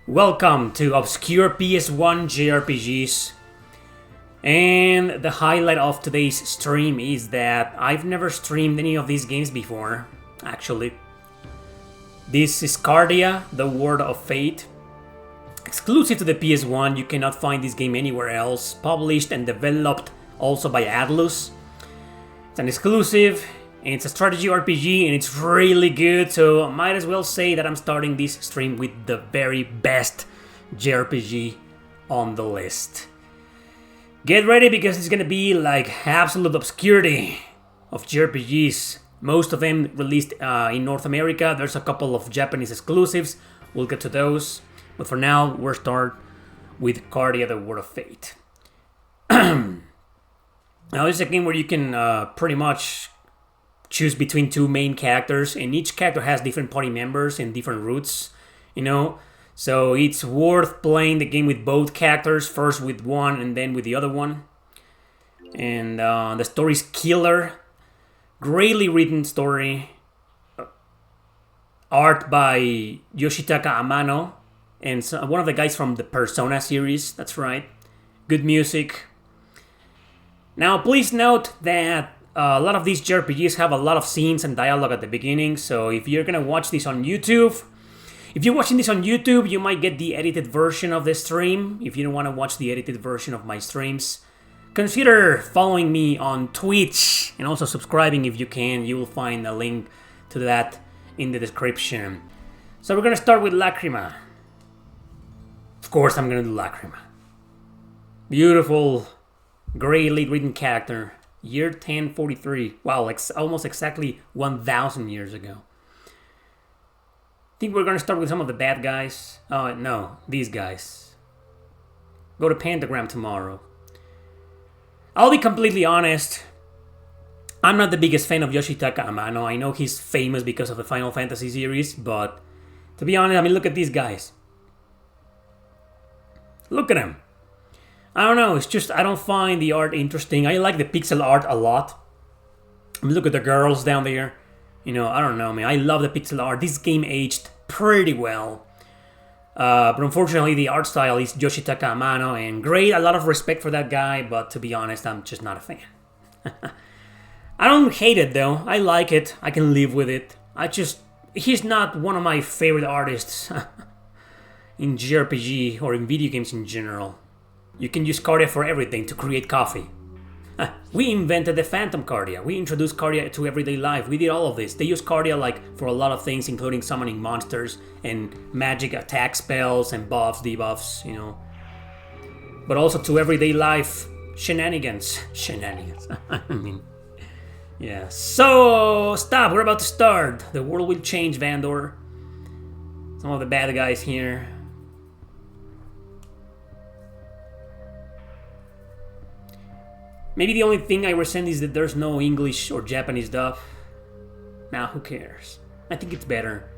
Welcome to Obscure PS1 JRPGs. And the highlight of today's stream is that I've never streamed any of these games before, actually. This is Kartia, the Word of Fate. Exclusive to the PS1, you cannot find this game anywhere else. Published and developed also by Atlus. It's an exclusive, and it's a strategy RPG, and it's really good, so I might as well say that I'm starting this stream with the very best JRPG on the list. Get ready, because it's gonna be like absolute obscurity of JRPGs. Most of them released in North America. There's a couple of Japanese exclusives. We'll get to those. But for now, we'll start with Kartia, the Word of Fate. Now, this is a game where you can pretty much choose between two main characters, and each character has different party members and different routes, you know? So it's worth playing the game with both characters, first with one and then with the other one. And the story's killer. Greatly written story. Art by Yoshitaka Amano, and one of the guys from the Persona series, that's right. Good music. Now, please note that a lot of these JRPGs have a lot of scenes and dialogue at the beginning, so if you're gonna watch this on YouTube, if you're watching this on YouTube, you might get the edited version of the stream. If you don't want to watch the edited version of my streams, consider following me on Twitch and also subscribing if you can. You will find a link to that in the description. So we're gonna start with Lacrima. Of course, I'm gonna do Lacrima. Beautiful, greatly written character. Year 1043. Wow, almost exactly 1,000 years ago. I think we're gonna start with some of the bad guys. Oh, no, these guys. Go to Pentagram tomorrow. I'll be completely honest. I'm not the biggest fan of Yoshitaka Amano. I know he's famous because of the Final Fantasy series, but to be honest, I mean, look at these guys. Look at them. I don't know, it's just I don't find the art interesting. I like the pixel art a lot. I mean, look at the girls down there. You know, I don't know, man. I love the pixel art. This game aged pretty well. But unfortunately, the art style is Yoshitaka Amano, and great, a lot of respect for that guy, but to be honest, I'm just not a fan. I don't hate it, though. I like it. I can live with it. He's not one of my favorite artists in JRPG or in video games in general. You can use Kartia for everything, to create coffee. We invented the Phantom Kartia. We introduced Kartia to everyday life. We did all of this. They use Kartia for a lot of things, including summoning monsters and magic attack spells and buffs, debuffs, you know. But also to everyday life shenanigans. Shenanigans. I mean, yeah. So, stop. We're about to start. The world will change, Vandor. Some of the bad guys here. Maybe the only thing I resent is that there's no English or Japanese dub. Nah, who cares? I think it's better.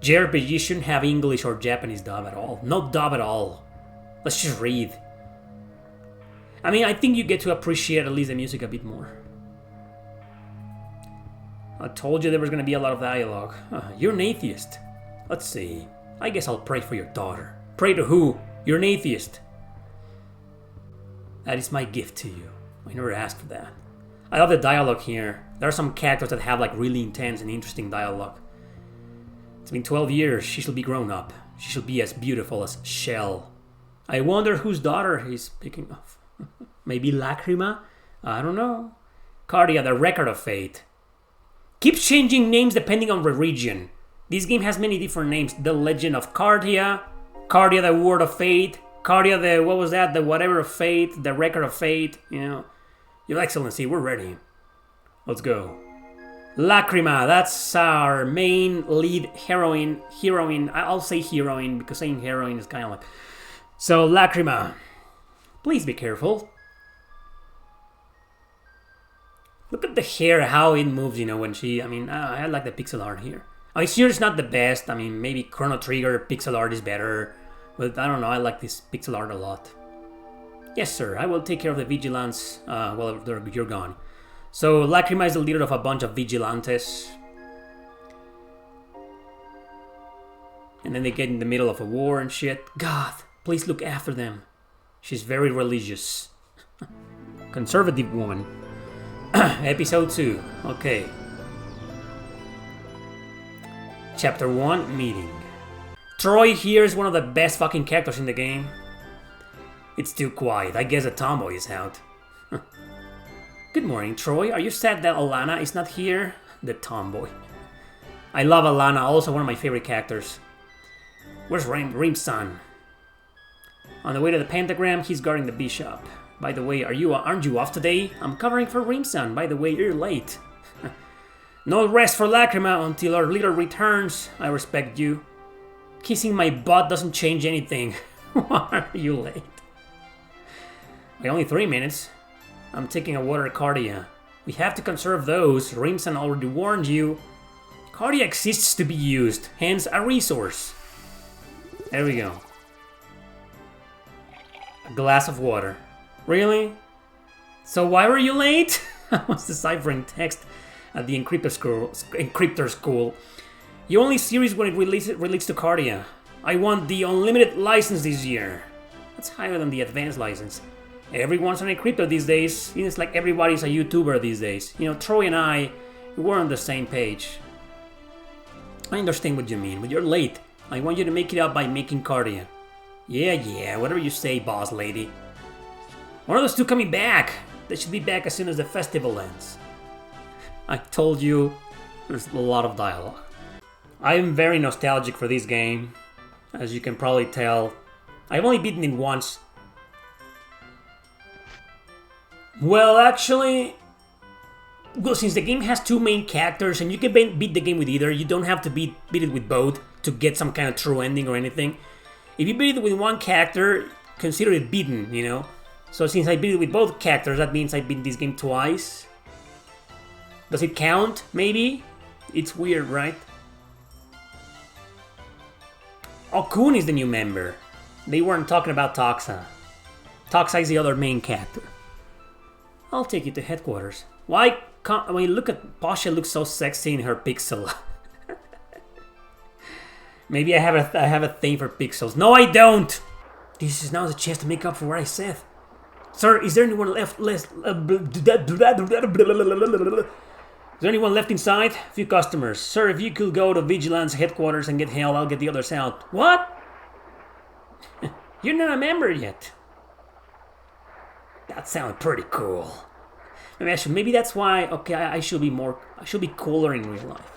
JRPG shouldn't have English or Japanese dub at all. No dub at all. Let's just read. I mean, I think you get to appreciate at least the music a bit more. I told you there was going to be a lot of dialogue. You're an atheist. Let's see. I guess I'll pray for your daughter. Pray to who? You're an atheist. That is my gift to you. I never asked for that. I love the dialogue here. There are some characters that have like really intense and interesting dialogue. It's been 12 years. She shall be grown up. She shall be as beautiful as Shell. I wonder whose daughter he's picking off. Maybe Lacrima? I don't know. Kartia, the Record of Fate. Keeps changing names depending on the region. This game has many different names. The Legend of Kartia, Kartia, the Word of Fate, Kartia, the whatever of fate, the Record of Fate, you know. Your Excellency, we're ready. Let's go. Lacrima, that's our main lead heroine. I'll say heroine, because saying heroine is kind of like... So, Lacrima, please be careful. Look at the hair, how it moves, you know, when she... I mean, I like the pixel art here. I sure it's not the best. I mean, maybe Chrono Trigger pixel art is better. But I don't know, I like this pixel art a lot. Yes, sir, I will take care of the vigilance while you're gone. So, Lacrima is the leader of a bunch of vigilantes. And then they get in the middle of a war and shit. God, please look after them. She's very religious. Conservative woman. Episode 2. Okay. Chapter 1, Meeting. Troy here is one of the best fucking characters in the game. It's too quiet. I guess a tomboy is out. Good morning, Troy. Are you sad that Alana is not here? The tomboy. I love Alana, also one of my favorite characters. Where's Reem's son? On the way to the pentagram, he's guarding the bishop. By the way, aren't you off today? I'm covering for Reem's son. By the way, you're late. No rest for Lacrima until our leader returns. I respect you. Kissing my butt doesn't change anything. Why are you late? By only 3 minutes. I'm taking a water Kartia. We have to conserve those. Reem's son already warned you. Kartia exists to be used, hence a resource. There we go. A glass of water. Really? So why were you late? I was deciphering text at the encryptor school. You only series when it relates to Kartia. I want the unlimited license this year. That's higher than the advanced license. Everyone's an encryptor these days. It's like everybody's a YouTuber these days. You know, Troy and I, we were on the same page. I understand what you mean, but you're late. I want you to make it up by making Kartia. Yeah, whatever you say, boss lady. One of those two coming back. They should be back as soon as the festival ends. I told you, there's a lot of dialogue. I am very nostalgic for this game, as you can probably tell. I've only beaten it once. Well, actually, since the game has two main characters and you can beat the game with either, you don't have to beat it with both to get some kind of true ending or anything. If you beat it with one character, consider it beaten, you know? So since I beat it with both characters, that means I beat this game twice. Does it count? Maybe? It's weird, right? Cocoon is the new member. They weren't talking about Toxa. Toxa is the other main character. I'll take you to headquarters. Why can't... I mean, look at... Pasha looks so sexy in her pixel. Maybe I have a thing for pixels. No, I don't! This is now the chance to make up for what I said. Sir, is there anyone left... Is there anyone left inside? A few customers. Sir, if you could go to Vigilance headquarters and get hell, I'll get the others out. What? You're not a member yet. That sounded pretty cool. Maybe that's why. Okay, I should be cooler in real life.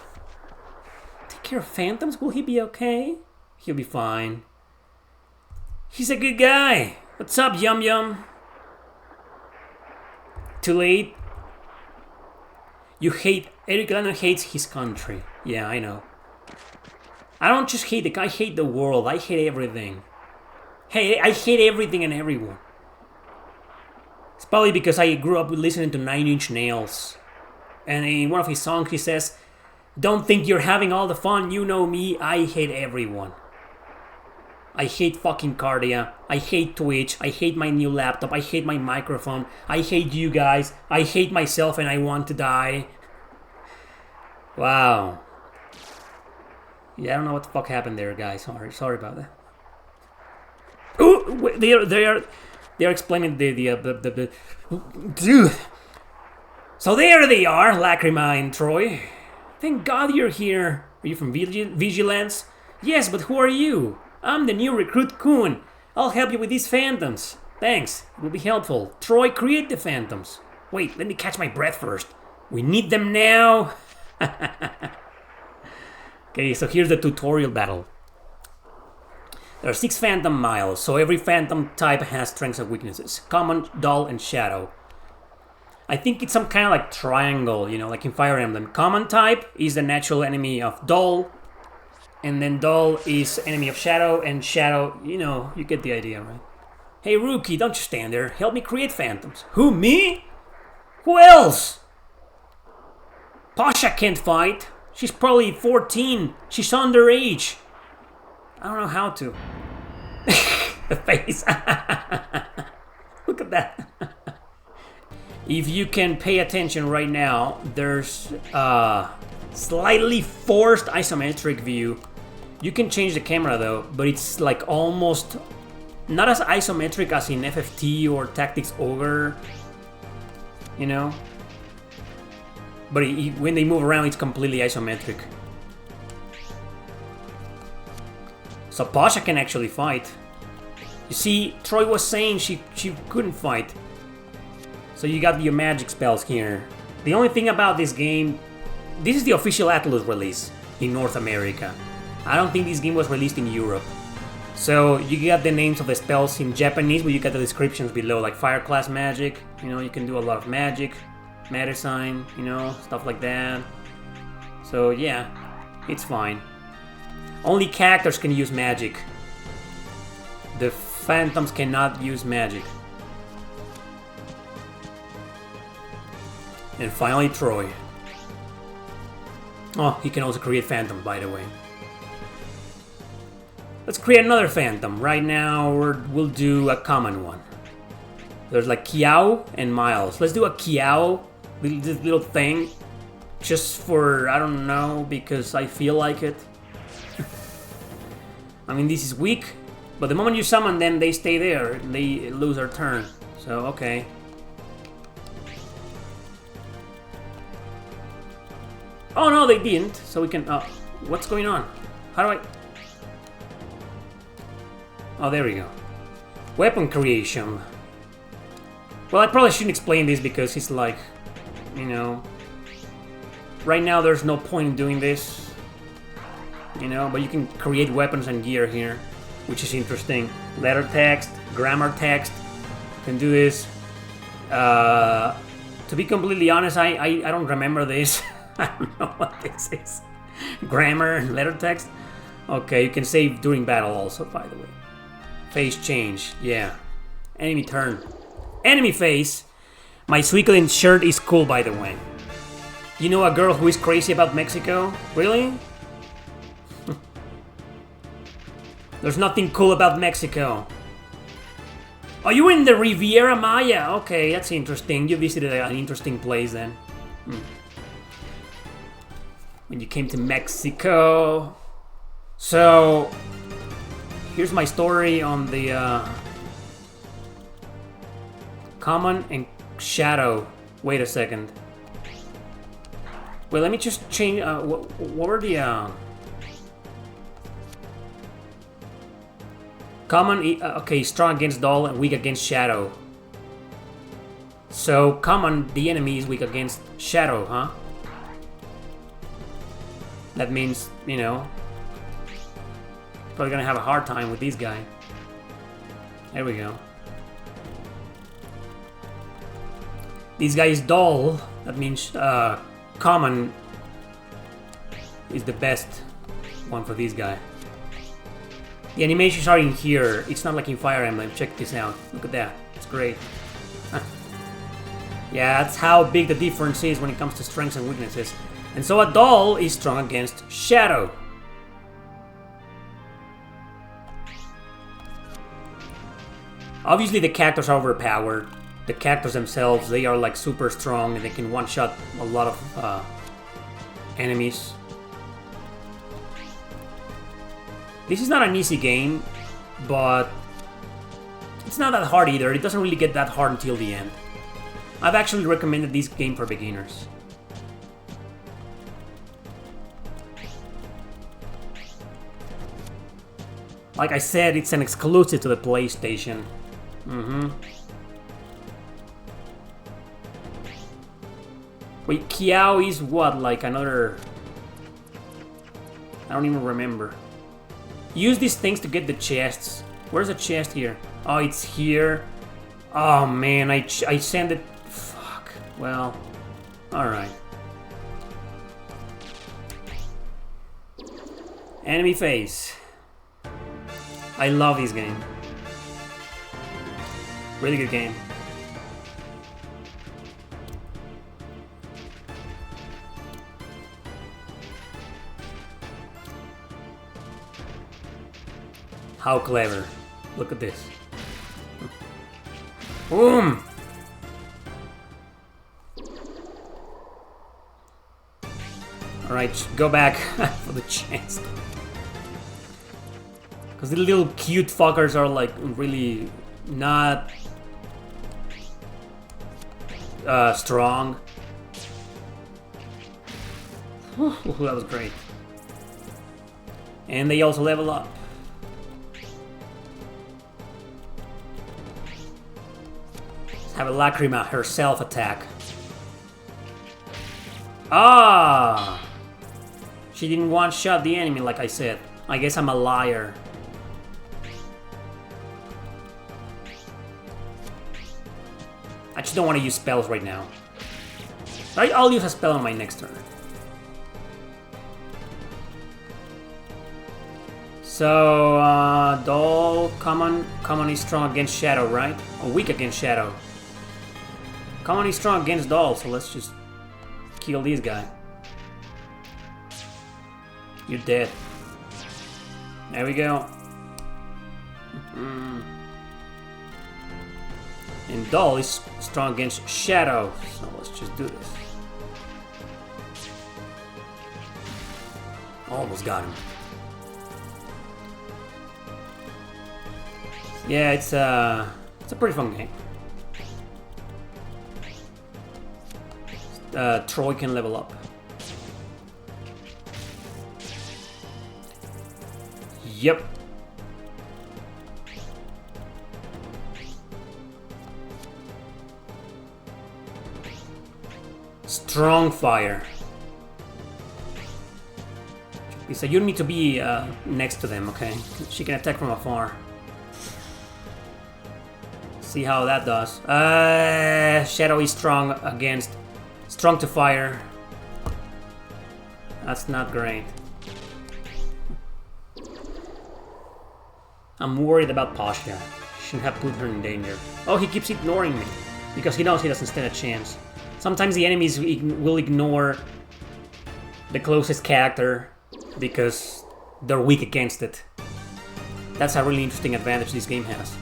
Take care of Phantoms. Will he be okay? He'll be fine. He's a good guy. What's up, Yum Yum? Too late. You hate... Erick Landon hates his country. Yeah, I know. I don't just hate the guy, I hate the world. I hate everything. Hey, I hate everything and everyone. It's probably because I grew up listening to 9 Inch Nails. And in one of his songs he says, "Don't think you're having all the fun, you know me, I hate everyone." I hate fucking Kartia. I hate Twitch. I hate my new laptop. I hate my microphone. I hate you guys. I hate myself and I want to die. Wow. Yeah, I don't know what the fuck happened there, guys. Sorry about that. Ooh, they're explaining the dude. So there they are, Lacrima and Troy. Thank God you're here. Are you from Vigilance? Yes, but who are you? I'm the new recruit Coon. I'll help you with these phantoms. Thanks, it will be helpful. Troy, create the phantoms. Wait, let me catch my breath first. We need them now. Okay, so here's the tutorial battle. There are 6 phantom miles, so every phantom type has strengths and weaknesses. Common, dull, and shadow. I think it's some kind of like triangle, you know, like in Fire Emblem. Common type is the natural enemy of dull. And then dull is enemy of shadow, and shadow, you know, you get the idea, right? Hey, rookie, don't you stand there. Help me create phantoms. Who, me? Who else? Pasha can't fight. She's probably 14. She's underage. I don't know how to. The face. Look at that. If you can pay attention right now, there's a slightly forced isometric view You can change the camera though, but it's like almost not as isometric as in FFT or Tactics Ogre, you know? But when they move around, it's completely isometric. So Pasha can actually fight. You see, Troy was saying she couldn't fight. So you got your magic spells here. The only thing about this game, this is the official Atlus release in North America. I don't think this game was released in Europe. So you got the names of the spells in Japanese, but you got the descriptions below, like Fire Class Magic. You know, you can do a lot of magic, Medicine, you know, stuff like that. So yeah, it's fine. Only characters can use magic. The phantoms cannot use magic. And finally, Troy. Oh, he can also create phantoms, by the way. Let's create another phantom. Right now, we'll do a common one. There's like Kiao and Miles. Let's do a Kiao, this little thing. Just for, I don't know, because I feel like it. I mean, this is weak, but the moment you summon them, they stay there. They lose their turn. So, okay. Oh no, they didn't. So we can... what's going on? How do I... Oh, there we go. Weapon creation. Well, I probably shouldn't explain this because it's like... You know... Right now, there's no point in doing this. You know, but you can create weapons and gear here, which is interesting. Letter text, grammar text. You can do this. To be completely honest, I don't remember this. I don't know what this is. Grammar and letter text. Okay, you can save during battle also, by the way. Phase change, yeah. Enemy turn. Enemy phase. My Suicolin shirt is cool, by the way. You know a girl who is crazy about Mexico? Really? There's nothing cool about Mexico. Are you in the Riviera Maya? Okay, that's interesting. You visited an interesting place then. When you came to Mexico. So, here's my story on the Common and Shadow. Wait a second. Wait, let me just change. What were the Common? Okay, strong against Dull and weak against Shadow. So Common, the enemy, is weak against Shadow, huh? That means, you know, probably gonna have a hard time with this guy. There we go. This guy is Dull. That means Common is the best one for this guy. The animations are in here. It's not like in Fire Emblem. Check this out. Look at that. It's great. Yeah, that's how big the difference is when it comes to strengths and weaknesses. And so a Dull is strong against Shadow. Obviously the characters are overpowered. The characters themselves, they are like super strong and they can one-shot a lot of enemies. This is not an easy game, but it's not that hard either. It doesn't really get that hard until the end. I've actually recommended this game for beginners. Like I said, it's an exclusive to the PlayStation. Wait, Kiao is what? Like another... I don't even remember. Use these things to get the chests. Where's the chest here? Oh, it's here. Oh man, I sent it. Fuck. Well, alright. Enemy phase. I love this game. Really good game. How clever. Look at this. Boom! Alright, go back for the chest. Because the little cute fuckers are like really not strong. Whew, that was great. And they also level up. Let's have a Lacrima herself attack. Ah! She didn't one-shot the enemy like I said. I guess I'm a liar. I just don't want to use spells right now. I'll use a spell on my next turn. So, Doll, common is strong against Shadow, right? Or weak against Shadow. Common is strong against Doll, so let's just kill this guy. You're dead. There we go. And Doll is strong against Shadow, so let's just do this. Almost got him. Yeah, it's a pretty fun game. Troy can level up. Yep. Strong fire. So you need to be next to them, okay? She can attack from afar. See how that does. Shadow is strong to fire. That's not great. I'm worried about Pasha. Shouldn't have put her in danger. Oh, he keeps ignoring me because he knows he doesn't stand a chance. Sometimes the enemies will ignore the closest character because they're weak against it. That's a really interesting advantage this game has.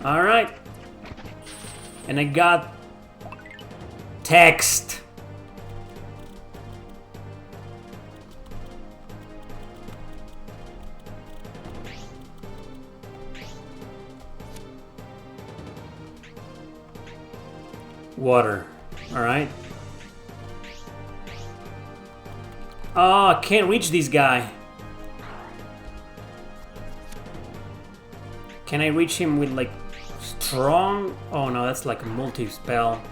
Alright. And I got text. Water. Alright. Oh, I can't reach this guy. Can I reach him with like strong? Oh no, that's like a multi-spell.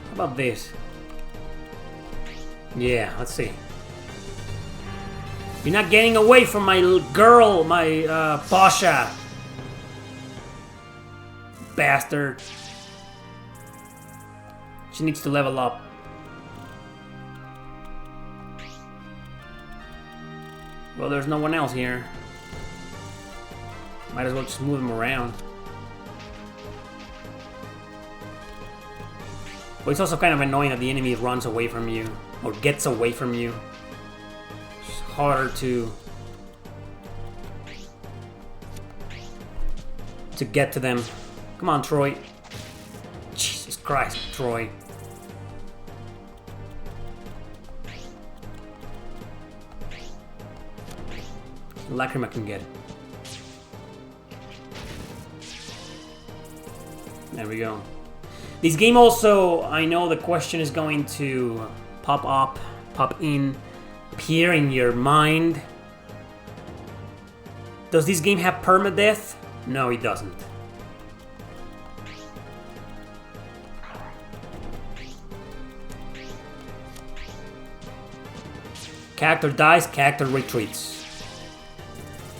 How about this? Yeah, let's see. You're not getting away from my girl, my Pasha. Bastard. She needs to level up. Well, there's no one else here. Might as well just move him around. But it's also kind of annoying that the enemy runs away from you, or gets away from you. It's harder to get to them. Come on, Troy. Jesus Christ, Troy. Lacrima can get it. There we go. This game also, I know the question is going to pop up, pop in, appear in your mind. Does this game have permadeath? No, it doesn't. Character dies, character retreats.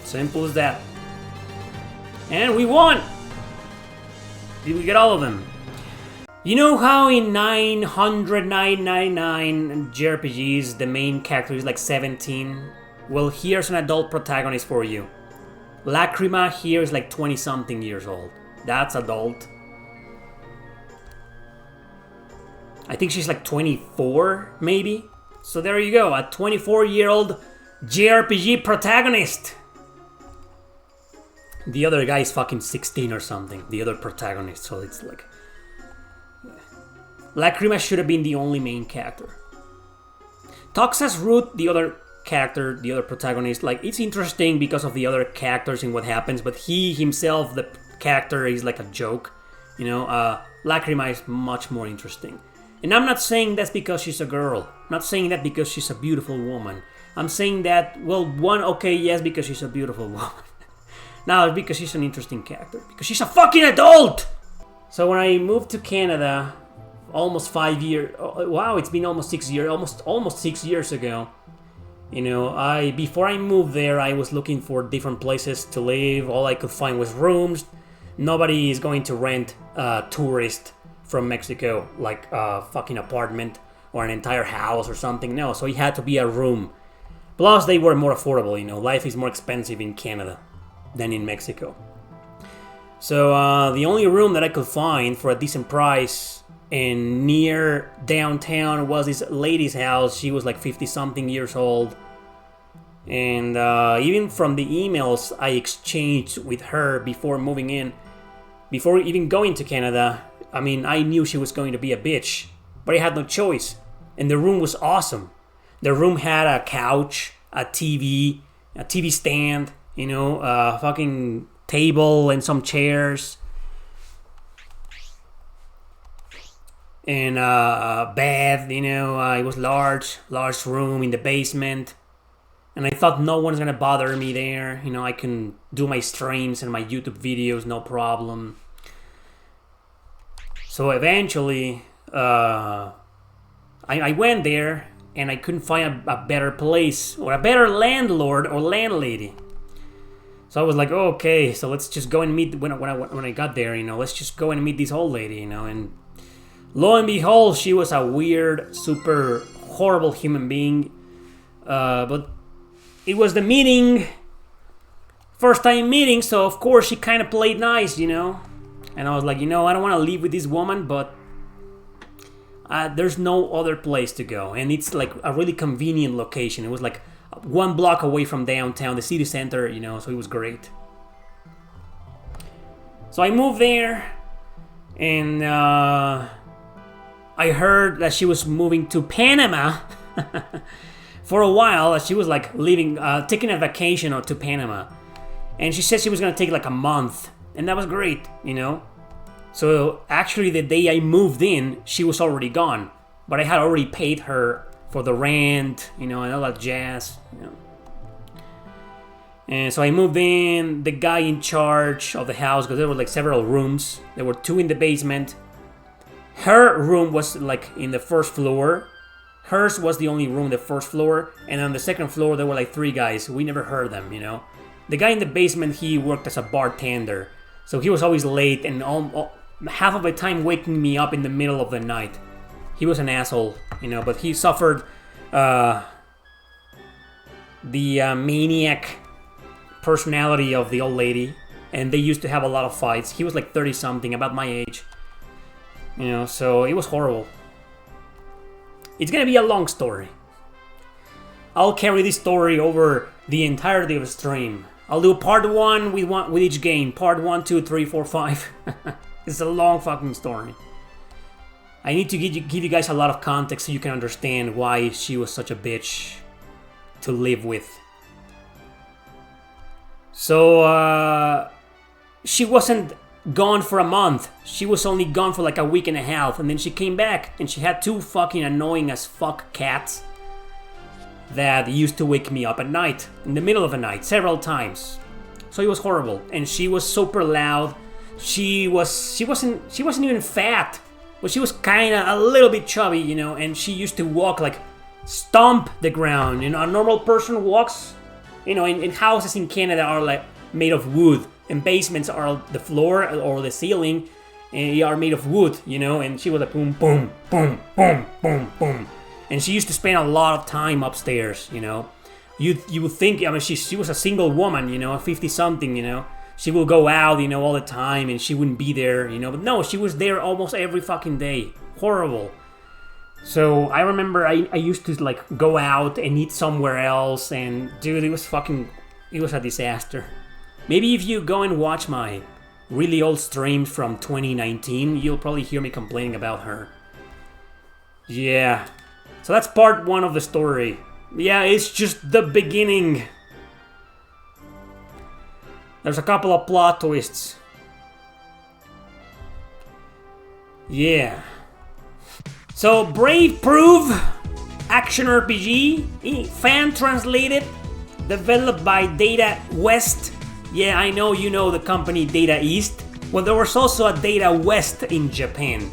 Simple as that. And we won! Did we get all of them? You know how in 999 JRPGs the main character is like 17? Well, here's an adult protagonist for you. Lacrima here is like 20-something years old. That's adult. I think she's like 24, maybe? So there you go, a 24-year-old JRPG protagonist! The other guy is fucking 16 or something, the other protagonist, so it's like... Lacrima should have been the only main character. Toxa's Root, the other character, the other protagonist, like, it's interesting because of the other characters and what happens, but he himself, the character, is like a joke. You know, Lacrima is much more interesting. And I'm not saying that's because she's a girl. I'm not saying that because she's a beautiful woman. I'm saying that, well, yes, because she's a beautiful woman. No, it's because she's an interesting character. Because she's a fucking adult! So when I moved to Canada, almost 5 years... Wow, it's been almost 6 years. Almost 6 years ago. You know, before I moved there, I was looking for different places to live. All I could find was rooms. Nobody is going to rent a tourist from Mexico, like a fucking apartment or an entire house or something. No, so it had to be a room. Plus, they were more affordable, you know. Life is more expensive in Canada than in Mexico. So, the only room that I could find for a decent price and near downtown was this lady's house. She was like 50-something years old. And even from the emails I exchanged with her before moving in, before even going to Canada, I mean, I knew she was going to be a bitch. But I had no choice. And the room was awesome. The room had a couch, a TV stand, you know, a fucking table and some chairs. And a bed, you know, it was large room in the basement. And I thought no one's gonna bother me there. You know, I can do my streams and my YouTube videos, no problem. So eventually, I went there and I couldn't find a better place or a better landlord or landlady. So I was like, oh, okay, so let's just go and meet when I got there. You know, let's just go and meet this old lady. You know, and lo and behold, she was a weird, super horrible human being. But it was the meeting, first time meeting, so of course she kind of played nice, you know. And I was like, you know, I don't want to live with this woman, but there's no other place to go. And it's like a really convenient location. It was like 1 block away from downtown, the city center, you know, so it was great. So I moved there, and I heard that she was moving to Panama. For a while, she was like leaving, taking a vacation to Panama. And she said she was going to take like a month. And that was great, you know. So actually the day I moved in, she was already gone. But I had already paid her for the rent, you know, and all that jazz, you know. And so I moved in, the guy in charge of the house, because there were like several rooms. There were 2 in the basement. Her room was like in the first floor. Hers was the only room, the first floor, and on the second floor there were like 3 guys. We never heard them, you know. The guy in the basement, he worked as a bartender, so he was always late and half of the time waking me up in the middle of the night. He was an asshole, you know, but he suffered the maniac personality of the old lady, and they used to have a lot of fights. He was like 30-something, about my age, you know, so it was horrible. It's gonna be a long story. I'll carry this story over the entirety of the stream. I'll do part 1 with each game. Part 1, 2, 3, 4, 5. It's a long fucking story. I need to give you guys a lot of context so you can understand why she was such a bitch to live with. So, she wasn't gone for a month. She was only gone for like a week and a half, and then she came back and she had 2 fucking annoying as fuck cats that used to wake me up at night, in the middle of the night, several times. So it was horrible, and she was super loud. She wasn't even fat, but she was kind of a little bit chubby, you know, and she used to walk like stomp the ground. You know, a normal person walks, you know, in houses in Canada are like made of wood. And basements are the floor or the ceiling, and they are made of wood, you know. And she was like boom, boom, boom, boom, boom, boom, and she used to spend a lot of time upstairs, you know. You would think, I mean, she was a single woman, you know, 50-something, you know. She will go out, you know, all the time, and she wouldn't be there, you know. But no, she was there almost every fucking day. Horrible. So I remember I used to like go out and eat somewhere else, and dude, it was a disaster. Maybe if you go and watch my really old streams from 2019, you'll probably hear me complaining about her. Yeah. So that's part 1 of the story. Yeah, it's just the beginning. There's a couple of plot twists. Yeah. So, Brave Proof, action RPG, fan translated, developed by Data West. Yeah, I know you know the company Data East. Well, there was also a Data West in Japan.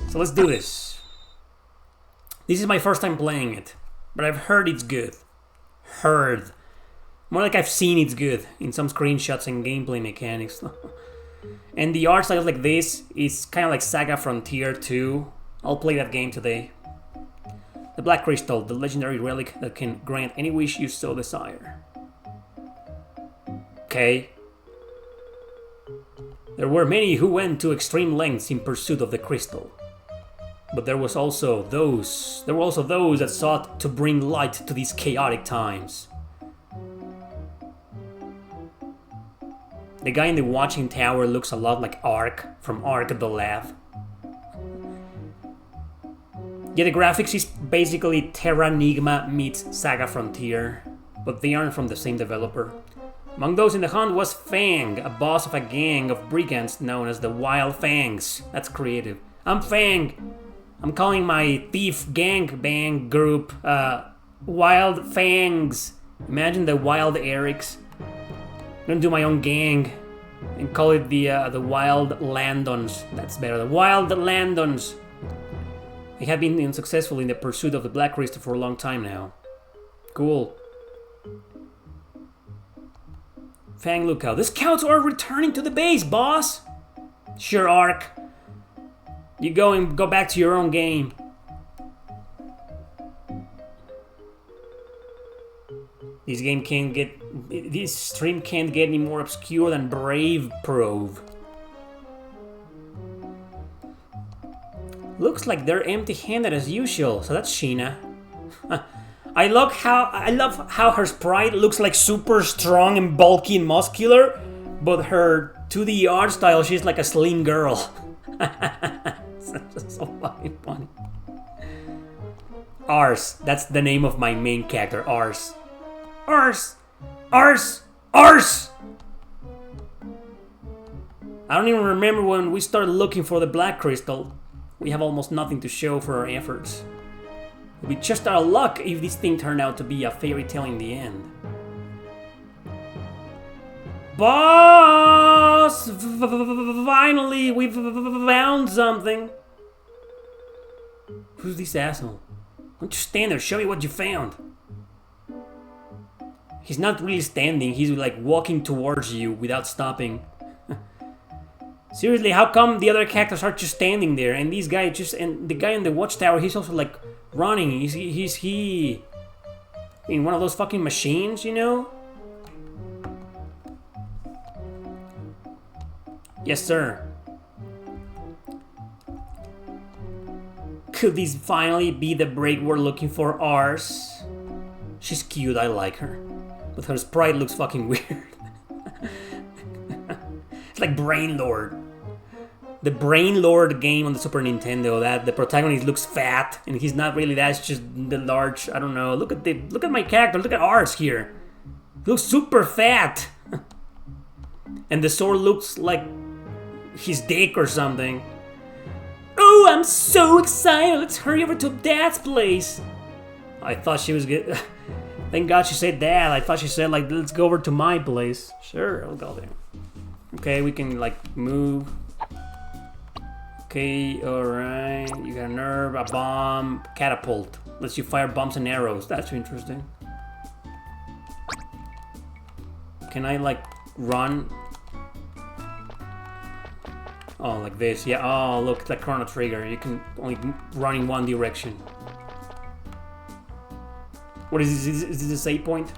So let's do this. This is my first time playing it, but I've heard it's good. Heard. More like I've seen it's good in some screenshots and gameplay mechanics. And the art style like this is kind of like Saga Frontier 2. I'll play that game today. The Black Crystal, the legendary relic that can grant any wish you so desire. Okay. There were many who went to extreme lengths in pursuit of the crystal. But there were also those that sought to bring light to these chaotic times. The guy in the watching tower looks a lot like Ark from Ark the Lab. Yeah, the graphics is basically Terranigma meets Saga Frontier, but they aren't from the same developer. Among those in the hunt was Fang, a boss of a gang of brigands known as the Wild Fangs. That's creative. I'm Fang. I'm calling my thief gangbang group Wild Fangs. Imagine the Wild Ericks. I'm gonna do my own gang and call it the Wild Landons. That's better. The Wild Landons. They have been unsuccessful in the pursuit of the Black Crystal for a long time now. Cool. Fang lookout. The scouts are returning to the base, boss. Sure, Ark. You go back to your own game. This stream can't get any more obscure than Brave Prove. Looks like they're empty-handed as usual, so that's Sheena. I love how her sprite looks like super strong and bulky and muscular, but her 2D art style, she's like a slim girl. That's so fucking funny. Ars, that's the name of my main character, Ars. Ars! Ars! Ars! I don't even remember when we started looking for the Black Crystal. We have almost nothing to show for our efforts. It would be just our luck if this thing turned out to be a fairy tale in the end. Boss! Finally, we've found something. Who's this asshole? Don't you stand there, show me what you found. He's not really standing, he's like walking towards you without stopping. Seriously, how come the other characters are just standing there and these guys and the guy in the watchtower, he's also like running. He's in one of those fucking machines, you know? Yes, sir. Could this finally be the break we're looking for, Ars? She's cute, I like her. But her sprite looks fucking weird. It's like Brain Lord. The Brain Lord game on the Super Nintendo, that the protagonist looks fat and he's not really that, it's just the large, I don't know. Look at my character, look at Ars here. He looks super fat. And the sword looks like his dick or something. Oh, I'm so excited. Let's hurry over to Dad's place. I thought she was good. Thank God she said Dad. I thought she said like, let's go over to my place. Sure, I'll go there. Okay, we can like move. Okay, alright. You got a nerve, a bomb, catapult. Lets you fire bombs and arrows. That's interesting. Can I like run? Oh, like this. Yeah, oh look, it's like Chrono Trigger. You can only run in one direction. What is this? Is this a save point?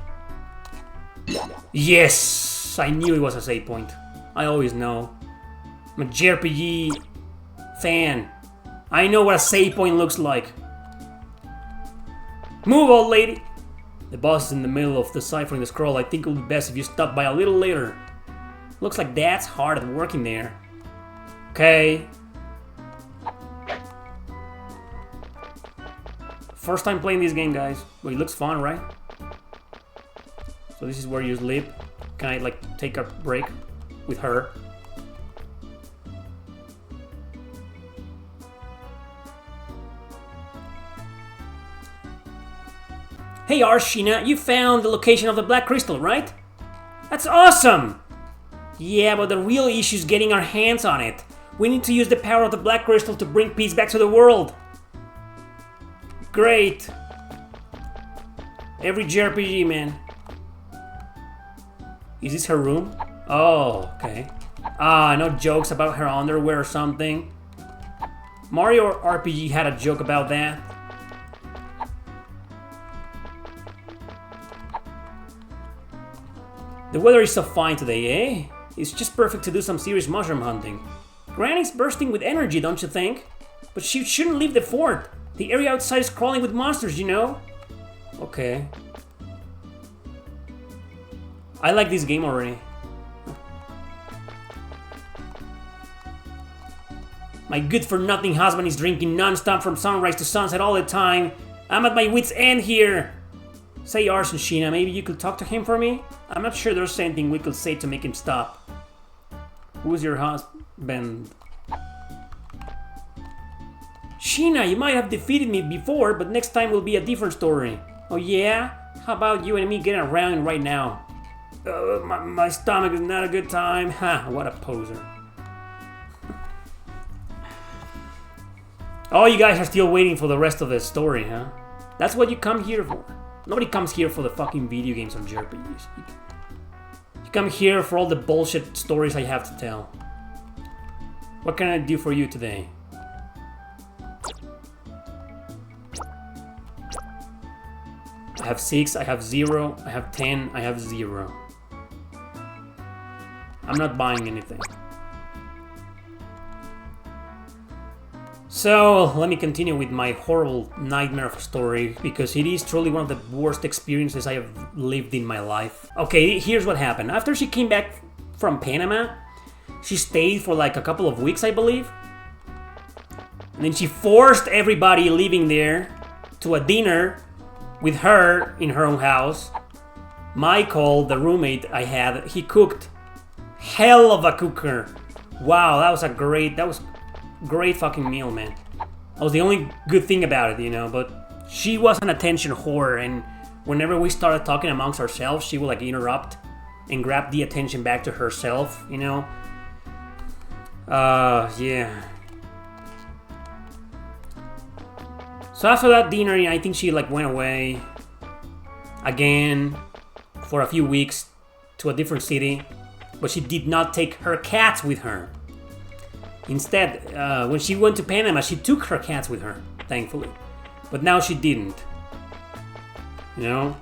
Yes! I knew it was a save point. I always know. I'm a JRPG fan. I know what a save point looks like. Move, old lady! The boss is in the middle of deciphering the scroll. I think it would be best if you stop by a little later. Looks like Dad's hard at working there. Okay. First time playing this game, guys. Well, it looks fun, right? So this is where you sleep. Can I, like, take a break with her? Hey Arshina, you found the location of the Black Crystal, right? That's awesome! Yeah, but the real issue is getting our hands on it. We need to use the power of the Black Crystal to bring peace back to the world. Great. Every JRPG, man. Is this her room? Oh, okay. No jokes about her underwear or something. Mario RPG had a joke about that. The weather is so fine today, eh? It's just perfect to do some serious mushroom hunting. Granny's bursting with energy, don't you think? But she shouldn't leave the fort. The area outside is crawling with monsters, you know? Okay. I like this game already. My good-for-nothing husband is drinking non-stop from sunrise to sunset all the time. I'm at my wit's end here. Say Ars and Sheena, maybe you could talk to him for me? I'm not sure there's anything we could say to make him stop. Who's your husband? Sheena, you might have defeated me before, but next time will be a different story. Oh yeah? How about you and me getting around right now? My stomach is not a good time. Ha, what a poser. Oh, you guys are still waiting for the rest of the story, huh? That's what you come here for. Nobody comes here for the fucking video games or JRPGs. You come here for all the bullshit stories I have to tell. What can I do for you today? I have 6, I have 0, I have 10, I have 0. I'm not buying anything. So, let me continue with my horrible nightmare of a story, because it is truly one of the worst experiences I have lived in my life. Okay, here's what happened. After she came back from Panama, she stayed for like a couple of weeks, I believe. And then she forced everybody living there to a dinner with her in her own house. Michael, the roommate I had, he cooked hell of a cooker. Wow, that was great fucking meal, man. That was the only good thing about it, you know, but she was an attention whore, and whenever we started talking amongst ourselves, she would like interrupt and grab the attention back to herself, you know. Yeah. So after that dinner, I think she like went away again for a few weeks to a different city, but she did not take her cats with her. Instead, when she went to Panama, she took her cats with her, thankfully. But now she didn't. You know?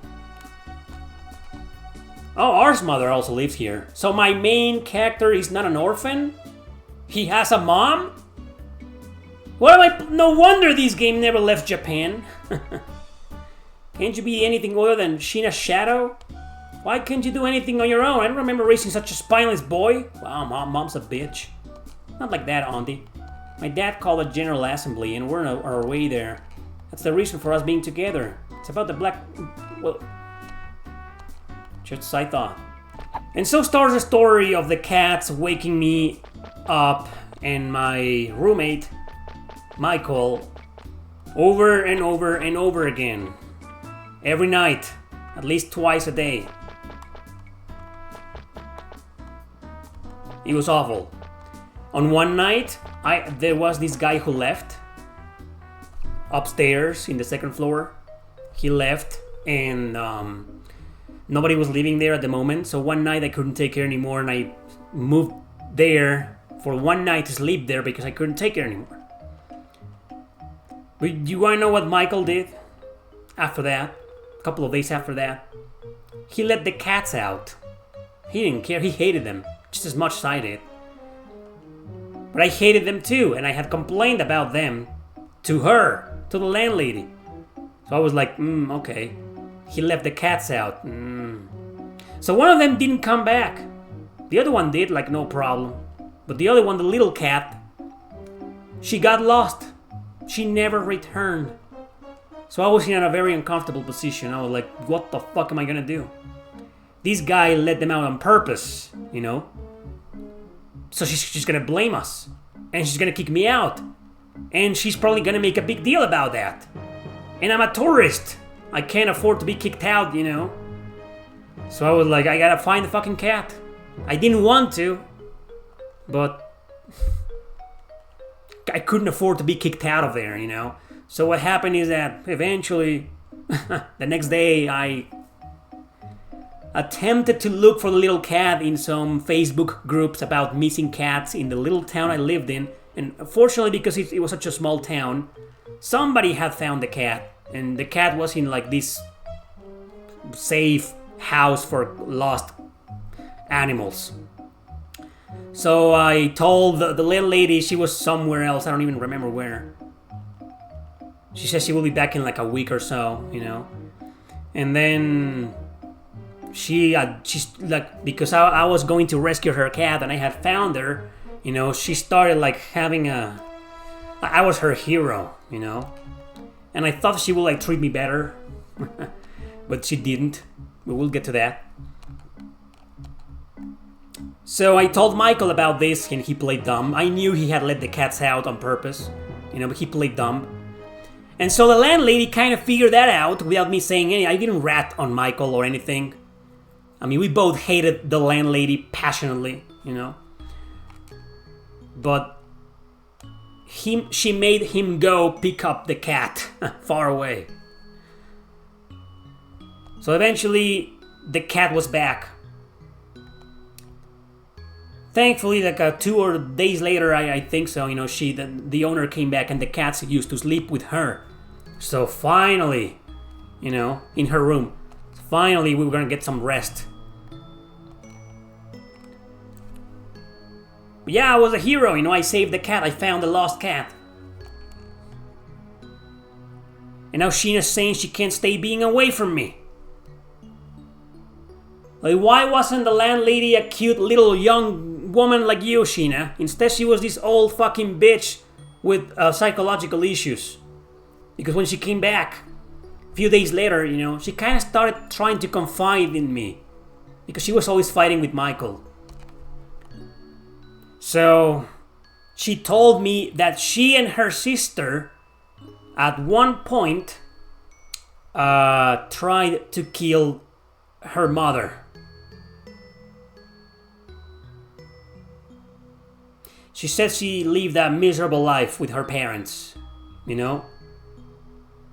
Oh, Ars mother also lives here. So my main character is not an orphan? He has a mom? What am I? No wonder this game never left Japan. Can't you be anything other than Sheena's shadow? Why can't you do anything on your own? I don't remember raising such a spineless boy. Wow, mom's a bitch. Not like that, Auntie. My dad called a general assembly and we're on our way there. That's the reason for us being together. It's about the black... well... just as I thought. And so starts the story of the cats waking me up and my roommate, Michael, over and over and over again. Every night. At least twice a day. It was awful. On one night, there was this guy who left upstairs in the second floor. He left and nobody was living there at the moment. So one night I couldn't take care anymore and I moved there for one night to sleep there because I couldn't take care anymore. But you want to know what Michael did after that? A couple of days after that. He let the cats out. He didn't care. He hated them just as much as I did. But I hated them too, and I had complained about them to her, to the landlady. So I was like, okay. He left the cats out. So one of them didn't come back. The other one did, like no problem. But the other one, the little cat, she got lost. She never returned. So I was in a very uncomfortable position. I was like, what the fuck am I gonna do? This guy let them out on purpose, you know? So she's gonna blame us. And she's gonna kick me out. And she's probably gonna make a big deal about that. And I'm a tourist. I can't afford to be kicked out, you know? So I was like, I gotta find the fucking cat. I didn't want to, but I couldn't afford to be kicked out of there, you know? So what happened is that eventually, the next day, I attempted to look for the little cat in some Facebook groups about missing cats in the little town I lived in. And fortunately, because it was such a small town, somebody had found the cat. And the cat was in like this safe house for lost animals. So I told the little lady she was somewhere else. I don't even remember where. She said she will be back in like a week or so, you know. And then she's like, because I was going to rescue her cat and I had found her, you know, she started like having I was her hero, you know. And I thought she would like treat me better, but she didn't. But we'll get to that. So I told Michael about this and he played dumb. I knew he had let the cats out on purpose, you know, but he played dumb. And so the landlady kind of figured that out without me saying anything. I didn't rat on Michael or anything. I mean, we both hated the landlady passionately, you know. But she made him go pick up the cat far away. So eventually, the cat was back. Thankfully, like 2 days later, I think so, you know, the owner came back and the cats used to sleep with her. So finally, you know, in her room, finally we were gonna get some rest. But yeah, I was a hero, you know, I saved the cat, I found the lost cat. And now Sheena's saying she can't stay being away from me. Like, why wasn't the landlady a cute little young woman like you, Sheena? Instead, she was this old fucking bitch with psychological issues. Because when she came back, a few days later, you know, she kind of started trying to confide in me. Because she was always fighting with Michael. So, she told me that she and her sister, at one point, tried to kill her mother. She said she lived a miserable life with her parents, you know?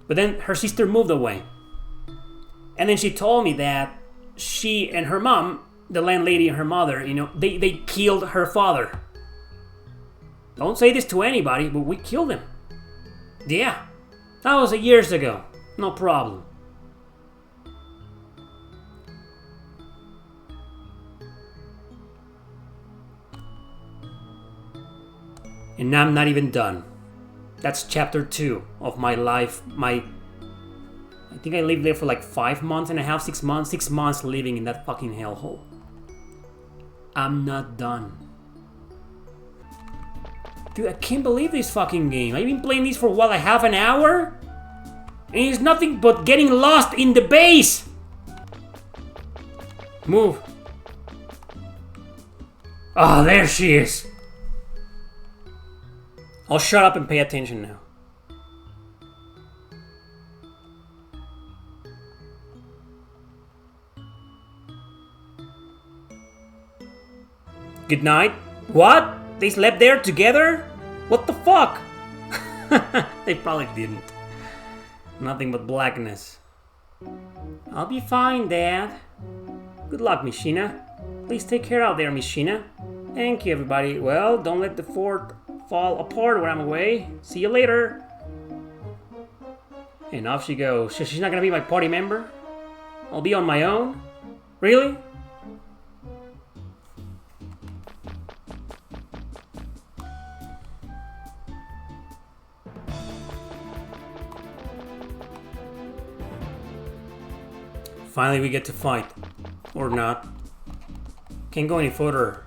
But then her sister moved away. And then she told me that she and her mom, the landlady and her mother, you know, they killed her father. Don't say this to anybody, but we killed him. Yeah, that was years ago. No problem. And I'm not even done. That's chapter 2 of my life. I think I lived there for like 5 months and a half, 6 months. 6 months living in that fucking hellhole. I'm not done. Dude, I can't believe this fucking game. I've been playing this for what, like half an hour? And it's nothing but getting lost in the base! Move. Oh, there she is. I'll shut up and pay attention now. Good night. What? They slept there together? What the fuck? They probably didn't. Nothing but blackness. I'll be fine, Dad. Good luck, Miss Sheena. Please take care out there, Miss Sheena. Thank you, everybody. Well, don't let the fort fall apart when I'm away. See you later. And off she goes. She's not gonna be my party member? I'll be on my own? Really? Finally we get to fight. Or not. Can't go any further.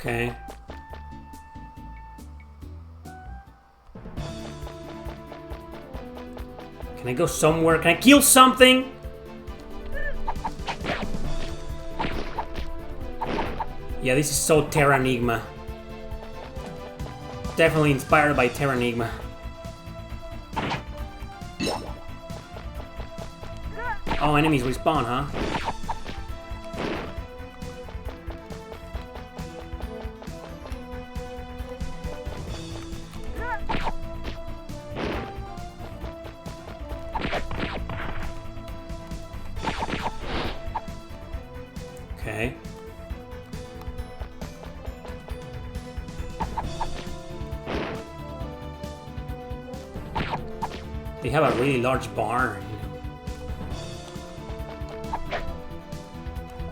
Okay. Can I go somewhere? Can I kill something? Yeah, this is so Terranigma. Definitely inspired by Terranigma. Oh, enemies respawn, huh? Okay. They have a really large barn.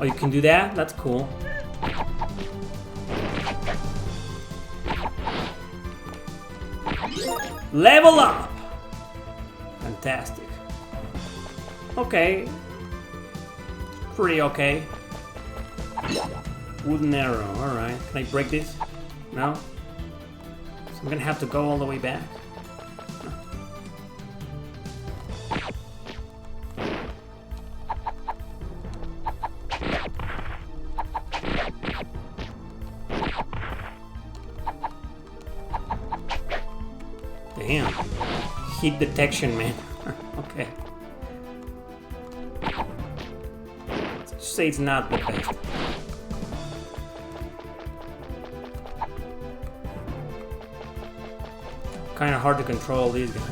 Oh, you can do that? That's cool. Level up! Fantastic. Okay. Pretty okay. Wooden arrow, alright. Can I break this? No? So I'm gonna have to go all the way back. Damn. Heat detection, man. Okay. Let's say it's not the best. Kind of hard to control these guys.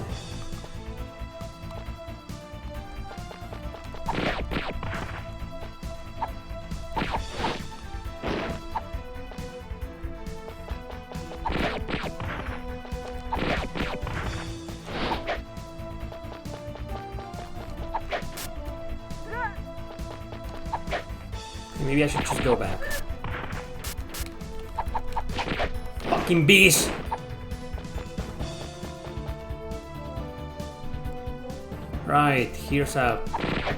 Maybe I should just go back. Fucking beast! Right, here's a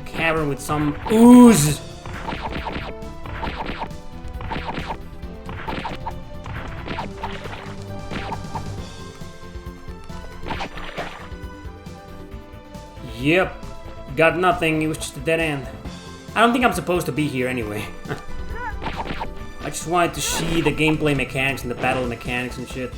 cavern with some ooze! Yep, got nothing, it was just a dead end. I don't think I'm supposed to be here anyway. I just wanted to see the gameplay mechanics and the battle mechanics and shit.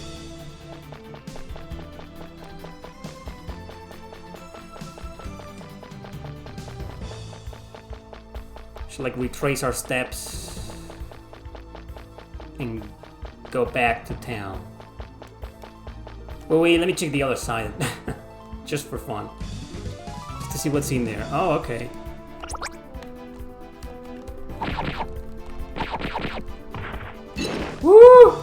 Should like retrace our steps and go back to town. Wait, let me check the other side. Just for fun. Just to see what's in there. Oh, okay. Woo!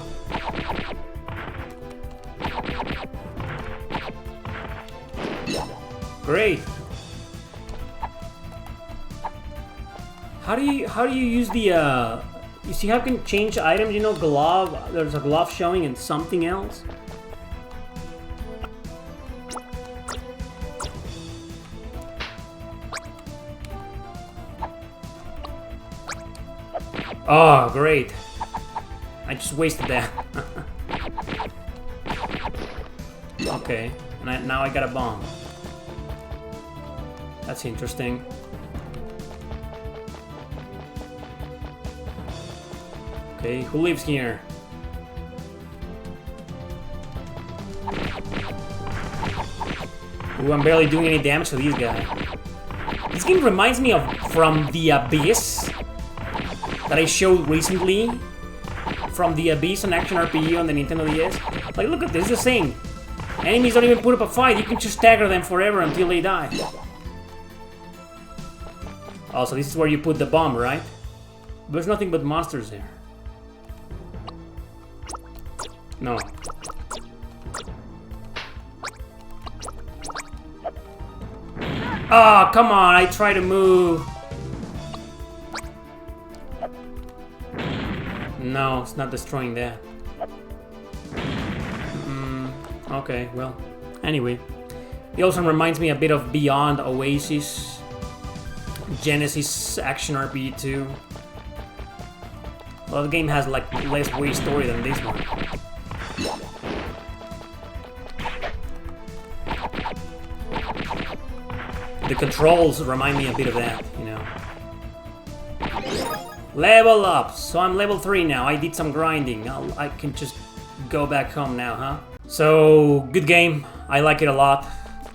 Great. How do you use the you see how you can change items, you know, glove, there's a glove showing and something else? Oh, great. I just wasted that. Okay, and now I got a bomb. That's interesting. Okay, who lives here? Ooh, I'm barely doing any damage to these guys. This game reminds me of From the Abyss that I showed recently. From the Abyss, an action RPG on the Nintendo DS. Like, look at this, it's the same. Enemies don't even put up a fight, you can just stagger them forever until they die. Also, this is where you put the bomb, right? There's nothing but monsters there. No. Oh, come on, I try to move. No, it's not destroying that. Okay, well, anyway. It also reminds me a bit of Beyond Oasis, Genesis action RPG too. Well, the game has like less way story than this one. The controls remind me a bit of that, you know. Level up! So I'm level 3 now. I did some grinding. I can just go back home now, huh? So, good game. I like it a lot.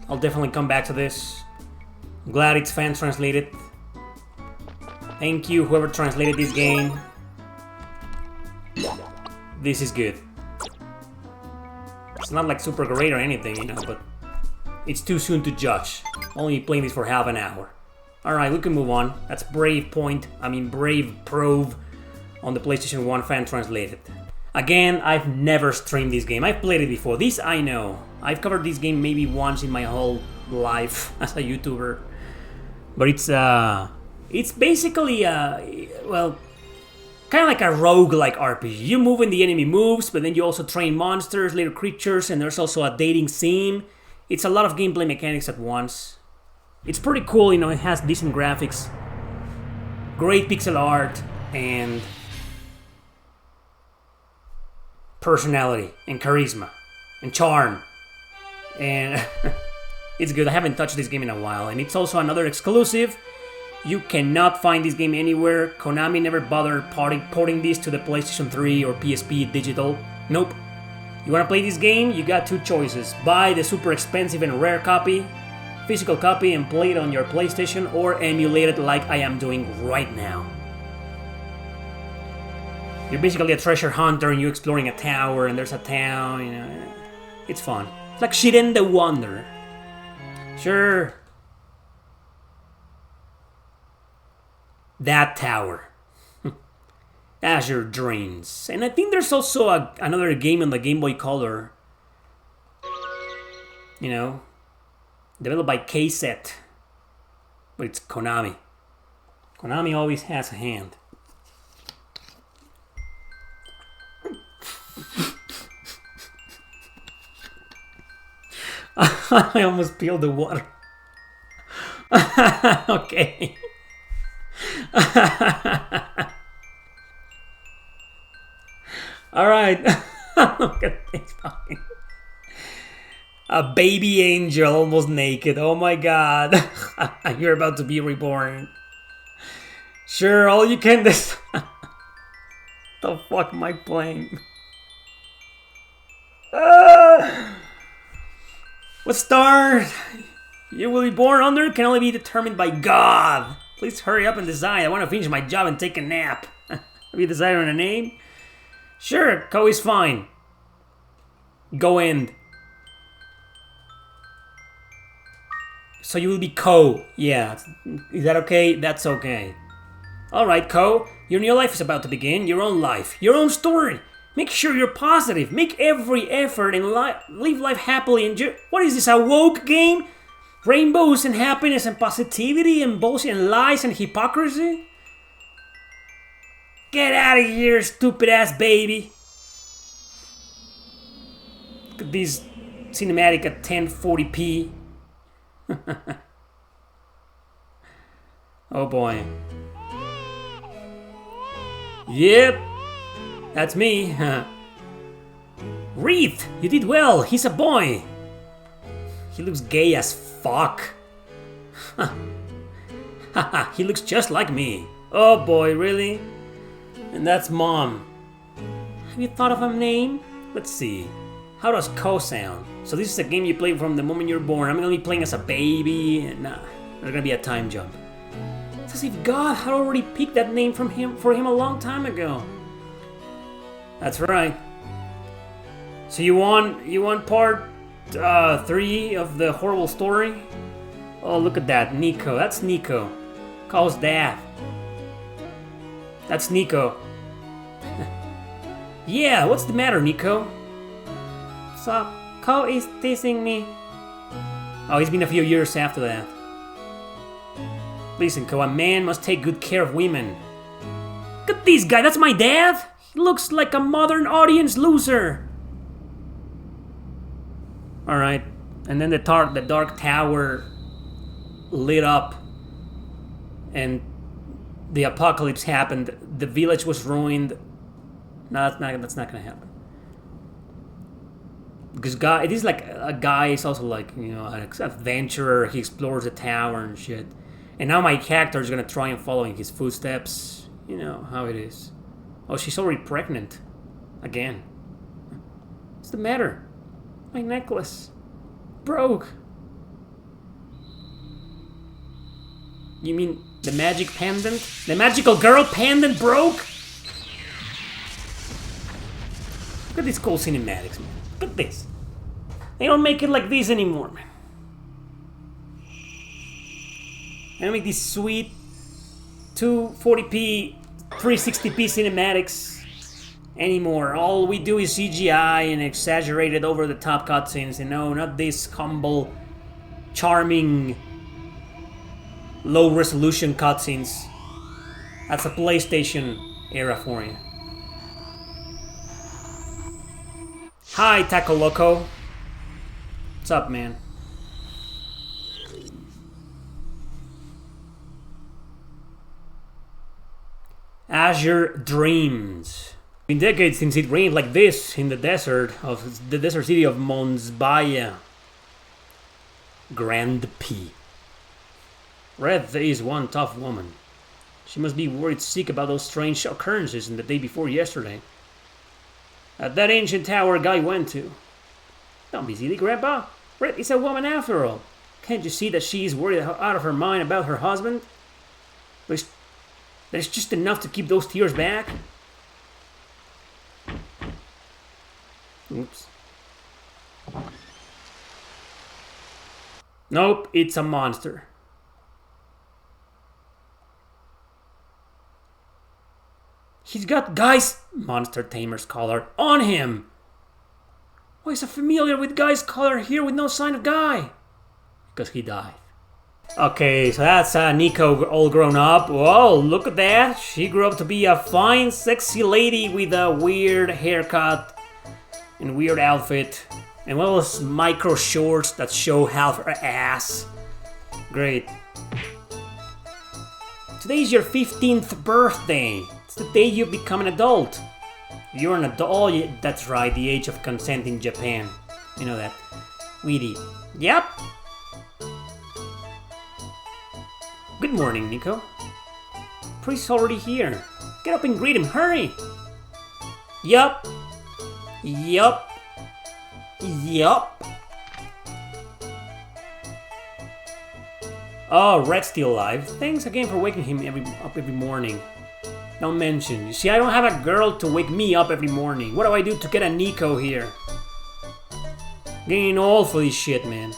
I'll definitely come back to this. I'm glad it's fan translated. Thank you, whoever translated this game. This is good. It's not like super great or anything, you know, but it's too soon to judge. Only playing this for half an hour. Alright, we can move on. That's Brave Prove on the PlayStation 1 fan translated. Again, I've never streamed this game. I've played it before. This I know. I've covered this game maybe once in my whole life as a YouTuber. But it's basically well, kind of like a roguelike RPG. You move when the enemy moves, but then you also train monsters, little creatures, and there's also a dating scene. It's a lot of gameplay mechanics at once. It's pretty cool, you know, it has decent graphics, great pixel art, and personality, and charisma, and charm. And it's good. I haven't touched this game in a while, and it's also another exclusive. You cannot find this game anywhere. Konami never bothered porting this to the PlayStation 3 or PSP digital. Nope. You wanna play this game? You got two choices. Buy the super expensive and rare copy, physical copy, and play it on your PlayStation, or emulate it like I am doing right now. You're basically a treasure hunter and you're exploring a tower and there's a town, you know. It's fun. It's like Shiren the Wonder. Sure. That tower. Azure Dreams. And I think there's also another game on the Game Boy Color. You know, developed by K-Set. But it's Konami. Konami always has a hand. I almost spilled the water. Okay. Alright. Look at this fucking... A baby angel almost naked. Oh my god. You're about to be reborn. Sure, all you can decide. The fuck am I playing? What star you will be born under can only be determined by God. Please hurry up and decide. I want to finish my job and take a nap. Have you decided on a name? Sure, Ko is fine. Go end. So you will be Ko. Yeah. Is that okay? That's okay. Alright, Ko. Your new life is about to begin. Your own life. Your own story. Make sure you're positive. Make every effort and live life happily. And what is this, a woke game? Rainbows and happiness and positivity and bullshit and lies and hypocrisy? Get out of here, stupid ass baby. Look at this cinematic at 1040p. Oh boy. Yep. That's me. Wreath, you did well. He's a boy. He looks gay as fuck. Haha, he looks just like me. Oh boy, really? And that's Mom. Have you thought of a name? Let's see. How does Ko sound? So this is a game you play from the moment you're born. I'm gonna be playing as a baby. Nah, there's gonna be a time jump. It's as if God had already picked that name for him a long time ago. That's right. So you want part 3 of the horrible story? Oh, look at that, Nico. That's Nico. Ko's dad. That's Nico. Yeah, what's the matter, Nico? So, Ko is teasing me. Oh, it's been a few years after that. Listen, Ko, a man must take good care of women. Look at this guy, that's my dad? He looks like a modern audience loser. Alright, and then the dark tower lit up and the apocalypse happened. The village was ruined. No, that's not gonna happen. Because guy, it is like a guy is also like, you know, an adventurer. He explores the tower and shit. And now my character is gonna try and follow in his footsteps. You know how it is. Oh, she's already pregnant. Again. What's the matter? My necklace broke. You mean the magic pendant? The magical girl pendant broke? Look at these cool cinematics, man. Look at this. They don't make it like this anymore, man. They don't make these sweet 240p, 360p cinematics anymore. All we do is CGI and exaggerated over-the-top cutscenes. You know, not this humble, charming, low-resolution cutscenes. That's a PlayStation era for you. Hi, Taco Loco. What's up, man? Azure Dreams. Been decades since it rained like this in the desert city of Monsbaya. Grand P. Red is one tough woman. She must be worried sick about those strange occurrences in the day before yesterday. At that ancient tower guy went to. Don't be silly, Grandpa. Red is a woman after all. Can't you see that she is worried out of her mind about her husband? But it's just enough to keep those tears back. Oops. Nope, it's a monster. He's got Guy's monster tamer's collar on him. Why is he familiar with Guy's collar here with no sign of Guy? Because he died. Okay, so that's Nico all grown up. Whoa, look at that. She grew up to be a fine, sexy lady with a weird haircut and weird outfit. And one of those micro shorts that show half her ass. Great. Today's your 15th birthday. It's the day you become an adult. You're an adult. Oh, that's right, the age of consent in Japan. You know that. Weedy. Yep. Good morning, Nico. Priest's already here. Get up and greet him, hurry! Yup. Yup. Yup. Oh, Red's still alive. Thanks again for waking him up every morning. Don't mention. You see, I don't have a girl to wake me up every morning. What do I do to get a Nico here? Getting old for this shit, man.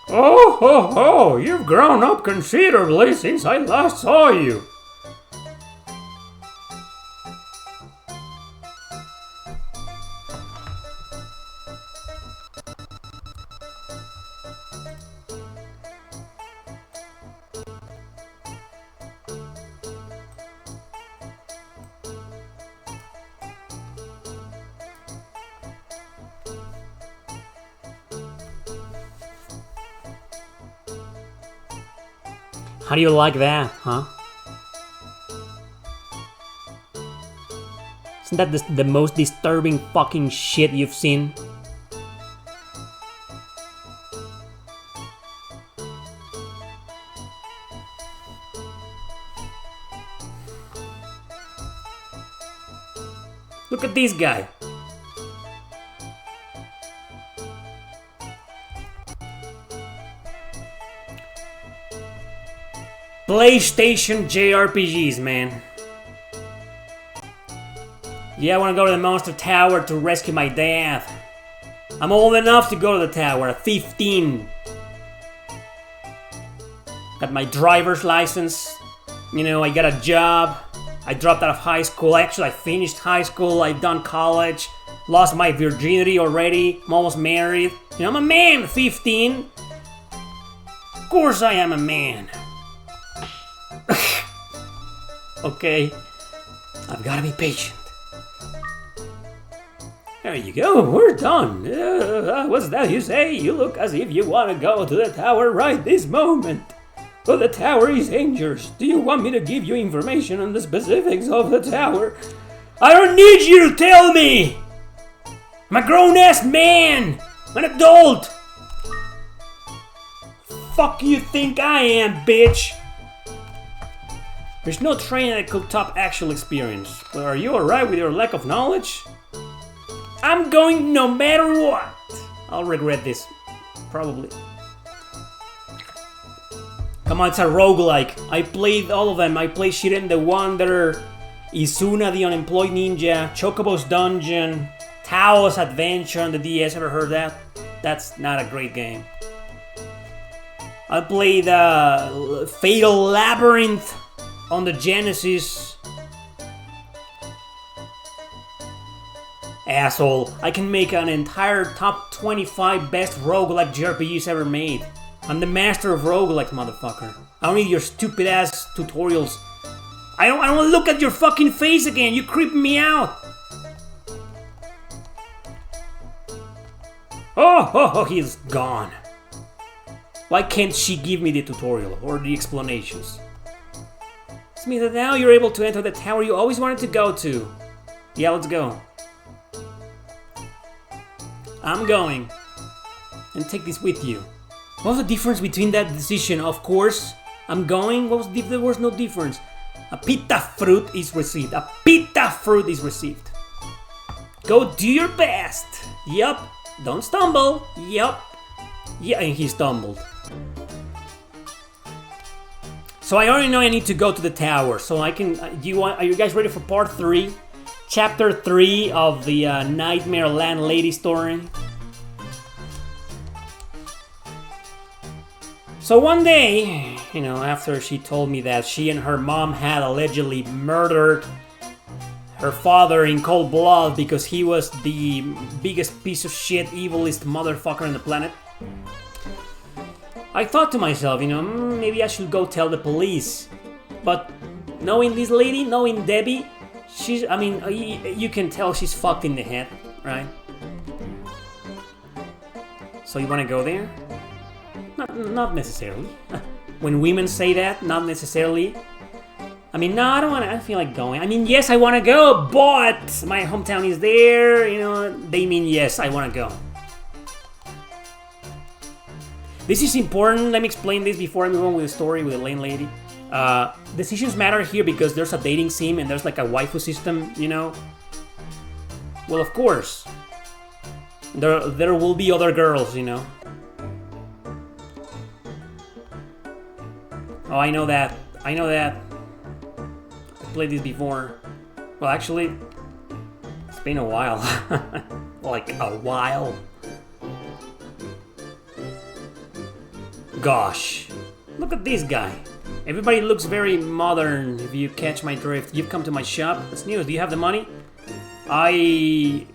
Oh, ho, ho! You've grown up considerably since I last saw you. How do you like that, huh? Isn't that the most disturbing fucking shit you've seen? Look at this guy. PlayStation JRPGs, man. Yeah, I want to go to the Monster Tower to rescue my dad. I'm old enough to go to the tower at 15. Got my driver's license. You know, I got a job. I dropped out of high school. Actually, I finished high school. I've done college. Lost my virginity already. I'm almost married. You know, I'm a man, 15. Of course I am a man. Okay, I've got to be patient. There you go, we're done. What's that you say? You look as if you want to go to the tower right this moment. But the tower is dangerous. Do you want me to give you information on the specifics of the tower? I don't need you to tell me! I'm a grown-ass man! I'm an adult! Fuck you think I am, bitch? There's no training that could top actual experience. But are you alright with your lack of knowledge? I'm going no matter what! I'll regret this. Probably. Come on, it's a roguelike. I played all of them. I played Shiren the Wanderer, Izuna the Unemployed Ninja, Chocobo's Dungeon, Tao's Adventure on the DS. Ever heard that? That's not a great game. I played Fatal Labyrinth on the Genesis. Asshole, I can make an entire top 25 best roguelike JRPGs ever made. I'm the master of roguelike, motherfucker. I don't need your stupid ass tutorials. I don't want to look at your fucking face again. You creeping me out. Oh, he's gone. Why can't she give me the tutorial or the explanations? It's me that now you're able to enter the tower you always wanted to go to. Yeah, let's go. I'm going. And take this with you. What was the difference between that decision? Of course, I'm going. There was no difference. A pita fruit is received. A pita fruit is received. Go do your best. Yup. Don't stumble. Yup. Yeah, and he stumbled. So I already know I need to go to the tower. So I can. Are you guys ready for part 3? Chapter 3 of the Nightmare Landlady story. So one day, after she told me that she and her mom had allegedly murdered her father in cold blood because he was the biggest piece of shit, evilest motherfucker on the planet, I thought to myself, maybe I should go tell the police. But knowing this lady, knowing Debbie, you can tell she's fucked in the head, right? So you want to go there? Not necessarily. When women say that, not necessarily. No, I don't want to. I feel like going. Yes, I want to go, but my hometown is there. They mean yes, I want to go. This is important. Let me explain this before I move on with the story with the landlady. Decisions matter here because there's a dating sim and there's like a waifu system, Well, of course. There will be other girls, Oh, I know that. I played this before. Well, actually, it's been a while. Like a while. Gosh, look at this guy. Everybody looks very modern, if you catch my drift. You've come to my shop. What's news? Do you have the money? I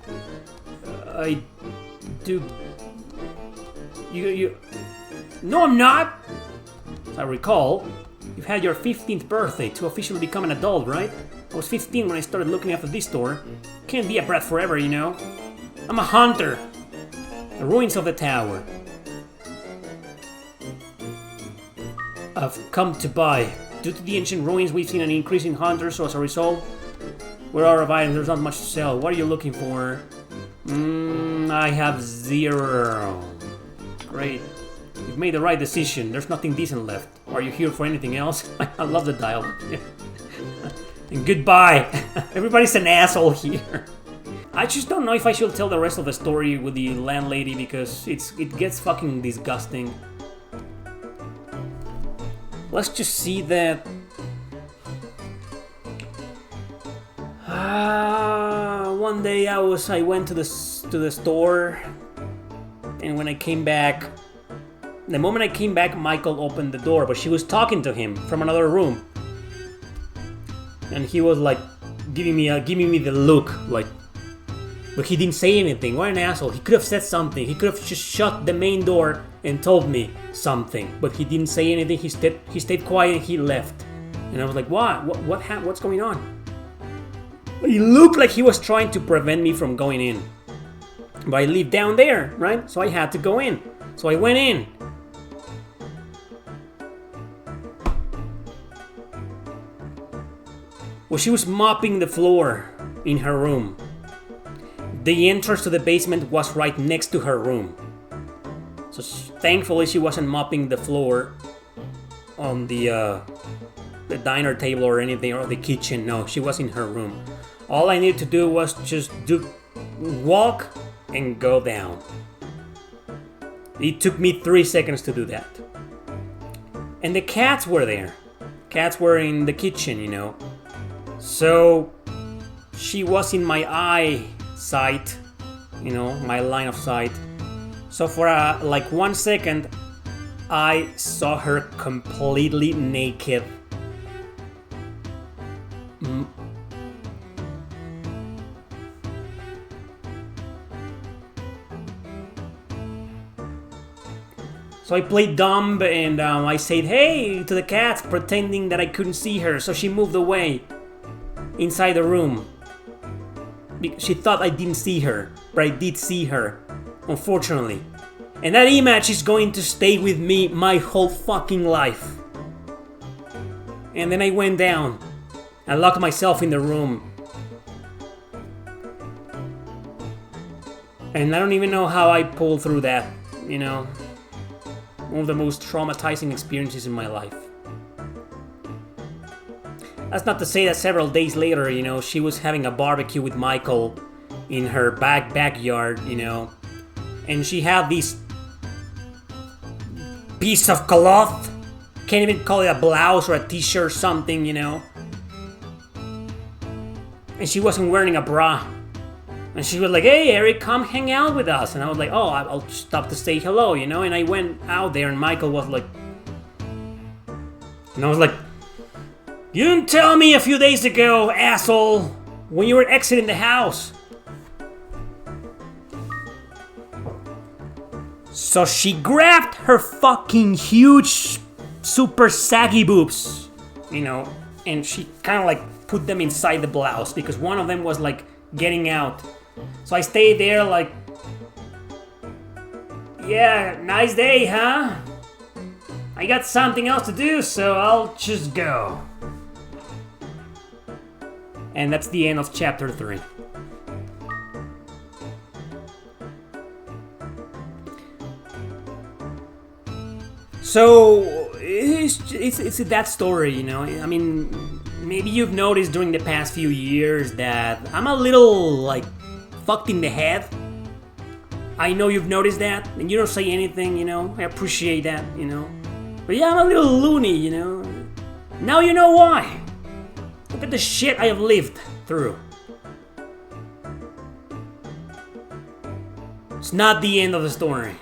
do. You. No, I'm not. As I recall, you've had your 15th birthday to officially become an adult, right? I was 15 when I started looking after this store. Can't be a brat forever, I'm a hunter. The ruins of the tower. I've come to buy. Due to the ancient ruins, we've seen an increase in hunters, so as a result, we're out of items. There's not much to sell. What are you looking for? I have 0. Great. You've made the right decision. There's nothing decent left. Are you here for anything else? I love the dialogue. And goodbye. Everybody's an asshole here. I just don't know if I should tell the rest of the story with the landlady because it gets fucking disgusting. Let's just see that. One day I went to the store, and when I came back, the moment I came back, Michael opened the door, but she was talking to him from another room, and he was like giving me the look, like, but he didn't say anything. What an asshole! He could have said something. He could have just shut the main door and told me something, but he didn't say anything. He stayed quiet and he left. And I was like, what's going on? He looked like he was trying to prevent me from going in. But I live down there, right? So I had to go in. So I went in. Well, she was mopping the floor in her room. the entrance to the basement was right next to her room. So thankfully she wasn't mopping the floor on the diner table or anything, or the kitchen. No, she was in her room. All I needed to do was just walk and go down. It took me 3 seconds to do that. And the cats were there. Cats were in the kitchen, you know. So she was in my eyesight, you know, my line of sight. So for like 1 second, I saw her completely naked. So I played dumb and I said hey to the cats, pretending that I couldn't see her. So she moved away inside the room. She thought I didn't see her, but I did see her, unfortunately. And that image is going to stay with me my whole fucking life. And then I went down. I locked myself in the room. And I don't even know how I pulled through that, you know. One of the most traumatizing experiences in my life. That's not to say that several days later, you know, she was having a barbecue with Michael in her backyard, you know. And she had this piece of cloth. Can't even call it a blouse or a t-shirt or something, you know. And she wasn't wearing a bra. And she was like, hey, Eric, come hang out with us. And I was like, oh, I'll stop to say hello, you know. And I went out there and Michael was like... And I was like, you didn't tell me a few days ago, asshole, when you were exiting the house. So she grabbed her fucking huge, super saggy boobs, you know, and she kind of like put them inside the blouse because one of them was like getting out. So I stayed there like, yeah, nice day, huh? I got something else to do, so I'll just go. And that's the end of chapter 3. So it's that story, you know. I mean, maybe you've noticed during the past few years that I'm a little like fucked in the head. I know you've noticed that, and you don't say anything, you know. I appreciate that, you know. But yeah, I'm a little loony, you know. Now you know why. Look at the shit I have lived through. It's not the end of the story.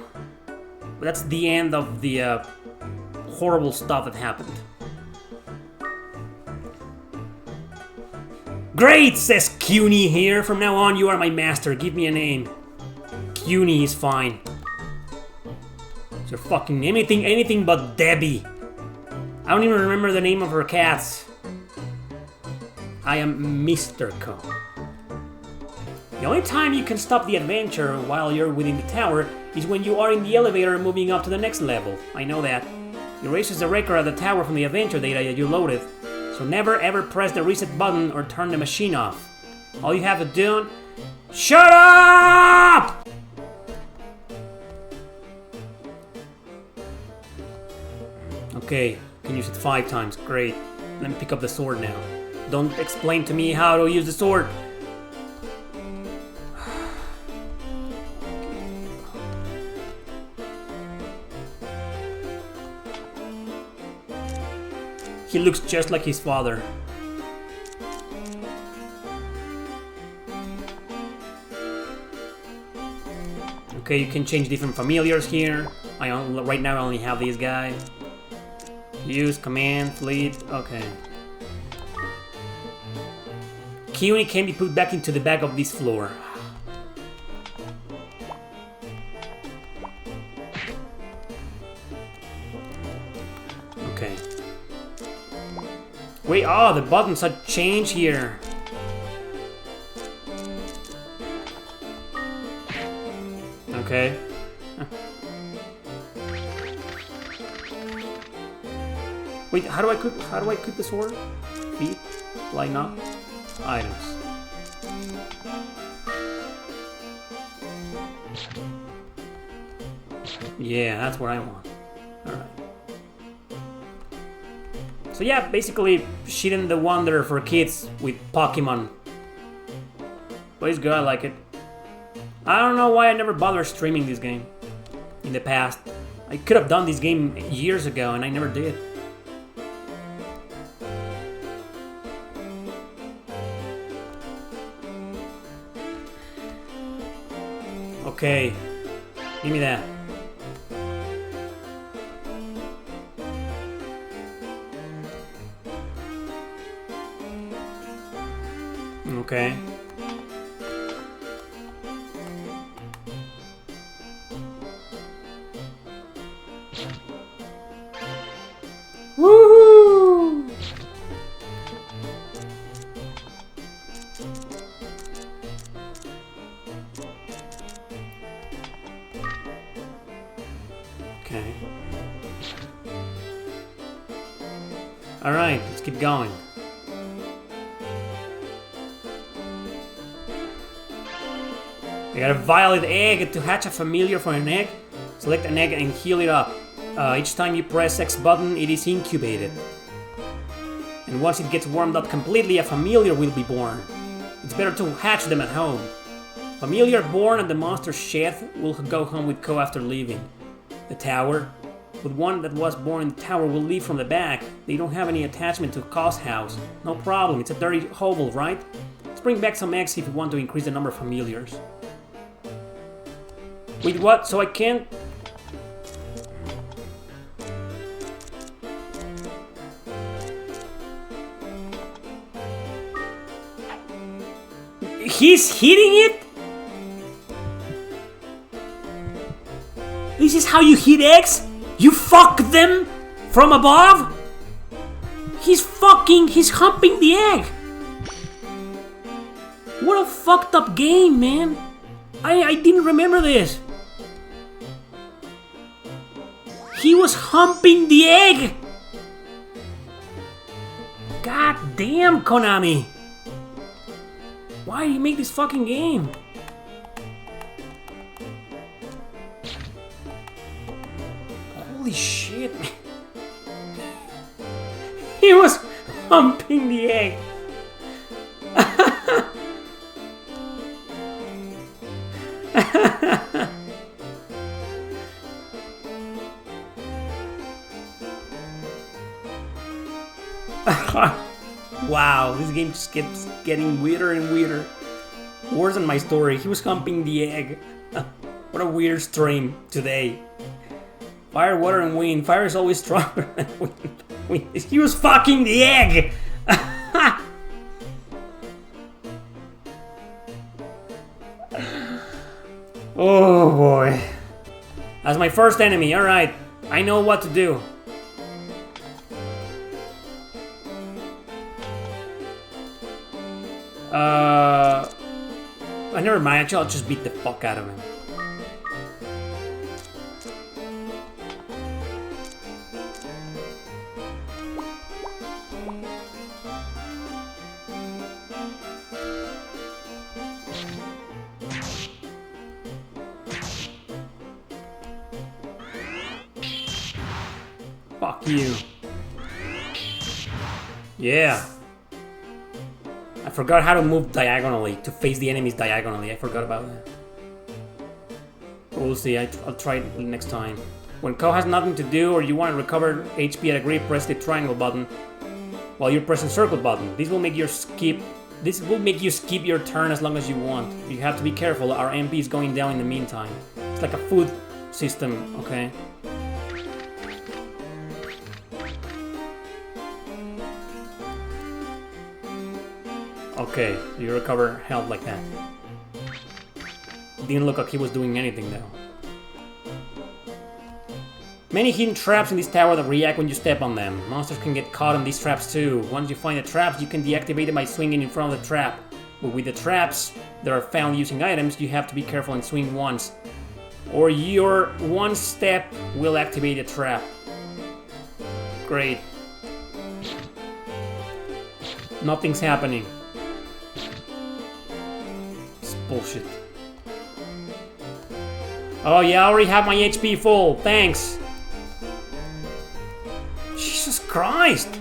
But that's the end of the horrible stuff that happened. Great, says CUNY here. From now on, you are my master. Give me a name. CUNY is fine. It's your fucking name. Anything but Debbie. I don't even remember the name of her cats. I am Mr. Co. The only time you can stop the adventure while you're within the tower is when you are in the elevator moving up to the next level. I know that. It erases the record of the tower from the adventure data that you loaded. So never ever press the reset button or turn the machine off. All you have to do... Shut up! Okay, can use it 5 times. Great. Let me pick up the sword now. Don't explain to me how to use the sword. He looks just like his father. Okay, you can change different familiars here. Right now I only have these guys. Use, command, fleet, okay. CUNY can be put back into the back of this floor. Okay. Wait, oh, the buttons have changed here. Okay. Wait, how do I equip the sword? Feet? Line up? Items. Yeah, that's what I want. Alright. So yeah, basically, Shiren the Wanderer for kids with Pokemon. But it's good, I like it. I don't know why I never bothered streaming this game in the past. I could have done this game years ago and I never did. Okay, give me that. Okay. Woohoo! Okay. All right, let's keep going. I got a violet egg to hatch a familiar from an egg. Select an egg and heal it up. Each time you press X button, it is incubated. And once it gets warmed up completely, a familiar will be born. It's better to hatch them at home. Familiar born at the monster's shed will go home with Co after leaving the tower. But one that was born in the tower will leave from the back. They don't have any attachment to Co's house. No problem, it's a dirty hovel, right? Let's bring back some eggs if you want to increase the number of familiars. Wait, what? So I can't... He's hitting it? This is how you hit eggs? You fuck them from above? He's humping the egg. What a fucked up game, man. I didn't remember this. He was humping the egg. God damn, Konami. Why do you make this fucking game? Holy shit, man. He was humping the egg. Wow, this game just keeps getting weirder and weirder. Worse than my story. He was humping the egg. What a weird stream today. Fire, water, and wind. Fire is always stronger than wind. He was fucking the egg! Oh boy. That's my first enemy, alright. I know what to do. Never mind, actually I'll just beat the fuck out of him. Fuck you. Yeah. I forgot how to move diagonally, to face the enemies diagonally. I forgot about that. We'll see, I'll try it next time. When Co has nothing to do or you want to recover HP at a grip, press the triangle button while you're pressing circle button. This will make you skip your turn as long as you want. You have to be careful, our MP is going down in the meantime. It's like a food system, okay? Okay, you recover health like that. Didn't look like he was doing anything though. Many hidden traps in this tower that react when you step on them. Monsters can get caught in these traps too. Once you find the traps, you can deactivate them by swinging in front of the trap. But with the traps that are found using items, you have to be careful and swing once, or your one step will activate the trap. Great. Nothing's happening. Bullshit. Oh yeah, I already have my HP full. Thanks. Jesus Christ.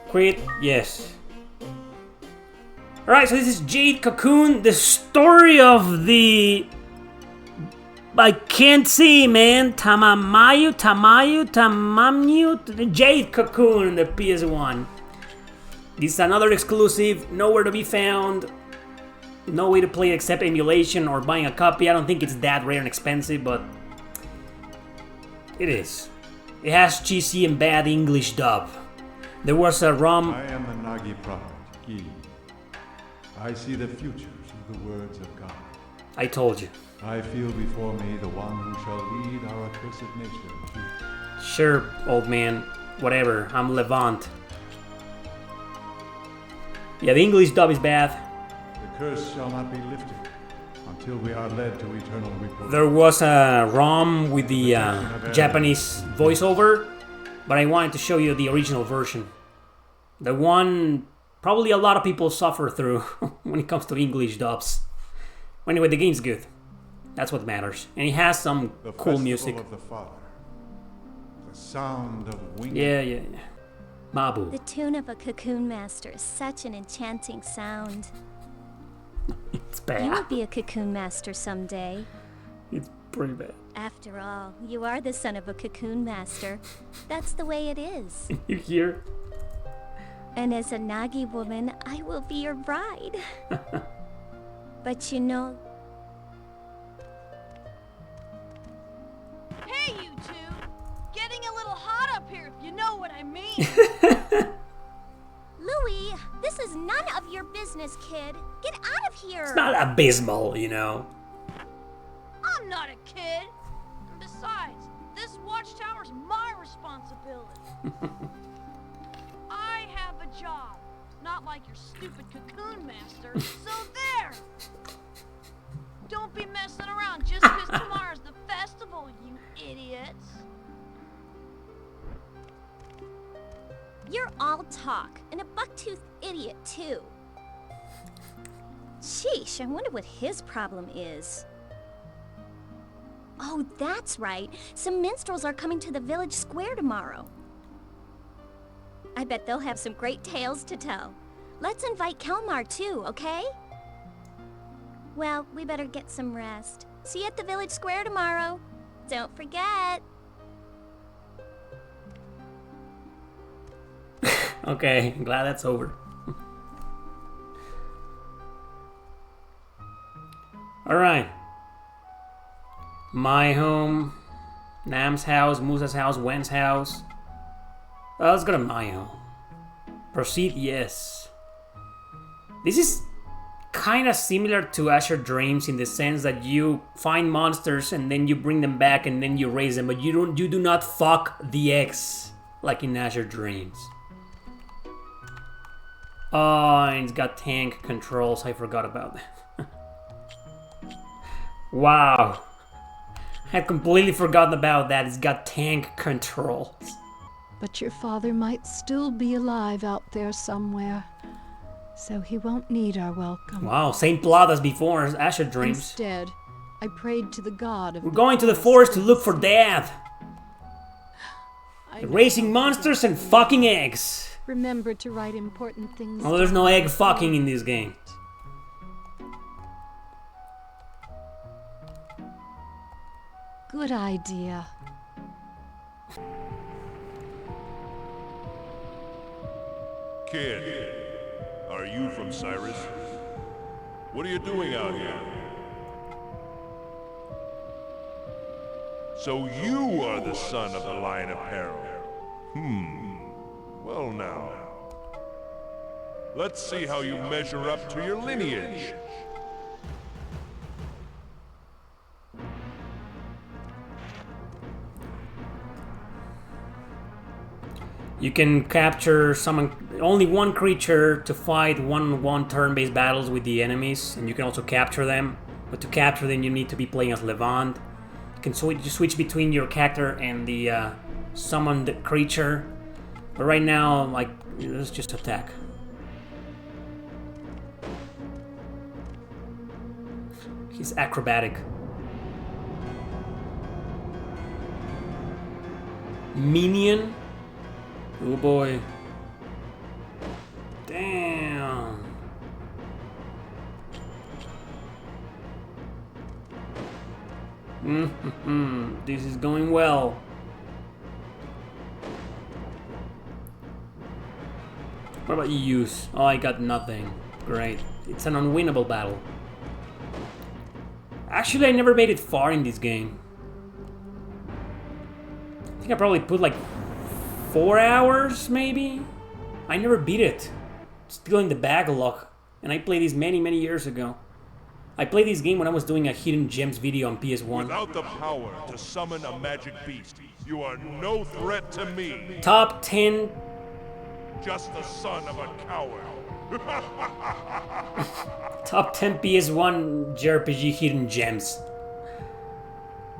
Quit, yes. Alright, so this is Jade Cocoon, the story of the... I can't see, man. Tamayu, Jade Cocoon, the PS1. This is another exclusive, nowhere to be found. No way to play it except emulation or buying a copy. I don't think it's that rare and expensive, but... it is. It has cheesy and bad English dub. There was a ROM... I am the Nagi prophet, Gi. I see the futures of the words of God. I told you. I feel before me the one who shall lead our accursed nation. Sure, old man. Whatever. I'm Levant. Yeah, the English dub is bad. The curse shall not be lifted until we are led to eternal repose. There was a ROM with the Japanese voiceover, but I wanted to show you the original version. The one probably a lot of people suffer through when it comes to English dubs. Anyway, the game's good. That's what matters. And it has some cool music. Of the Father. The sound of winged... Yeah. Mabu. The tune of a cocoon master is such an enchanting sound. It's bad. You will be a cocoon master someday. It's pretty bad. After all, you are the son of a cocoon master. That's the way it is. You hear? And as a Nagi woman, I will be your bride. But you know... Hey, you two! Getting a little hot up here, if you know what I mean. Louis, this is none of your business, kid. Get out of here! It's not abysmal, you know. I'm not a kid. And besides, this watchtower's my responsibility. I have a job, not like your stupid cocoon master. So there! Don't be messing around just because tomorrow's the festival, you idiots. You're all talk, and a buck-toothed idiot, too. Sheesh, I wonder what his problem is. Oh, that's right. Some minstrels are coming to the village square tomorrow. I bet they'll have some great tales to tell. Let's invite Kelmar, too, okay? Well, we better get some rest. See you at the village square tomorrow. Don't forget. Okay, I'm glad that's over. Alright. My home, Nam's house, Musa's house, Wen's house. Let's go to my home. Proceed, yes. This is kind of similar to Azure Dreams in the sense that you find monsters and then you bring them back and then you raise them, but you do not fuck the eggs like in Azure Dreams. Oh, and it's got tank controls. I forgot about that. Wow. I had completely forgotten about that. It's got tank controls. But your father might still be alive out there somewhere, so he won't need our welcome. Wow, same plot as before, as Azure Dreams. Instead, I prayed to the god of... We're going to the forest to look for Dad. Raising monsters and fucking eggs. Remember to write important things. Oh, there's no egg fucking in this game. Good idea. Kid, are you from Cyrus? What are you doing out here? So you are the son of the Lion of Peril. Well now. Let's see how you measure up to your lineage. You can capture only one creature to fight one turn-based battles with the enemies, and you can also capture them. But to capture them, you need to be playing as Levant. You can switch between your character and the summoned creature. But right now, like, let's just attack. He's acrobatic. Minion? Oh boy. Damn. This is going well. What about you use? Oh, I got nothing. Great. It's an unwinnable battle. Actually, I never made it far in this game. I think I probably put like 4 hours, maybe? I never beat it. Still in the backlog. And I played this many, many years ago. I played this game when I was doing a hidden gems video on PS1. Without the power to summon a magic beast, you are no threat to me. Top 10. Just the son of a coward. Top 10 PS1 JRPG hidden gems.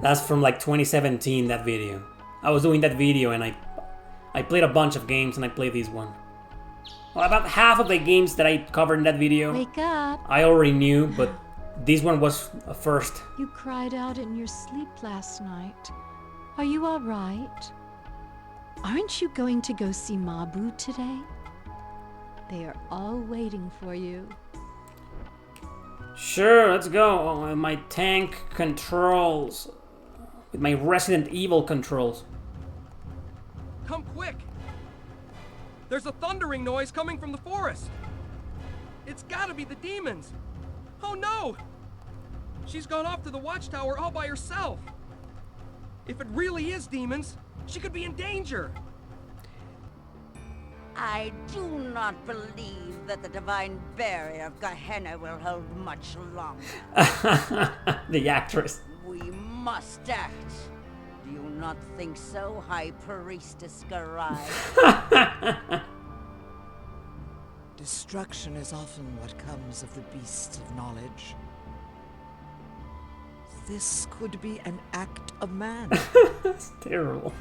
That's from like 2017, that video. I was doing that video and I played a bunch of games and I played this one. Well, about half of the games that I covered in that video, Wake up. I already knew, but this one was a first. You cried out in your sleep last night. Are you all right? Aren't you going to go see Mabu today? They are all waiting for you. Sure, let's go. Oh, my tank controls. With my Resident Evil controls. Come quick! There's a thundering noise coming from the forest. It's gotta be the demons. Oh no! She's gone off to the watchtower all by herself. If it really is demons, she could be in danger. I do not believe that the divine barrier of Gehenna will hold much longer. The actress. We must act. Do you not think so, High Priestess Kartia? Destruction is often what comes of the beasts of knowledge. This could be an act of man. That's terrible.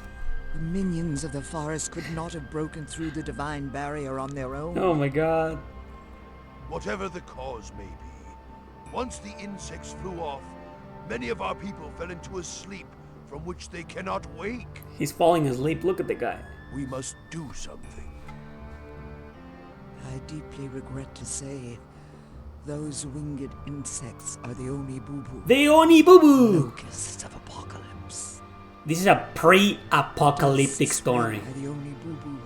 The minions of the forest could not have broken through the divine barrier on their own. Oh my god. Whatever the cause may be, once the insects flew off, many of our people fell into a sleep from which they cannot wake. He's falling asleep. Look at the guy. We must do something. I deeply regret to say, those winged insects are the Oni Boo-Boo. The Oni Boo-Boo! Locusts of apocalypse. This is a pre-apocalyptic story. The Oni Boo-Boo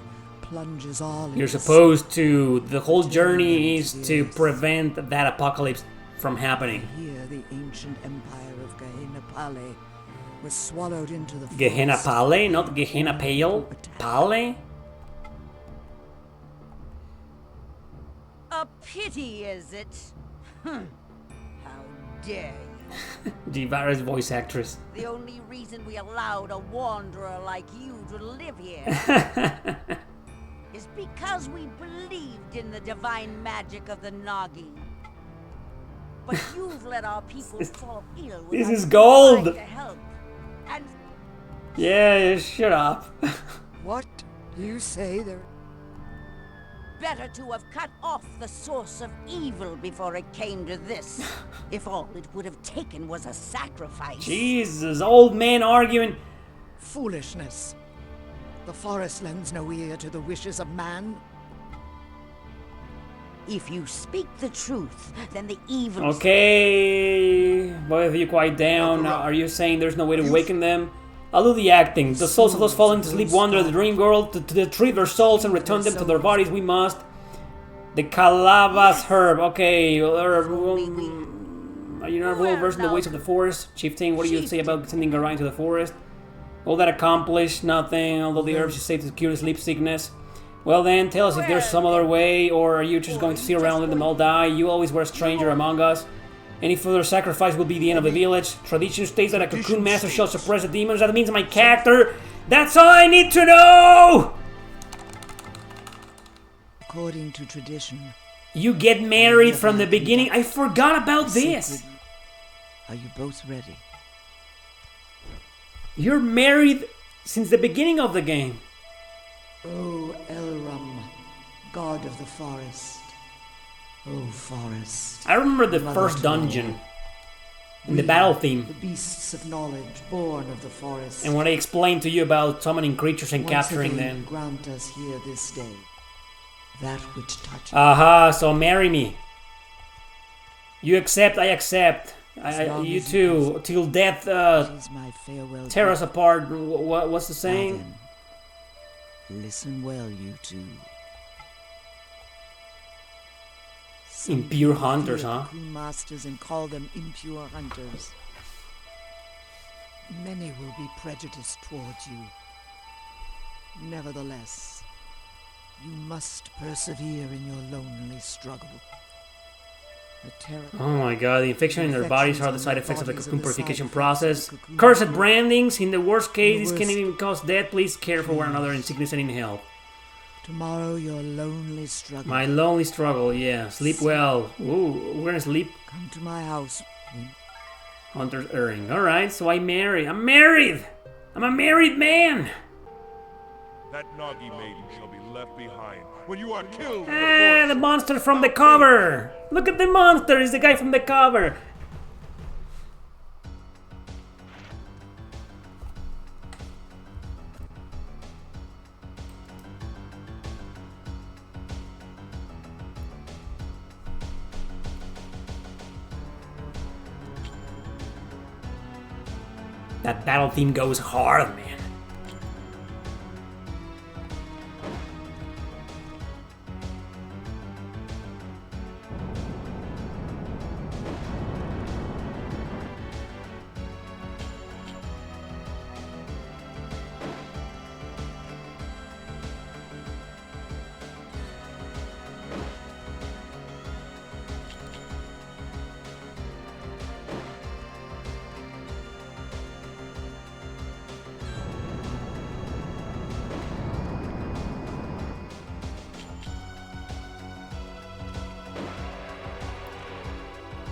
plunges all You're into supposed to... The whole journey is to prevent that apocalypse from happening. Here, the ancient empire of Gehenna Pale was swallowed into the Gehenna forest. Pale, not Gehenna Pale. Pale? A pity, is it? How dare you? Jivara's voice actress. The only reason we allowed a wanderer like you to live here is because we believed in the divine magic of the Nagi. But you've let our people fall ill This without is gold! trying to help. And Yeah, shut up. What? You say there... better to have cut off the source of evil before it came to this. If all it would have taken was a sacrifice. Jesus, old man arguing. Foolishness. The forest lends no ear to the wishes of man. If you speak the truth, then the evil... Okay, both of you quiet down. Are you saying there's no way to awaken them? I'll do the acting. The souls of those falling to sleep wander the dream world to retrieve their souls and return them to their bodies. We must. The Calabash herb. Okay. Are you not well versed in the ways of the forest? Chieftain, what do you say about sending Orion to the forest? All that accomplished? Nothing. Although the herbs you say to cure sleep sickness. Well then, tell us if there's some other way, or are you just going to sit around and let them all die? You always were a stranger among us. Any further sacrifice will be the end of the village. Tradition states that a cocoon master shall suppress the demons. That means my character. That's all I need to know! According to tradition... You get married from the beginning. I forgot about this. Are you both ready? You're married since the beginning of the game. O Elram, god of the forest. O forest. I remember the mother first to dungeon all. in the We, battle theme. The beasts of knowledge, born of the forest. And when I explained to you about summoning creatures and Once capturing again, them. grant us here this day that which touches. Aha, so marry me. You accept, I accept. As long You as too, till death She's my farewell. tear us gift. apart. What's the Now saying? then, listen well, you two. Impure people hunters, fear huh? Cocoon masters and call them impure hunters. Many will be prejudiced towards you. Nevertheless, you must persevere in your lonely struggle. The terror. Oh my god, the infection in their bodies are the side effects of the Bodies cocoon are the side purification effects process. of the cocoon Cursed purification. brandings, in the worst case, In this the can worst- even cause death. Please care for one another in sickness and in health. Tomorrow, your lonely struggle. My lonely struggle, yeah. Sleep well. Ooh, we're gonna sleep. Come to my house. Hunter's earring. Alright, so I'm married. I'm married! I'm a married man! That Nagi maiden shall be left behind when you are killed. in the Ah, forest. the monster from the cover! Look at the monster! It's the guy from the cover! That battle theme goes hard, man.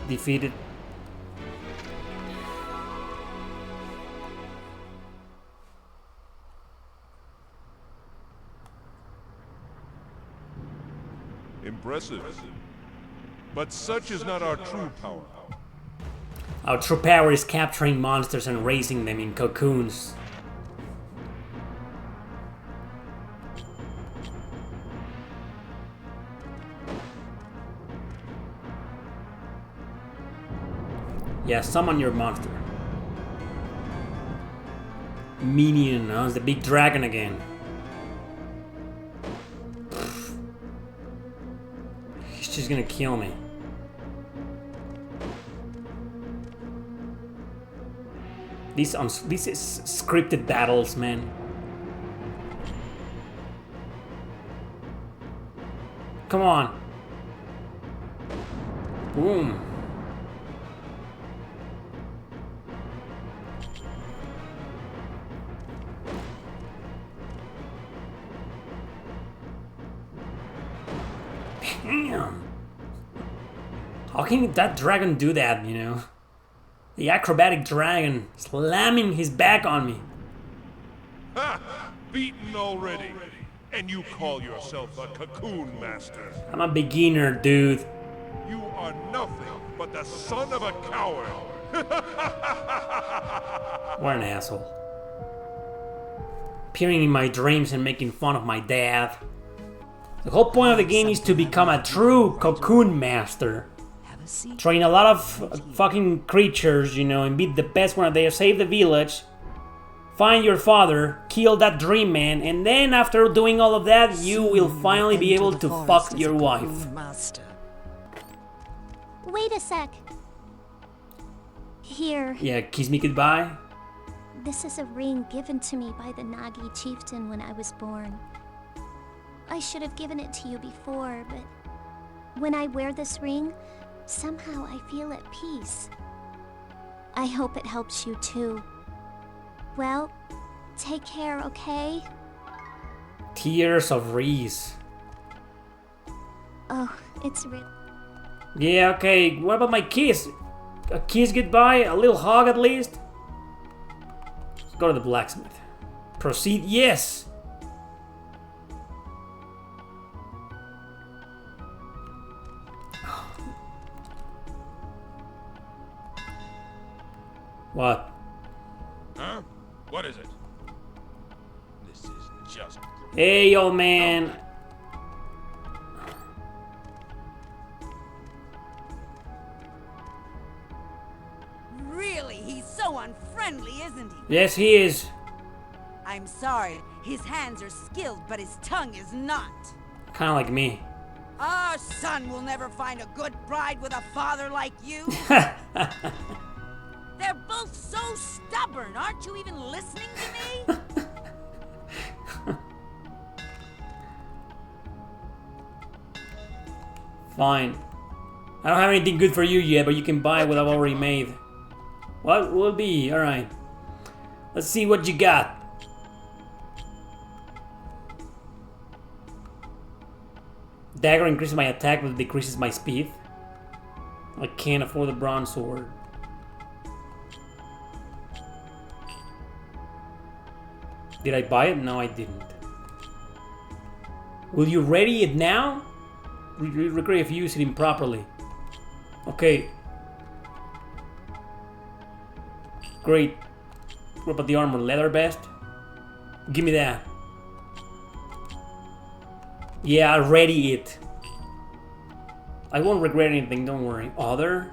Defeated. Impressive. But such is not our true power. Our true power is capturing monsters and raising them in cocoons. Yeah, summon your monster. Minion, huh? It's the big dragon again. He's just gonna kill me. These is scripted battles, man. Come on. Boom. Damn. How can that dragon do that, you know? The acrobatic dragon slamming his back on me. Ha! Beaten already. And you call yourself a cocoon master. I'm a beginner, dude. You are nothing but the son of a coward. What an asshole. Appearing in my dreams and making fun of my dad. The whole point of the game is to become a true cocoon master. Have a seat. Train a lot of fucking creatures, you know, and beat the best one there, save the village, find your father, kill that dream man, and then after doing all of that, you will finally be able to fuck your wife. Master. Wait a sec. Here, Yeah, kiss me goodbye. this is a ring given to me by the Nagi chieftain when I was born. I should have given it to you before, but when I wear this ring, somehow I feel at peace. I hope it helps you too. Well, take care, okay? Tears of Reese. Oh, it's real. Yeah, okay, what about my kiss? A kiss goodbye? A little hug at least? Let's go to the blacksmith. Proceed, yes! What? Huh? What is it? This isn't just... Hey, old man. Really, he's so unfriendly, isn't he? Yes, he is. I'm sorry, his hands are skilled, but his tongue is not. Kind of like me. Our son will never find a good bride with a father like you. They're both so stubborn. Aren't you even listening to me? Fine. I don't have anything good for you yet, but you can buy what I've already made. What will be? Alright. Let's see what you got. Dagger increases my attack, but decreases my speed. I can't afford the bronze sword. Did I buy it? No, I didn't. Will you ready it now? Regret if you use it improperly. Okay. Great. What about the armor? Leather vest? Give me that. Yeah, ready it. I won't regret anything, don't worry. Other?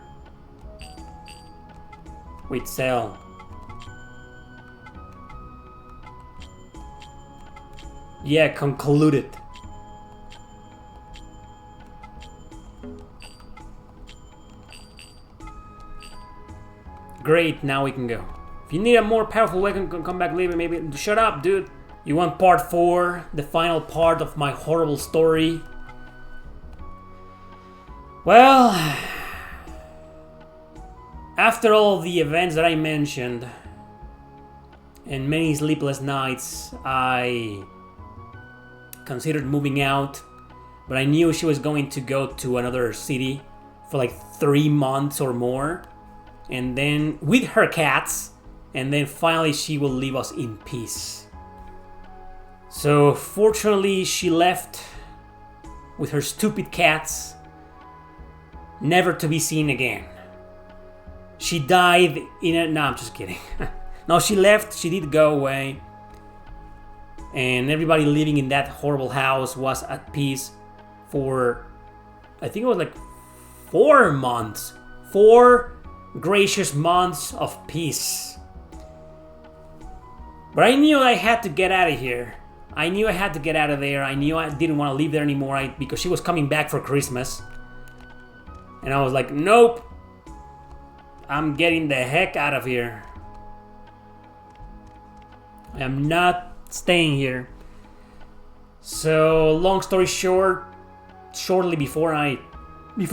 Wait, sell. Yeah, concluded. Great, now we can go. If you need a more powerful weapon, come back later, maybe. Shut up, dude. You want part 4, the final part of my horrible story? Well, after all the events that I mentioned, and many sleepless nights, I considered moving out, but I knew she was going to go to another city for like 3 months or more, and then with her cats, and then finally she will leave us in peace. So fortunately she left with her stupid cats, never to be seen again. She died in a... No, I'm just kidding. No, she left, she did go away, and everybody living in that horrible house was at peace for, I think it was like 4 months. 4 gracious months of peace. But I knew I had to get out of here. I knew I had to get out of there. I knew I didn't want to live there anymore because she was coming back for Christmas. And I was like, nope. I'm getting the heck out of here. I am not staying here. So, long story short, shortly before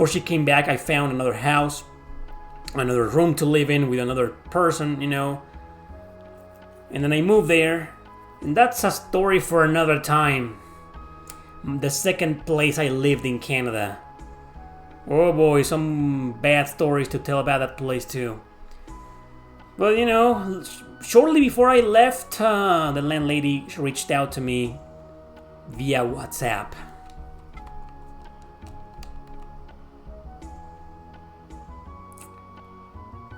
she came back, I found another house, another room to live in with another person, you know. And then I moved there. And that's a story for another time. The second place I lived in Canada. Oh boy, some bad stories to tell about that place too. But you know, shortly before I left, the landlady reached out to me via WhatsApp.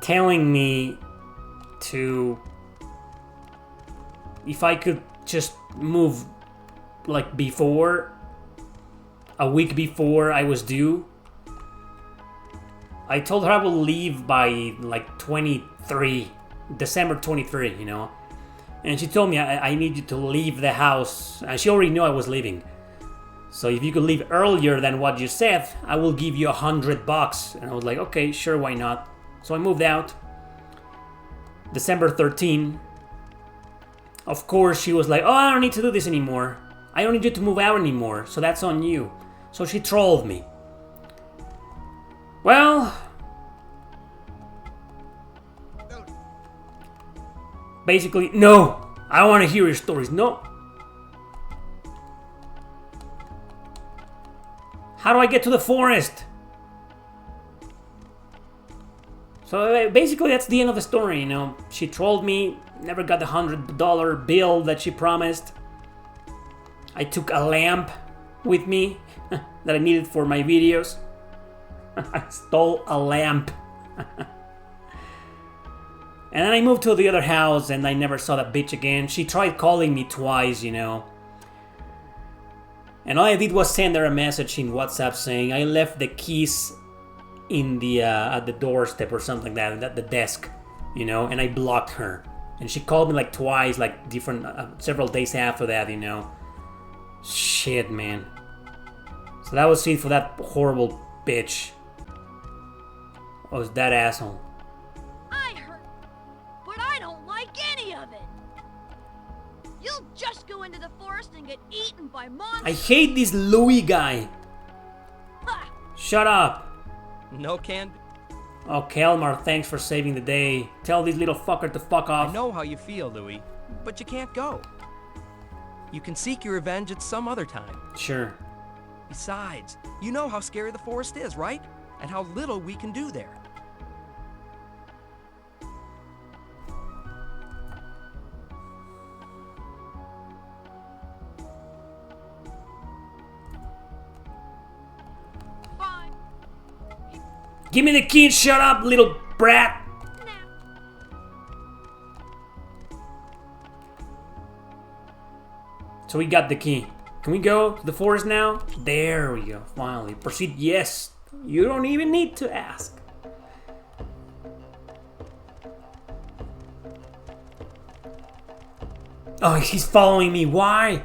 Telling me to... if I could just move like before, a week before I was due. I told her I will leave by like December 23, you know. And she told me I need you to leave the house. And she already knew I was leaving. So if you could leave earlier than what you said, I will give you $100. And I was like, okay, sure, why not? So I moved out. December 13. Of course, she was like, oh, I don't need to do this anymore. I don't need you to move out anymore, so that's on you. So she trolled me. Well, basically, no. I don't want to hear your stories. No. How do I get to the forest? So basically, that's the end of the story, you know. She trolled me. Never got the $100 bill that she promised. I took a lamp with me that I needed for my videos. I stole a lamp. And then I moved to the other house and I never saw that bitch again. She tried calling me twice, you know. And all I did was send her a message in WhatsApp saying I left the keys in the at the doorstep or something like that, at the desk, you know, and I blocked her. And she called me like twice, like different, several days after that, you know. Shit, man. So that was it for that horrible bitch. Oh, it's that asshole. I heard, but I don't like any of it. You'll just go into the forest and get eaten by monsters. I hate this Louis guy. Ha! Shut up. No can. Oh, Kalmar, thanks for saving the day. Tell this little fucker to fuck off. I know how you feel, Louis, but you can't go. You can seek your revenge at some other time. Sure. Besides, you know how scary the forest is, right? And how little we can do there. Fine. Give me the key and shut up, little brat. So we got the key. Can we go to the forest now? There we go, finally. Proceed, yes. You don't even need to ask. Oh, he's following me. Why?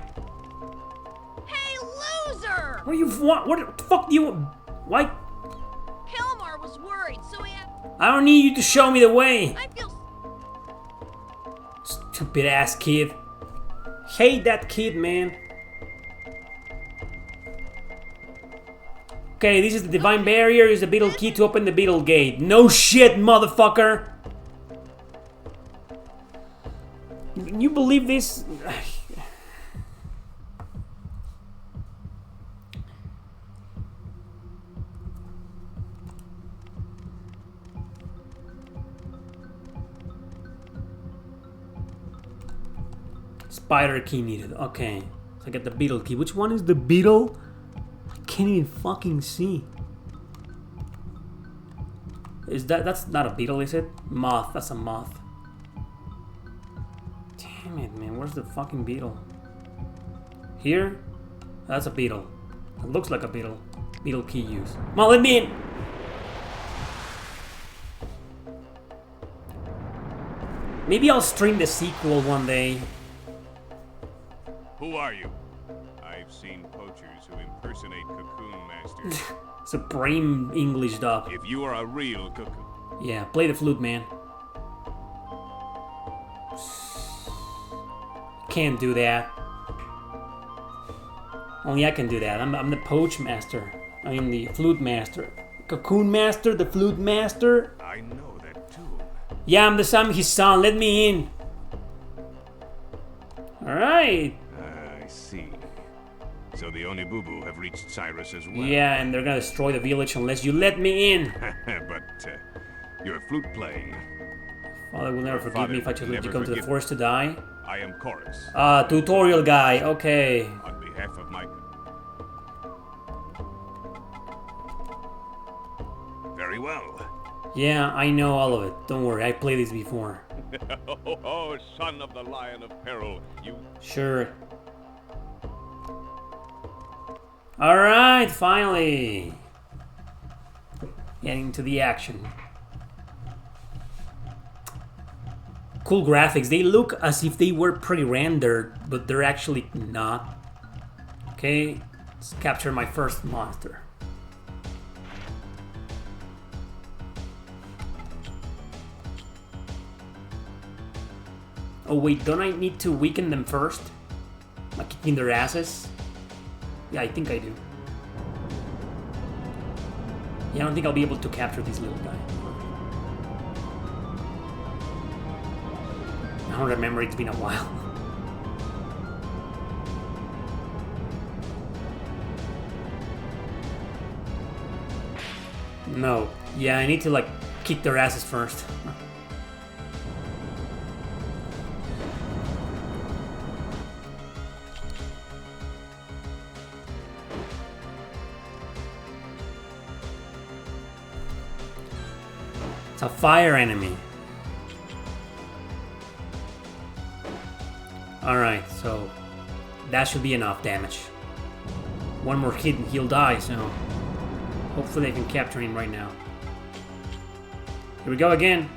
Hey, loser! What do you want? What the fuck do you want? Why? Kalmar was worried, so he had... I don't need you to show me the way. I feel... Stupid ass kid. Hate that kid, man. Okay, this is the divine barrier. Use the beetle key to open the beetle gate. No shit, motherfucker. Can you believe this? Spider key needed. Okay. So I get the beetle key. Which one is the beetle? I can't even fucking see. Is that's not a beetle, is it? Moth. That's a moth. Damn it, man. Where's the fucking beetle? Here? That's a beetle. It looks like a beetle. Beetle key use. Come on, let me in! Maybe I'll stream the sequel one day. Who are you? I've seen poachers who impersonate Cocoon Masters. Supreme English dub. If you are a real Cocoon, Yeah, play the flute, man. Can't do that. Only I can do that. I'm the poach master. I mean the flute master. Cocoon master, the flute master. I know that too. Yeah, I'm his son. Let me in. Alright. I see. So the Onibubu have reached Cyrus as well. Yeah, and they're gonna destroy the village unless you let me in. But you're flute playing. Father will never forgive me if I just let you never come to the forgive forest to die. I am Chorus. Tutorial guy. Okay. On behalf of my... Very well. Yeah, I know all of it. Don't worry, I played this before. Oh, son of the Lion of Peril, you... Sure. Alright, finally. Getting to the action. Cool graphics. They look as if they were pre-rendered, but they're actually not. Okay, let's capture my first monster. Oh wait, don't I need to weaken them first? Like kicking their asses? Yeah, I think I do. Yeah, I don't think I'll be able to capture this little guy. I don't remember, it's been a while. No. Yeah, I need to like kick their asses first. It's a fire enemy. Alright, so that should be enough damage. One more hit and he'll die, so hopefully they can capture him right now. Here we go again.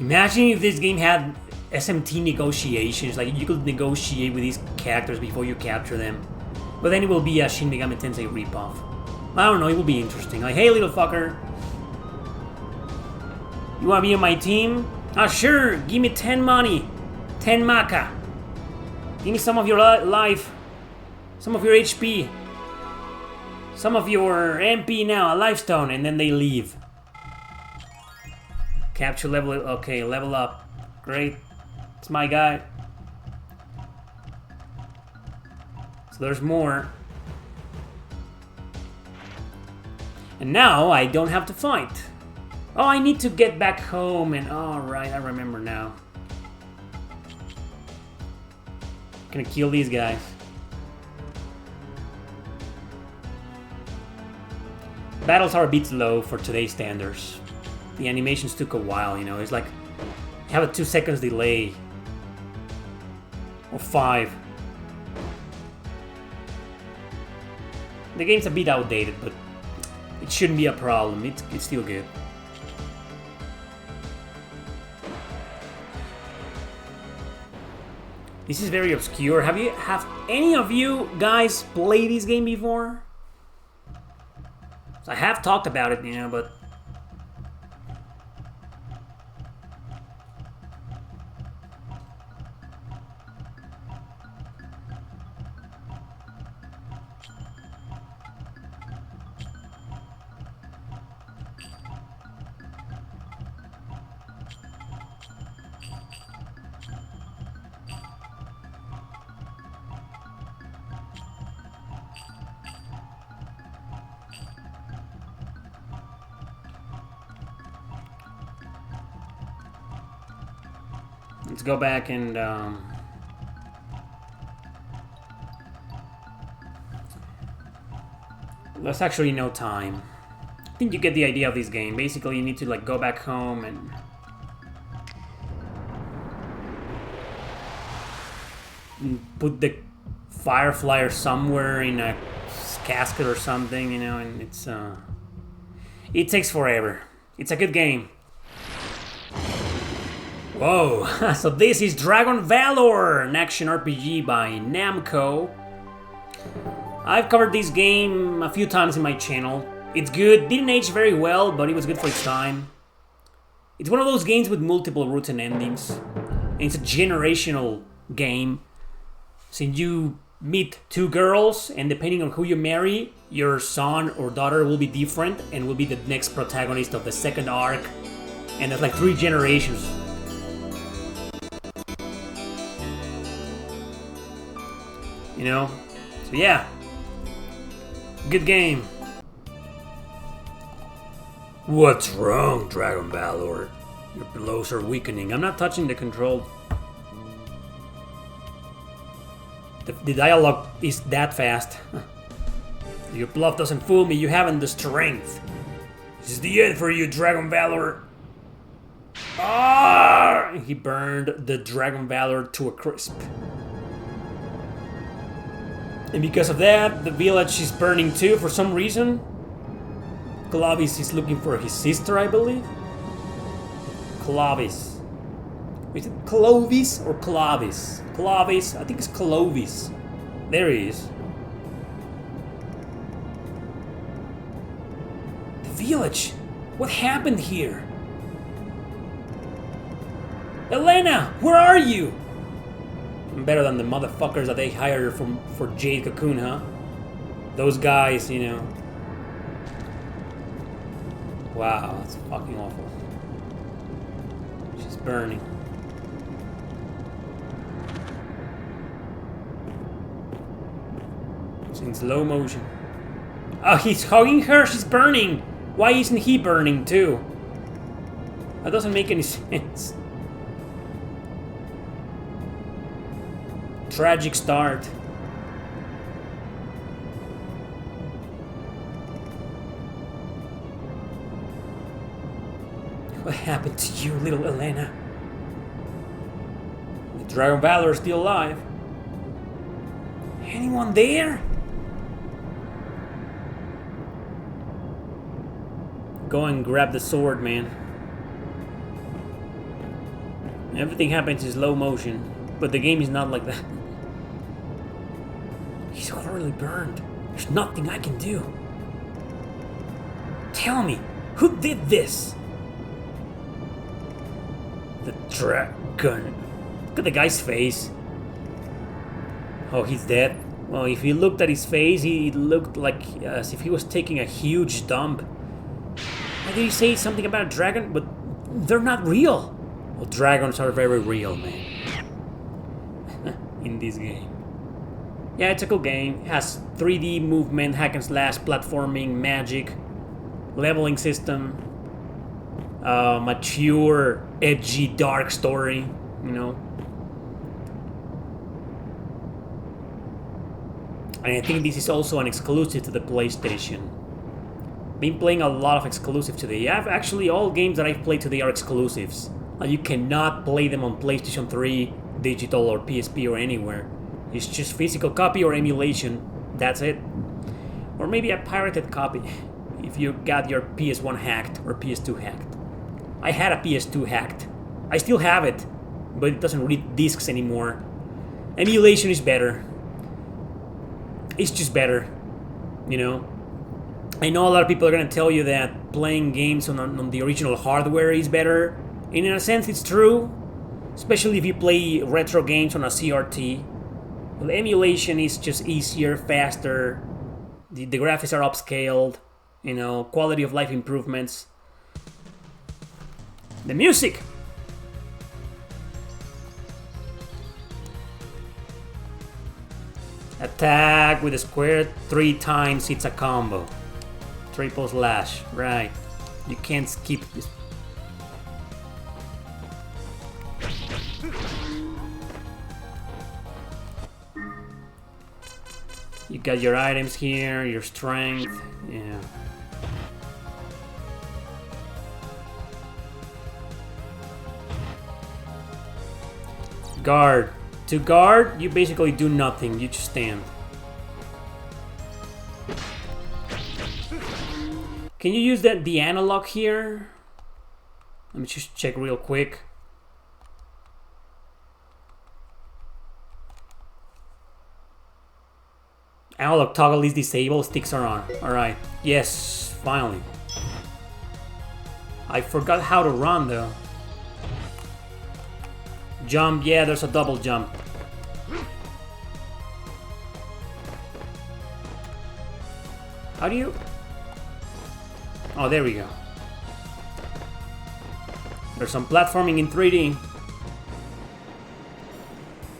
Imagine if this game had SMT negotiations, like you could negotiate with these characters before you capture them. But then it will be a Shin Megami Tensei ripoff. I don't know, it will be interesting. Like, hey little fucker, you wanna be on my team? Ah, sure, give me 10 money. 10 maca. Give me some of your life. Some of your HP. Some of your MP now, a life stone, and then they leave. Capture level, okay, level up. Great. It's my guy. So there's more. And now I don't have to fight. Oh, I need to get back home and... Oh, right, I remember now. Gonna kill these guys. Battles are a bit slow for today's standards. The animations took a while, you know. It's like you have a 2 seconds delay. Or 5. The game's a bit outdated, but it shouldn't be a problem. It's still good. This is very obscure. Have any of you guys played this game before? So I have talked about it, you know, but let's go back and there's actually no time. I think you get the idea of this game. Basically, you need to like go back home and put the fire flyer somewhere in a casket or something, you know, and it's it takes forever. It's a good game. Whoa, so this is Dragon Valor, an action RPG by Namco. I've covered this game a few times in my channel. It's good, didn't age very well, but it was good for its time. It's one of those games with multiple routes and endings. And it's a generational game. Since you meet 2 girls, and depending on who you marry, your son or daughter will be different and will be the next protagonist of the second arc. And there's like 3 generations. You know? So yeah. Good game. What's wrong, Dragon Valor? Your blows are weakening. I'm not touching the control. The dialogue is that fast. Your bluff doesn't fool me. You haven't the strength. This is the end for you, Dragon Valor. Ah! He burned the Dragon Valor to a crisp. And because of that, the village is burning too for some reason. Clovis is looking for his sister, I believe. Clovis. Is it Clovis or Clovis? Clovis, I think it's Clovis. There he is. The village? What happened here? Elena, where are you? I'm better than the motherfuckers that they hired for Jade Cocoon, huh? Those guys, you know. Wow, that's fucking awful. She's burning. It's in slow motion. Oh, he's hugging her? She's burning! Why isn't he burning too? That doesn't make any sense. Tragic start. What happened to you, little Elena? The Dragon Valor is still alive. Anyone there? Go and grab the sword, man. Everything happens in slow motion, but the game is not like that. He's horribly burned. There's nothing I can do. Tell me, who did this? The dragon. Look at the guy's face. Oh, he's dead. Well, if you looked at his face, he looked like as if he was taking a huge dump. Why did he say something about a dragon? But they're not real. Well, dragons are very real, man. In this game. Yeah, it's a cool game. It has 3D movement, hack and slash, platforming, magic, leveling system, mature, edgy, dark story, you know. And I think this is also an exclusive to the PlayStation. Been playing a lot of exclusives today. Actually, all games that I've played today are exclusives. You cannot play them on PlayStation 3, digital or PSP or anywhere. It's just physical copy or emulation. That's it. Or maybe a pirated copy if you got your PS1 hacked or PS2 hacked. I had a PS2 hacked. I still have it, but it doesn't read discs anymore. Emulation is better. It's just better, you know. I know a lot of people are gonna tell you that playing games on the original hardware is better. And in a sense, it's true, especially if you play retro games on a CRT. Well, emulation is just easier, faster. The graphics are upscaled, you know, quality of life improvements. The music! Attack with a square 3 times, it's a combo. Triple slash, right. You can't skip this. You got your items here, your strength, yeah. Guard. To guard, you basically do nothing, you just stand. Can you use the analog here? Let me just check real quick. Analog toggle is disabled, sticks are on. Alright, yes, finally. I forgot how to run though. Jump, yeah, there's a double jump. How do you... Oh, there we go. There's some platforming in 3D.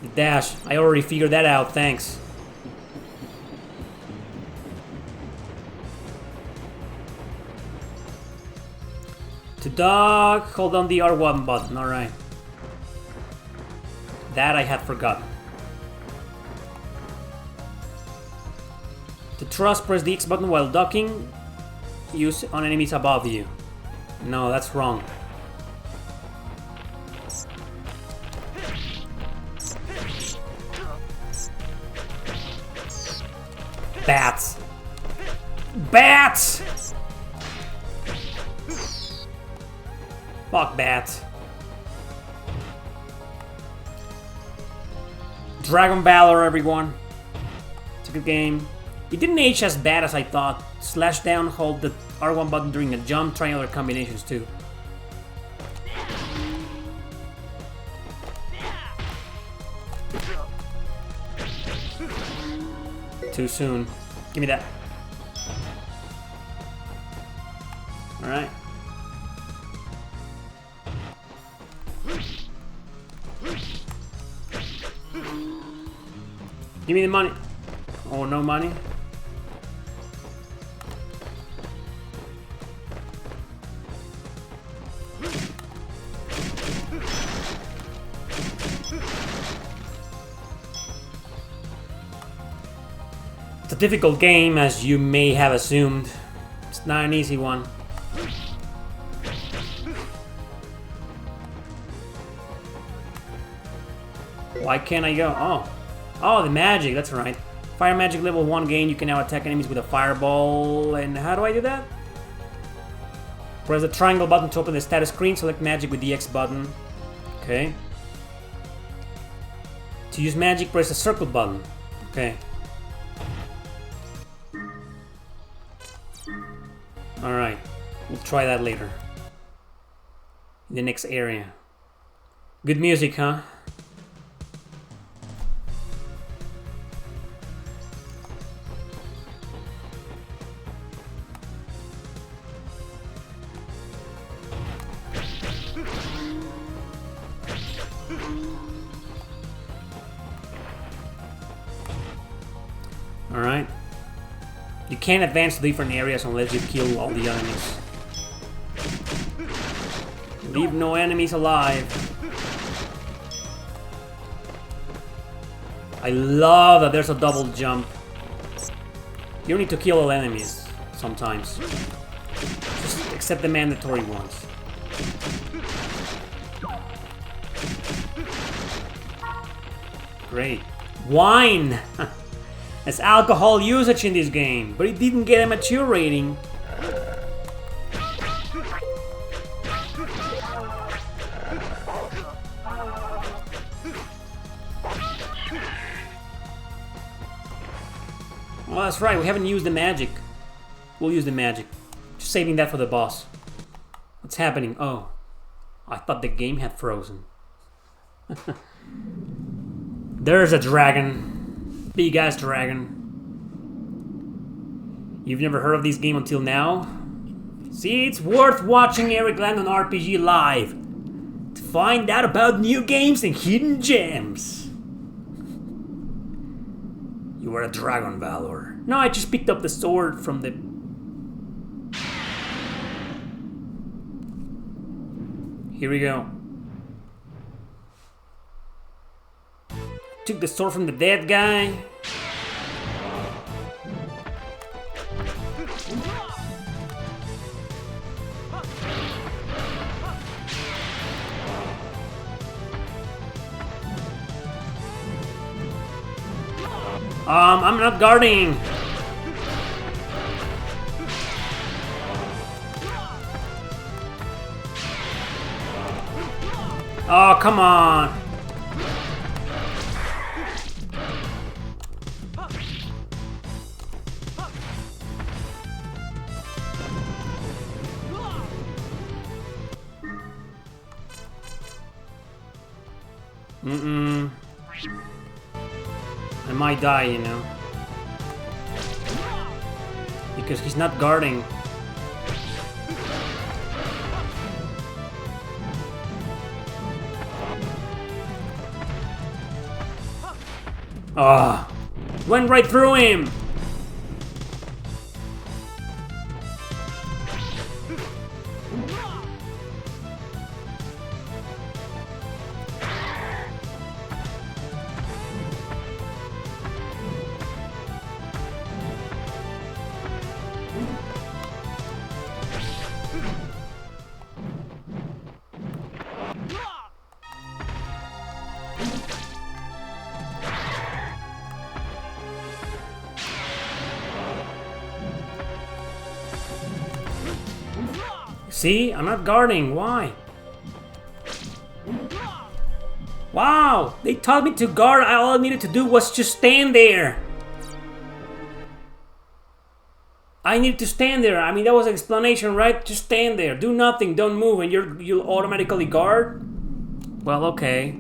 The dash, I already figured that out, thanks. To dog, hold on the R1 button, alright. That I had forgotten. To thrust, press the X button while ducking. Use on enemies above you. No, that's wrong. Bats! Bats! Fuck bats. Dragon Valor, everyone. It's a good game. It didn't age as bad as I thought. Slash down, hold the R1 button during a jump, try other combinations too. Too soon. Give me that. Alright. Give me the money. Oh, no money? It's a difficult game, as you may have assumed. It's not an easy one. Why can't I go? Oh. Oh, the magic, that's right. Fire magic level 1 gain, you can now attack enemies with a fireball. And how do I do that? Press the triangle button to open the status screen, select magic with the X button. Okay. To use magic, press the circle button. Okay. Alright. We'll try that later. In the next area. Good music, huh? Alright. You can't advance to different areas unless you kill all the enemies. Leave no enemies alive. I love that there's a double jump. You don't need to kill all enemies sometimes. Just accept the mandatory ones. Great. Wine! There's alcohol usage in this game, but it didn't get a mature rating. Well, that's right, we haven't used the magic. We'll use the magic. Just saving that for the boss. What's happening? Oh, I thought the game had frozen. There's a dragon. Big ass dragon. You've never heard of this game until now? See, it's worth watching Erick Landon RPG live to find out about new games and hidden gems. You are a dragon, Valor. No, I just picked up the sword from the... Here we go. Took the sword from the dead guy. I'm not guarding. Oh, come on. I might die, you know. Because he's not guarding. Ah, went right through him. See? I'm not guarding. Why? Wow! They taught me to guard. All I needed to do was just stand there. I needed to stand there. I mean, that was an explanation, right? Just stand there. Do nothing. Don't move and you'll automatically guard? Well, okay.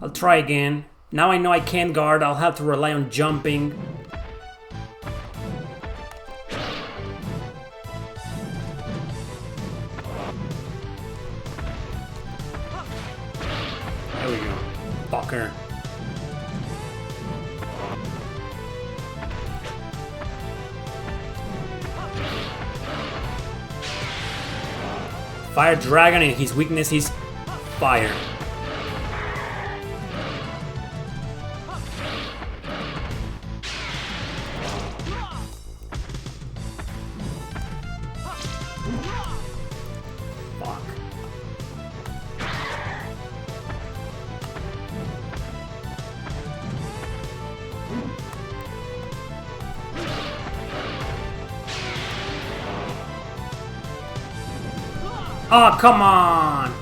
I'll try again. Now I know I can't guard. I'll have to rely on jumping. There we go. Fucker. Fire dragon and his weakness is fire. Fuck. Oh, come on!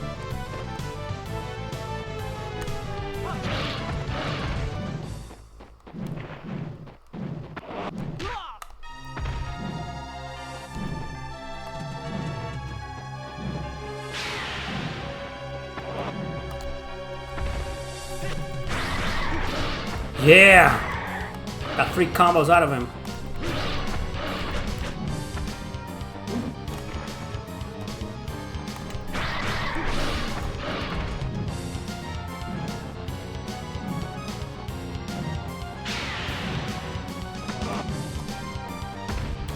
Yeah! Got 3 combos out of him.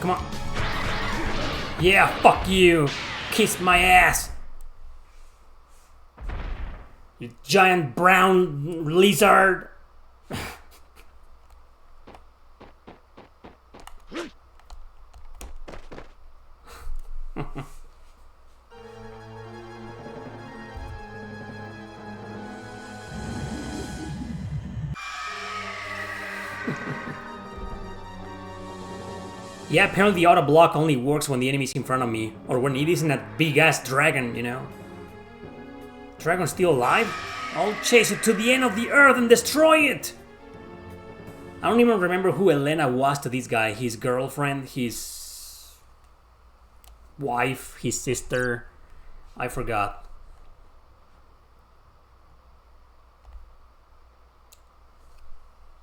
Come on. Yeah, fuck you. Kiss my ass. You giant brown lizard. Yeah, apparently the auto block only works when the enemy's in front of me, or when it isn't that big ass dragon, you know. Dragon's still alive? I'll chase it to the end of the earth and destroy it! I don't even remember who Elena was to this guy. His girlfriend, his wife, his sister. I forgot.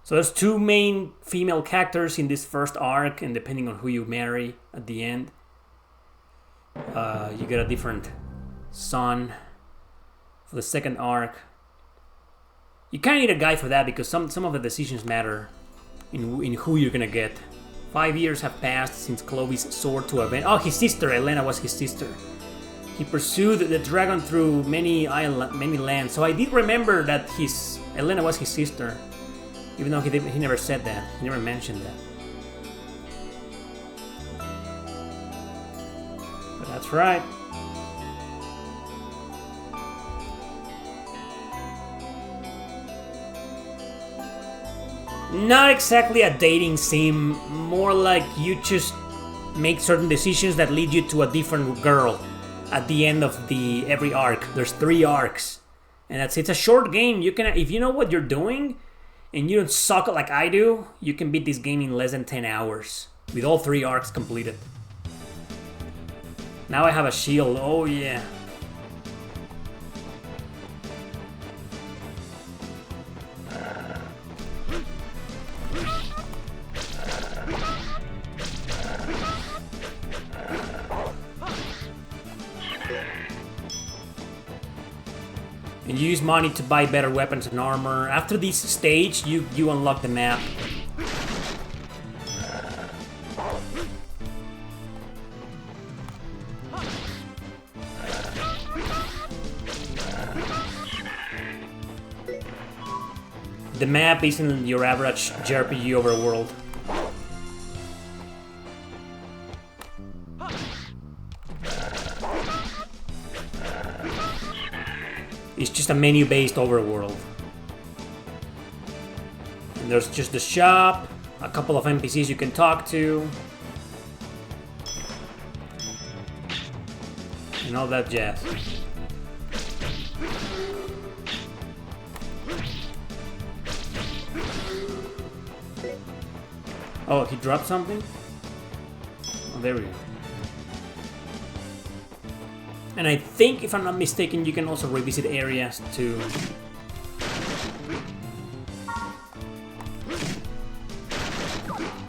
So there's 2 main female characters in this first arc, and depending on who you marry at the end, you get a different son. For the second arc, you kind of need a guy for that because some of the decisions matter in who you're gonna get. 5 years have passed since Chloe's sword to avenge. Oh, his sister Elena was his sister. He pursued the dragon through many lands. So I did remember that Elena was his sister. Even though he never said that. He never mentioned that. But that's right. Not exactly a dating sim. More like you just make certain decisions that lead you to a different girl at the end of every arc. There's 3 arcs. And that's it's a short game. You can, if you know what you're doing, and you don't suck like I do, you can beat this game in less than 10 hours. With all 3 arcs completed. Now I have a shield, oh yeah. And you use money to buy better weapons and armor. After this stage, you unlock the map. The map isn't your average JRPG overworld. It's just a menu-based overworld. And there's just the shop, a couple of NPCs you can talk to, and all that jazz. Oh, he dropped something? Oh, there we go. And I think, if I'm not mistaken, you can also revisit areas too.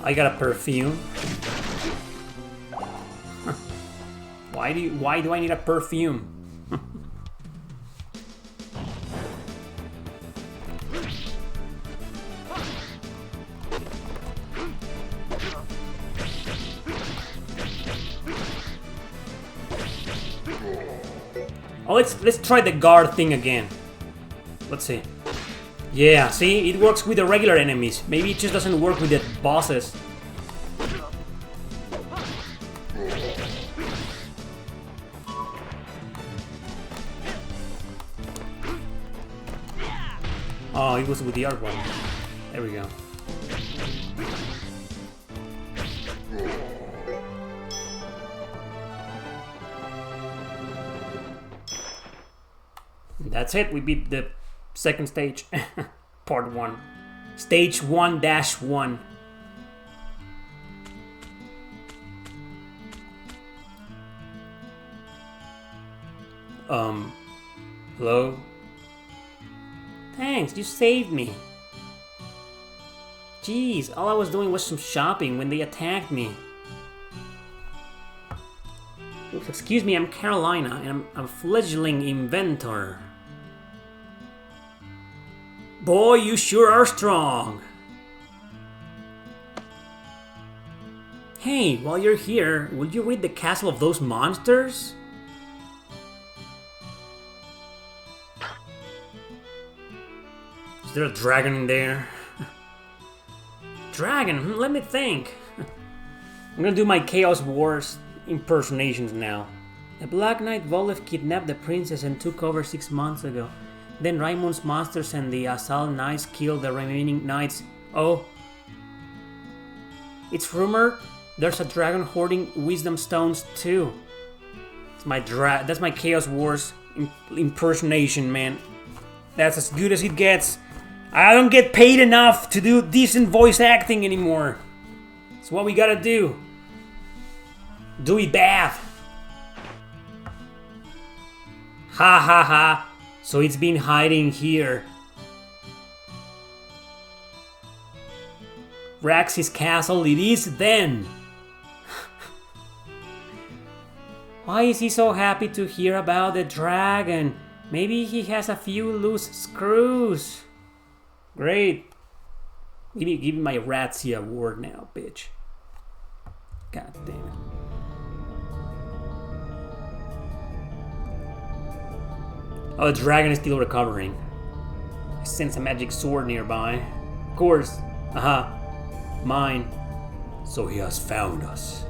I got a perfume. Why do I need a perfume? Oh, let's try the guard thing again. Let's see. Yeah, see, it works with the regular enemies. Maybe it just doesn't work with the bosses. Oh, it was with the other one. There we go. That's it. We beat the second stage. Part 1. Stage 1-1. Hello? Thanks, you saved me. Jeez, all I was doing was some shopping when they attacked me. Oops, excuse me, I'm Carolina, and I'm a fledgling inventor. Boy, you sure are strong. Hey, while you're here, will you read the castle of those monsters? Is there a dragon in there? Dragon? Let me think. I'm gonna do my Chaos Wars impersonations now. The Black Knight Volef kidnapped the princess and took over 6 months ago. Then Raimund's monsters and the Asal Knights killed the remaining knights. Oh. It's rumored there's a dragon hoarding wisdom stones too. That's my Chaos Wars impersonation, man. That's as good as it gets. I don't get paid enough to do decent voice acting anymore. It's what we gotta do. Do it bad. Ha ha ha. So it's been hiding here. Rax's castle it is then. Why is he so happy to hear about the dragon? Maybe he has a few loose screws. Great. Give me my Razzie award now, bitch. God damn it. Oh, the dragon is still recovering. I sense a magic sword nearby. Of course. Aha. Mine. So he has found us.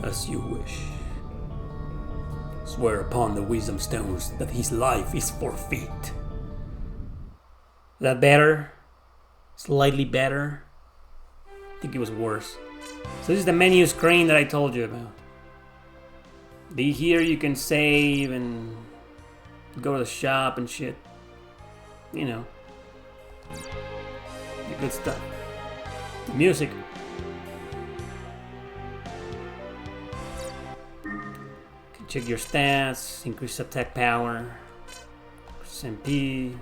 As you wish. Swear upon the wisdom stones that his life is forfeit. Is that better? Slightly better? I think it was worse. So this is the menu screen that I told you about. Here you can save and go to the shop and shit. You know. The good stuff. The music. Check your stats, increase attack power, MP.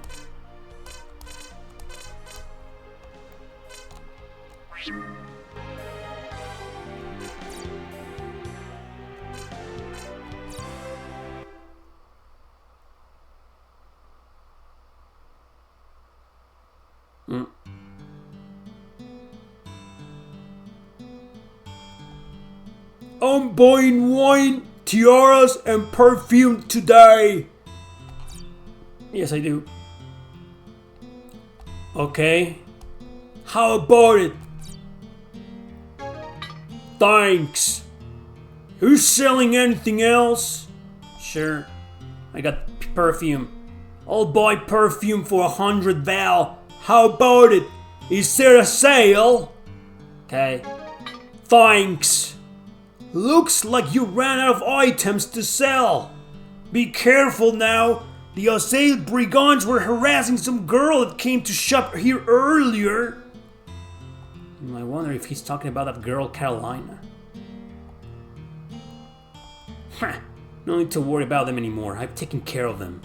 I'm buying wine, tiaras, and perfume today. Yes, I do. Okay. How about it? Thanks. Who's selling anything else? Sure. I got perfume. I'll buy perfume for 100 Val. How about it? Is there a sale? Okay. Thanks. Looks like you ran out of items to sell. Be careful now. The assailed brigands were harassing some girl that came to shop here earlier. I wonder if he's talking about that girl Carolina. No need to worry about them anymore. I've taken care of them.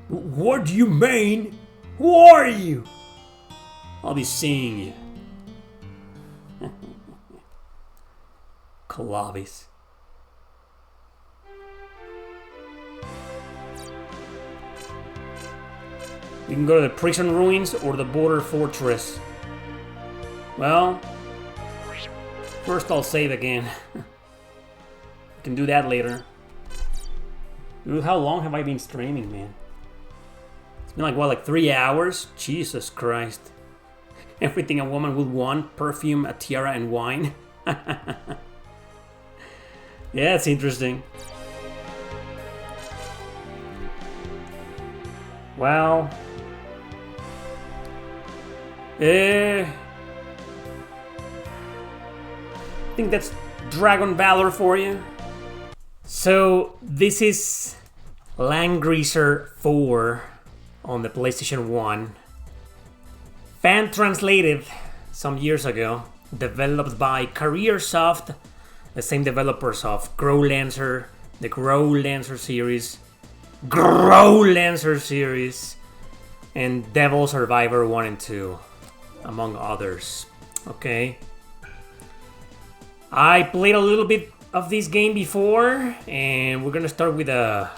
What do you mean? Who are you? I'll be seeing you. Clavis. We can go to the prison ruins or the border fortress. Well, first I'll save again. We can do that later. Dude, how long have I been streaming, man? It's been like, what, like 3 hours? Jesus Christ. Everything a woman would want. Perfume, a tiara, and wine. Yeah, it's interesting. Well... I think that's Dragon Valor for you. So, this is Langrisser IV on the PlayStation 1. Fan translated some years ago. Developed by Careersoft, the same developers of Growlancer, the Growlancer series, and Devil Survivor 1 and 2, among others. Okay. I played a little bit of this game before, and we're gonna start with a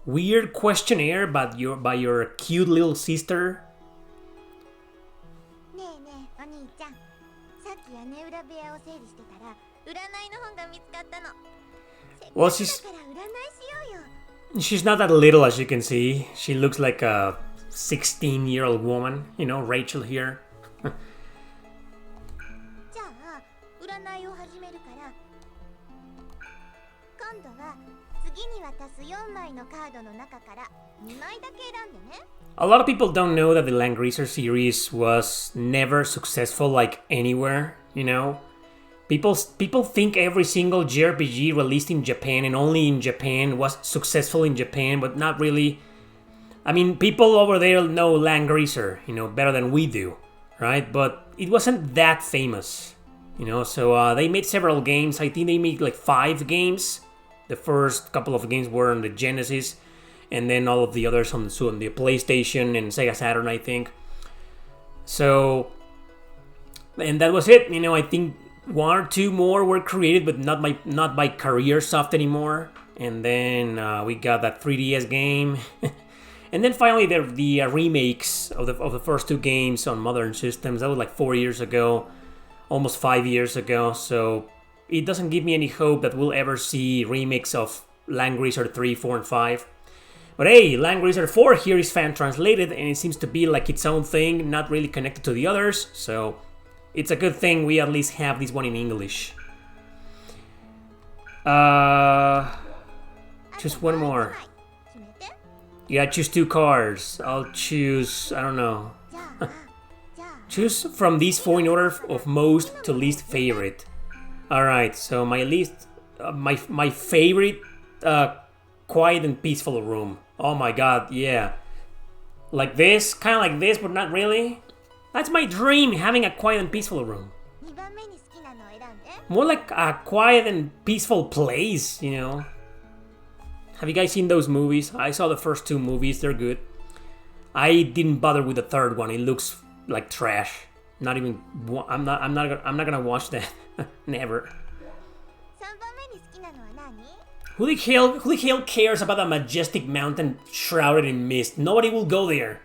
weird questionnaire by your cute little sister. Well, she's not that little, as you can see. She looks like a 16-year-old woman, you know, Rachel here. A lot of people don't know that the Langrisser series was never successful like anywhere, you know? People think every single JRPG released in Japan and only in Japan was successful in Japan, but not really. I mean, people over there know Langrisser, you know, better than we do, right? But it wasn't that famous, you know? So they made several games. I think they made like 5 games. The first couple of games were on the Genesis, and then all of the others on the PlayStation and Sega Saturn, I think. So, and that was it. You know, I think 1 or 2 more were created, but not by Careersoft anymore. And then we got that 3DS game, and then finally the remakes of the first 2 games on modern systems. That was like 4 years ago, almost 5 years ago. So it doesn't give me any hope that we'll ever see remakes of Langrisser 3, 4, and 5. But hey, Langrisser 4 here is fan translated, and it seems to be like its own thing, not really connected to the others. So it's a good thing we at least have this one in English. Choose one more. Yeah, choose 2 cards. I'll choose, I don't know. Choose from these 4 in order of most to least favorite. Alright, so my my favorite quiet and peaceful room. Oh my god, yeah. Like this, kind of like this, but not really. That's my dream, having a quiet and peaceful room. More like a quiet and peaceful place, you know. Have you guys seen those movies? I saw the first 2 movies, they're good. I didn't bother with the 3rd one. It looks like trash. Not even I'm not gonna watch that. Never. Who the hell cares about a majestic mountain shrouded in mist? Nobody will go there.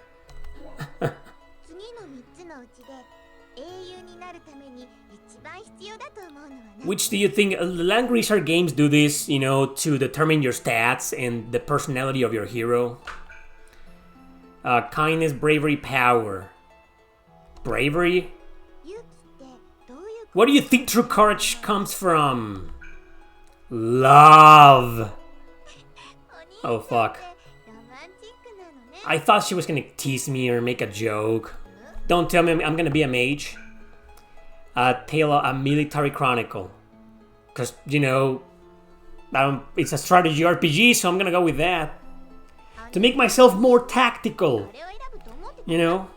Which do you think? Langrisser games do this, you know, to determine your stats and the personality of your hero. Kindness, bravery, power. Bravery? What do you think true courage comes from? Love. Oh fuck. I thought she was gonna tease me or make a joke. Don't tell me I'm gonna be a mage. A military chronicle. Cause, you know, it's a strategy RPG, so I'm gonna go with that. To make myself more tactical. You know?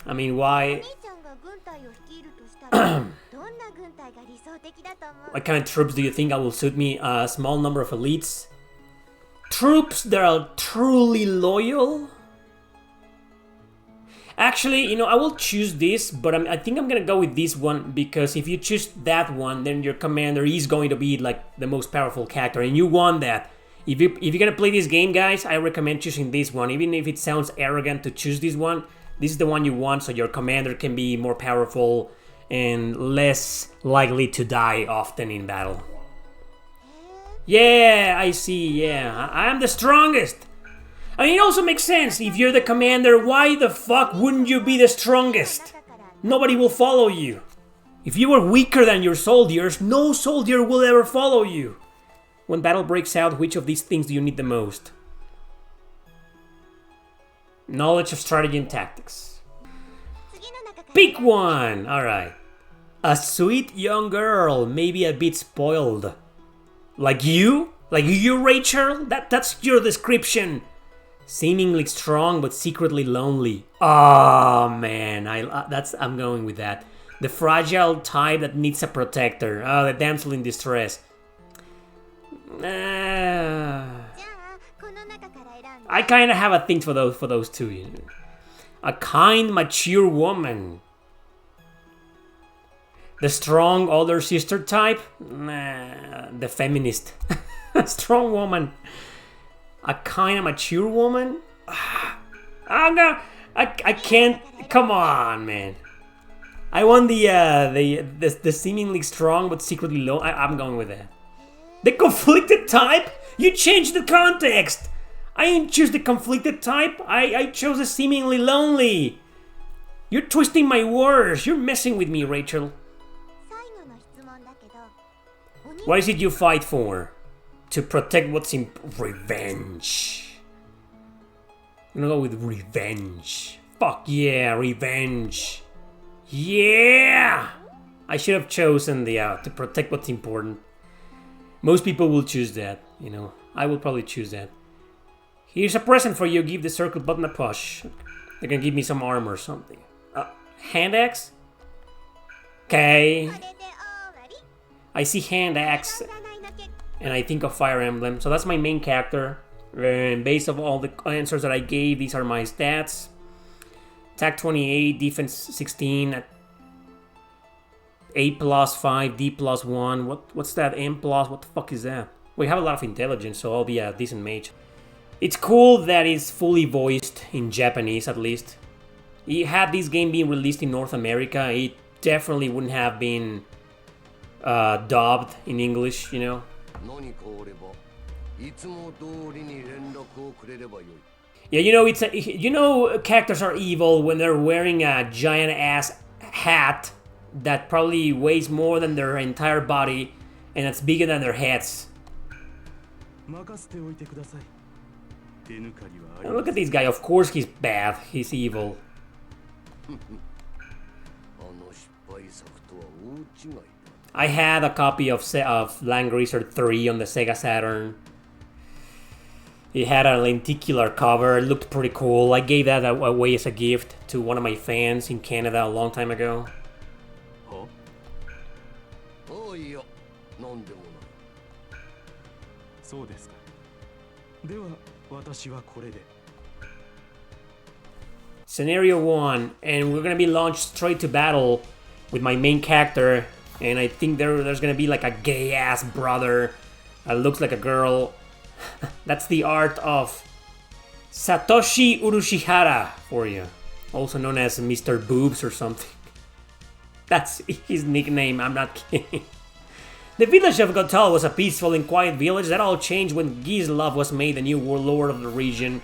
I mean, why? What kind of troops do you think will suit me? A small number of elites? Troops that are truly loyal? Actually, you know, I will choose this, but I think I'm gonna go with this one, because if you choose that one, then your commander is going to be like the most powerful character, and you want that. If you're gonna play this game, guys, I recommend choosing this one. Even if it sounds arrogant to choose this one, this is the one you want, so your commander can be more powerful and less likely to die often in battle. Yeah, I see, yeah. I'm the strongest! I mean, it also makes sense. If you're the commander, why the fuck wouldn't you be the strongest? Nobody will follow you. If you were weaker than your soldiers, no soldier will ever follow you. When battle breaks out, which of these things do you need the most? Knowledge of strategy and tactics. Pick one! Alright. A sweet young girl, maybe a bit spoiled. Like you? Like you, Rachel? That's your description. Seemingly strong but secretly lonely. Oh man, I'm going with that. The fragile type that needs a protector. Oh, the damsel in distress. I kind of have a thing for those two. You know? A kind, mature woman. The strong older sister type? Nah, the feminist. Strong woman. A kind of mature woman? Oh no, I can't. Come on, man. I want the seemingly strong but secretly low. I'm going with that. The conflicted type? You changed the context. I didn't choose the conflicted type. I chose the seemingly lonely. You're twisting my words. You're messing with me, Rachel. What is it you fight for? To protect what's in revenge. I'm gonna go with revenge. Fuck yeah, revenge. Yeah! I should have chosen the to protect what's important. Most people will choose that, you know. I will probably choose that. Here's a present for you. Give the circle button a push. They're gonna give me some armor or something. Hand axe? Okay. I see hand axe. And I think of Fire Emblem. So that's my main character. And based on all the answers that I gave, these are my stats. Attack 28, defense 16, A plus 5, D plus 1. What's that? M plus? What the fuck is that? We have a lot of intelligence, so I'll be a decent mage. It's cool that it's fully voiced in Japanese, at least. Had this game been released in North America, it definitely wouldn't have been dubbed in English, you know. Yeah, you know, characters are evil when they're wearing a giant ass hat that probably weighs more than their entire body and it's bigger than their heads. And look at this guy. Of course he's bad. He's evil. I had a copy of Langrisser III on the Sega Saturn. It had a lenticular cover. It looked pretty cool. I gave that away as a gift to one of my fans in Canada a long time ago. Scenario 1, and we're gonna be launched straight to battle with my main character, and I think there's gonna be like a gay ass brother that looks like a girl. That's the art of Satoshi Urushihara for you, also known as Mr. Boobs or something. That's his nickname, I'm not kidding. The village of Gotal was a peaceful and quiet village that all changed when Gislav was made the new warlord of the region.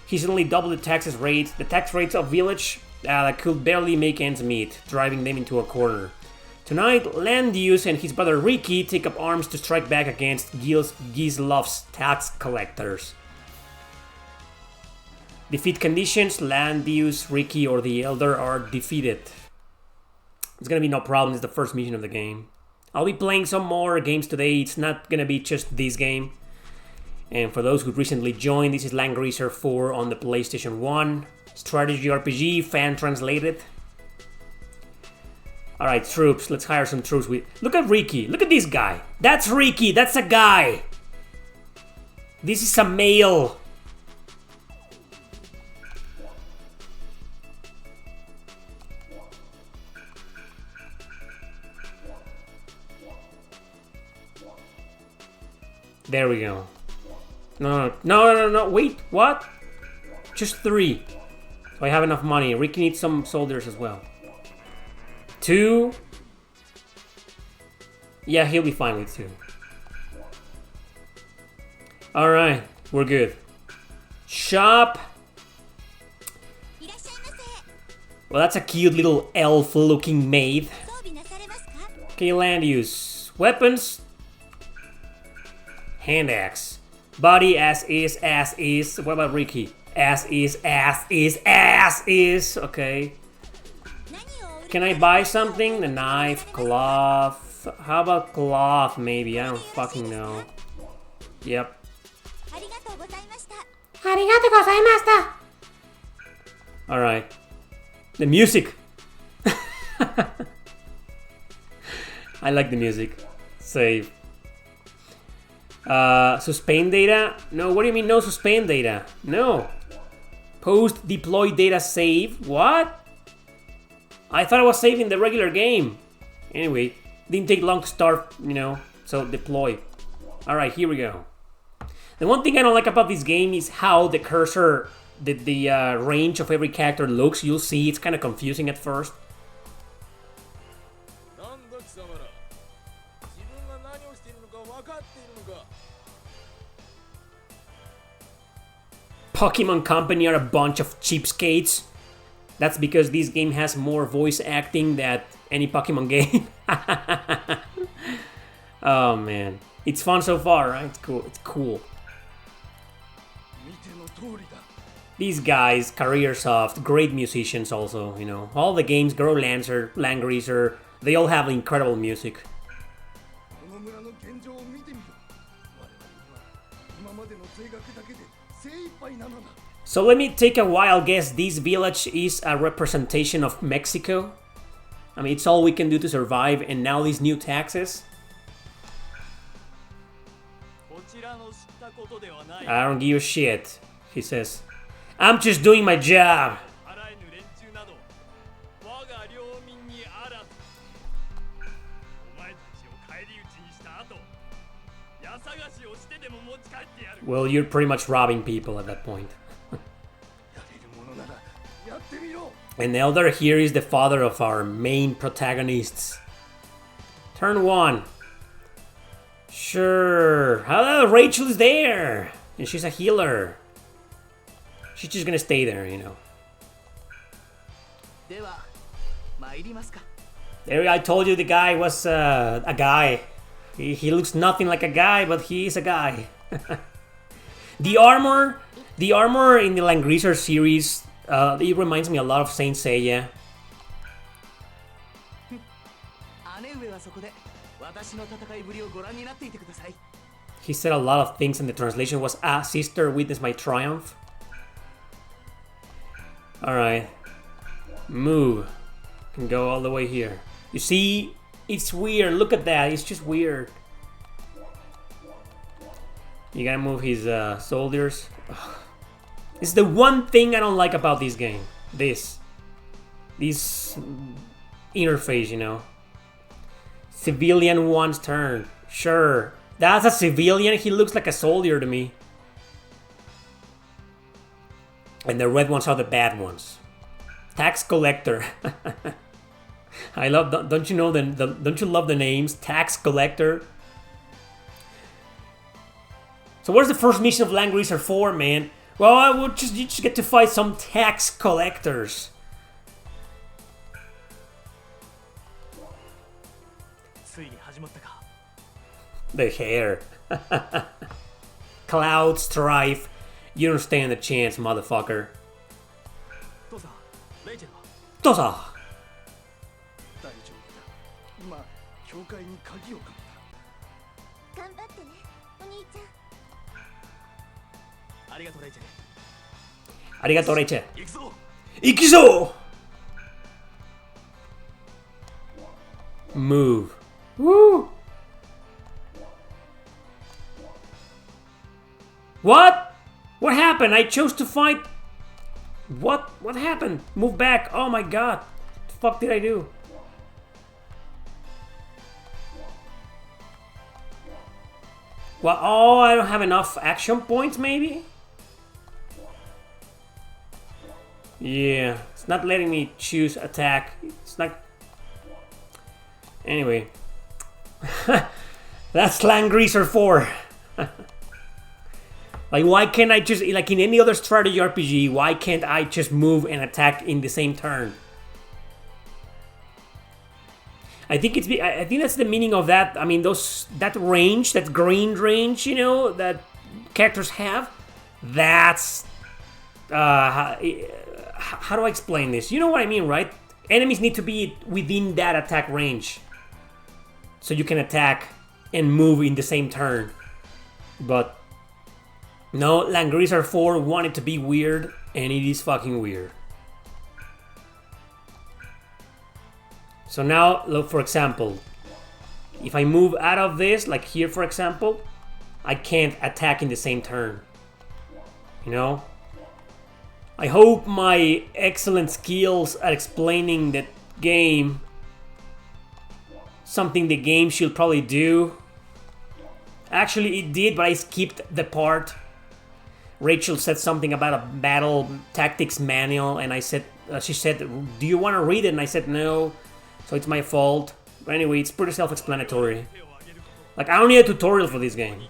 He suddenly doubled the tax rates of village that could barely make ends meet, driving them into a corner. Tonight, Landius and his brother Ricky take up arms to strike back against Gislav's tax collectors. Defeat conditions: Landius, Ricky, or the Elder are defeated. It's gonna be no problem, it's the first mission of the game. I'll be playing some more games today, it's not gonna be just this game. And for those who recently joined, this is Langrisser IV on the PlayStation 1. Strategy RPG, fan translated. Alright, troops, let's hire some troops. Look at Ricky, look at this guy. That's Ricky, that's a guy. This is a male. There we go. No, wait, what? Just 3. So I have enough money. Ricky needs some soldiers as well. 2. Yeah, he'll be fine with 2. Alright, we're good. Shop. Well, that's a cute little elf-looking maid. Okay, land use. Weapons. Hand axe. Body as is, ass is. What about Ricky? Ass is, ass is, ass is. Okay. Can I buy something? The knife, cloth. How about cloth maybe? I don't fucking know. Yep. Alright. The music. I like the music. Save. Suspend data? No, what do you mean no suspend data? No. Post deploy data save? What? I thought I was saving the regular game. Anyway, didn't take long to start, you know, so deploy. Alright, here we go. The one thing I don't like about this game is how the cursor, the range of every character looks. You'll see it's kind of confusing at first. Pokemon Company are a bunch of cheapskates. That's because this game has more voice acting than any Pokemon game. Oh man, it's fun so far, right? It's cool. It's cool. These guys, Careersoft, great musicians also, you know. All the games, Girl Lancer, Langrisser, they all have incredible music. So let me take a wild guess. This village is a representation of Mexico. I mean, it's all we can do to survive, and now these new taxes. I don't give a shit, he says. I'm just doing my job. Well, you're pretty much robbing people at that point. And the elder here is the father of our main protagonists. Turn 1. Sure. Hello, Rachel is there. And she's a healer. She's just gonna stay there, you know. There, I told you the guy was a guy. He looks nothing like a guy, but he is a guy. The armor in the Langrisser series, it reminds me a lot of Saint Seiya. He said a lot of things, and the translation was, "Ah, sister, witness my triumph." Alright. Move. Can go all the way here. You see, it's weird. Look at that. It's just weird. You gotta move his soldiers. Ugh. It's the one thing I don't like about this game. This interface, you know. Civilian one's turn. Sure. That's a civilian. He looks like a soldier to me. And the red ones are the bad ones. Tax collector. I love. Don't you know don't you love the names? Tax collector. So where's the first mission of Langrisser IV, man? Well, you just get to fight some tax collectors. The hair. Cloud Strife. You don't stand a chance, motherfucker. Tosa! Arigato, Rachel. Ikizo! Move. Woo! What? What happened? I chose to fight. What? What happened? Move back. Oh my god. What the fuck did I do? Well, oh, I don't have enough action points, maybe? Yeah, it's not letting me choose attack. It's not... Anyway. That's Langrisser IV. Like, why can't I just... Like, in any other strategy RPG, why can't I just move and attack in the same turn? I think that's the meaning of that. I mean, that range, that green range, you know, that characters have, that's... how do I explain this? You know what I mean, right? Enemies need to be within that attack range. So you can attack and move in the same turn. But no, Langrisser IV wanted to be weird, and it is fucking weird. So now, look, for example, if I move out of this, like here for example, I can't attack in the same turn. You know? I hope my excellent skills at explaining that game, something the game should probably do. Actually, it did, but I skipped the part. Rachel said something about a battle tactics manual, and I said, she said, "Do you want to read it?" And I said no, so it's my fault. But anyway, it's pretty self-explanatory. Like, I don't need a tutorial for this game.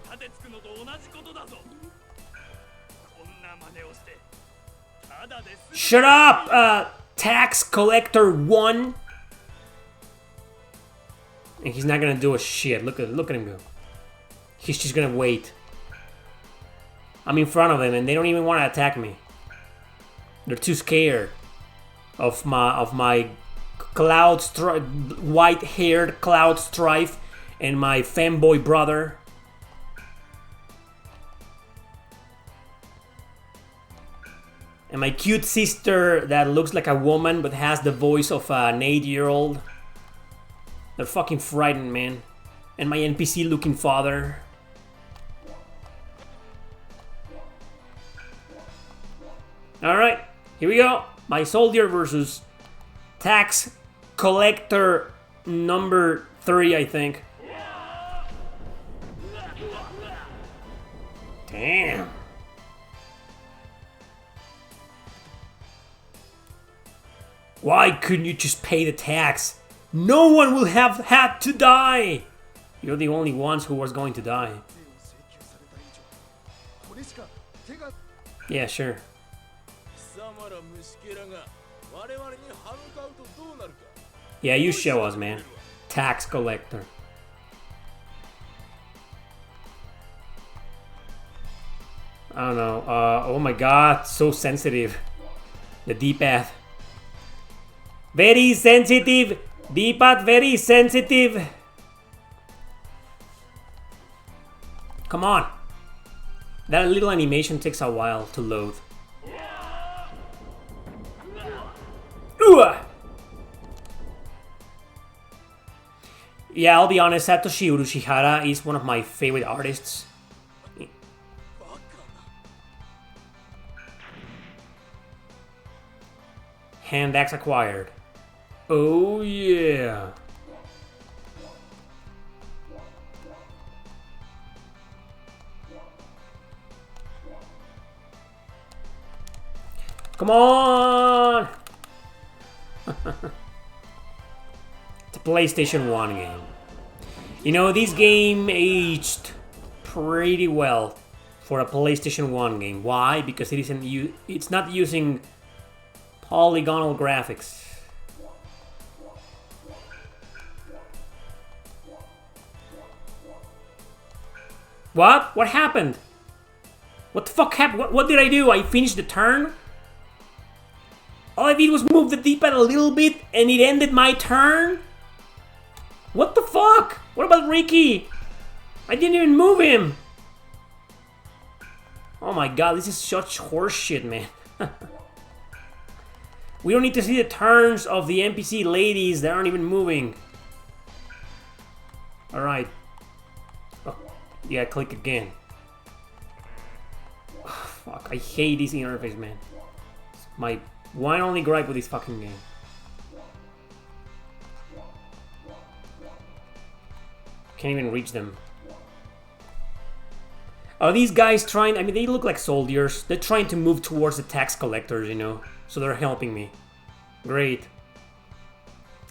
Shut up, Tax Collector 1. And he's not gonna do a shit. Look at him go. He's just gonna wait. I'm in front of them, and they don't even want to attack me. They're too scared of my white-haired Cloud Strife and my fanboy brother. And my cute sister that looks like a woman but has the voice of an 8-year-old. They're fucking frightened, man. And my NPC-looking father. Alright, here we go. My soldier versus Tax Collector number 3, I think. Damn. Why couldn't you just pay the tax? No one will have had to die! You're the only ones who was going to die. Yeah, sure. Yeah, you show us, man. Tax collector. I don't know. Oh my god, so sensitive. The D-pad. Very sensitive. D-pad, very sensitive. Come on. That little animation takes a while to load. Ooh. Yeah, I'll be honest, Satoshi Urushihara is one of my favorite artists. Hand axe acquired. Oh yeah. Come on! It's a PlayStation 1 game. You know, this game aged pretty well for a PlayStation 1 game. Why? Because it's not using polygonal graphics. What? What happened? What the fuck happened? What did I do? I finished the turn? All I did was move the D-pad a little bit and it ended my turn? What the fuck? What about Ricky? I didn't even move him. Oh my god, this is such horseshit, man. We don't need to see the turns of the NPC ladies that aren't even moving. Alright. Oh, yeah, click again. Oh, fuck, I hate this interface, man. It's my one only gripe with this fucking game. Can't even reach them. Are these guys trying... I mean, they look like soldiers. They're trying to move towards the tax collectors, you know. So they're helping me. Great.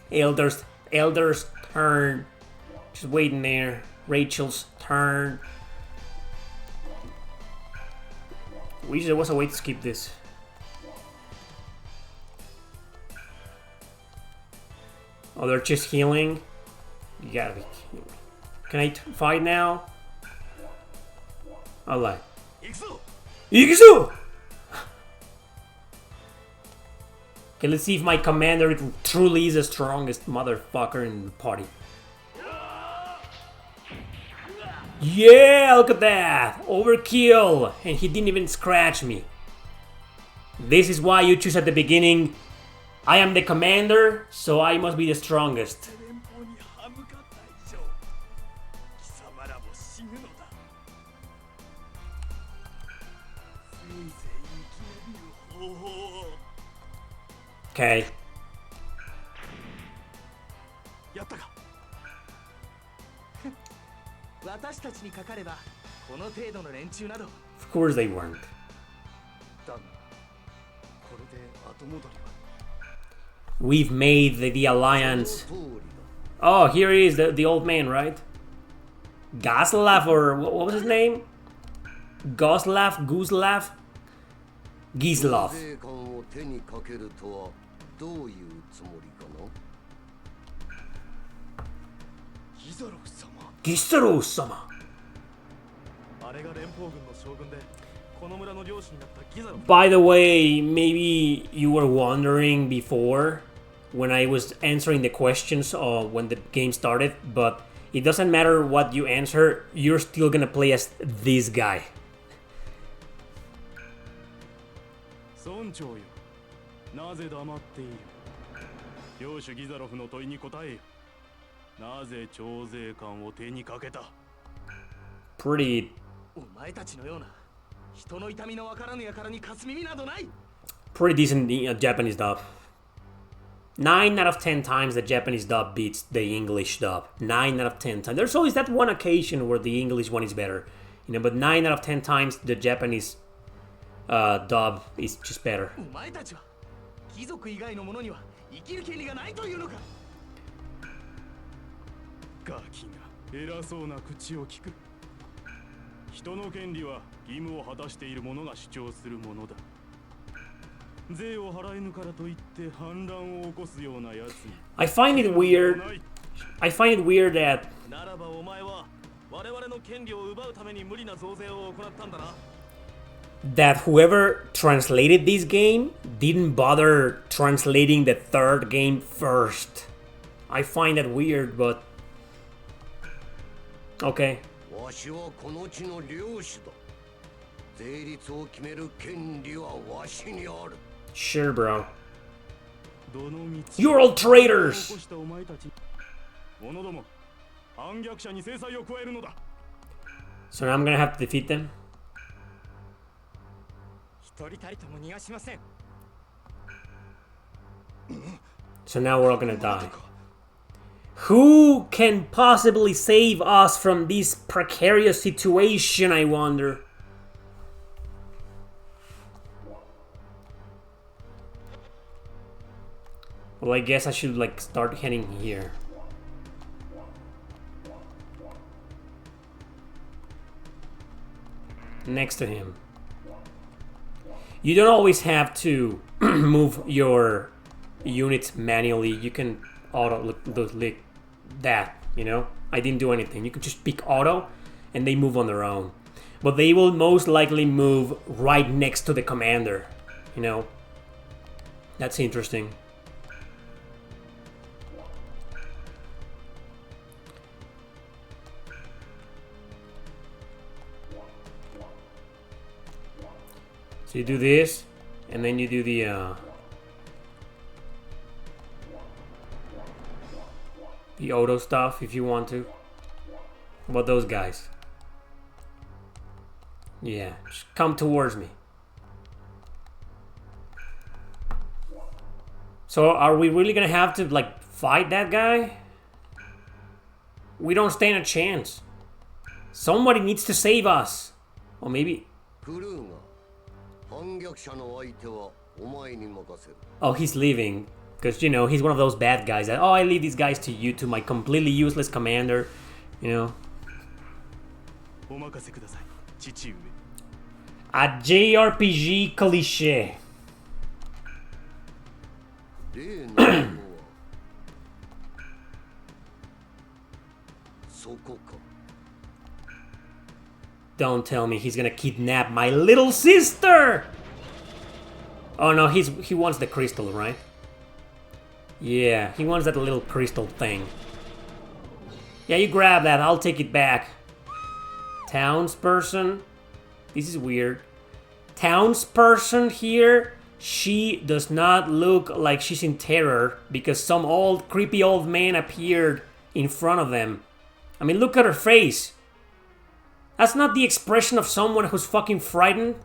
Elder's turn. Just waiting there. Rachel's turn. Wish there was a way to skip this. Oh, they're just healing? You gotta be kidding me. Can I fight now? I'll lie. Ikuzu! Okay, let's see if my commander truly is the strongest motherfucker in the party. Yeah, look at that! Overkill! And he didn't even scratch me. This is why you choose at the beginning, I am the commander, so I must be the strongest. Okay. Of course they weren't. We've made the alliance. Oh, here he is, the old man, right? Goslav, or what was his name? Goslav? Guslav? Gislav. Gisaro-sama. By the way, maybe you were wondering before when I was answering the questions when the game started, but it doesn't matter what you answer, you're still gonna play as this guy. Pretty decent Japanese dub. 9 out of 10 times the Japanese dub beats the English dub. 9 out of 10 times. There's always that one occasion where the English one is better, you know. But 9 out of 10 times the Japanese dub is just better. I find it weird. I find it weird that whoever translated this game didn't bother translating the third game first. I find that weird, but okay. Sure, bro. You're all traitors! So now I'm gonna have to defeat them? So now we're all gonna die. Who can possibly save us from this precarious situation, I wonder? Well, I guess I should like start heading here. Next to him. You don't always have to move your units manually. You can auto like that, you know? I didn't do anything. You can just pick auto and they move on their own. But they will most likely move right next to the commander, you know? That's interesting. So you do this, and then you do the auto stuff if you want to. How about those guys? Yeah, just come towards me. So are we really gonna have to like fight that guy? We don't stand a chance. Somebody needs to save us. Or maybe... Oh, he's leaving. Because, you know, he's one of those bad guys that, oh, I leave these guys to you, to my completely useless commander. You know. A JRPG cliché. don't tell me he's gonna kidnap my little sister! Oh no, he wants the crystal, right? Yeah, he wants that little crystal thing. Yeah, you grab that, I'll take it back. Townsperson? This is weird. Townsperson here, she does not look like she's in terror because some old, creepy old man appeared in front of them. I mean, look at her face. That's not the expression of someone who's fucking frightened.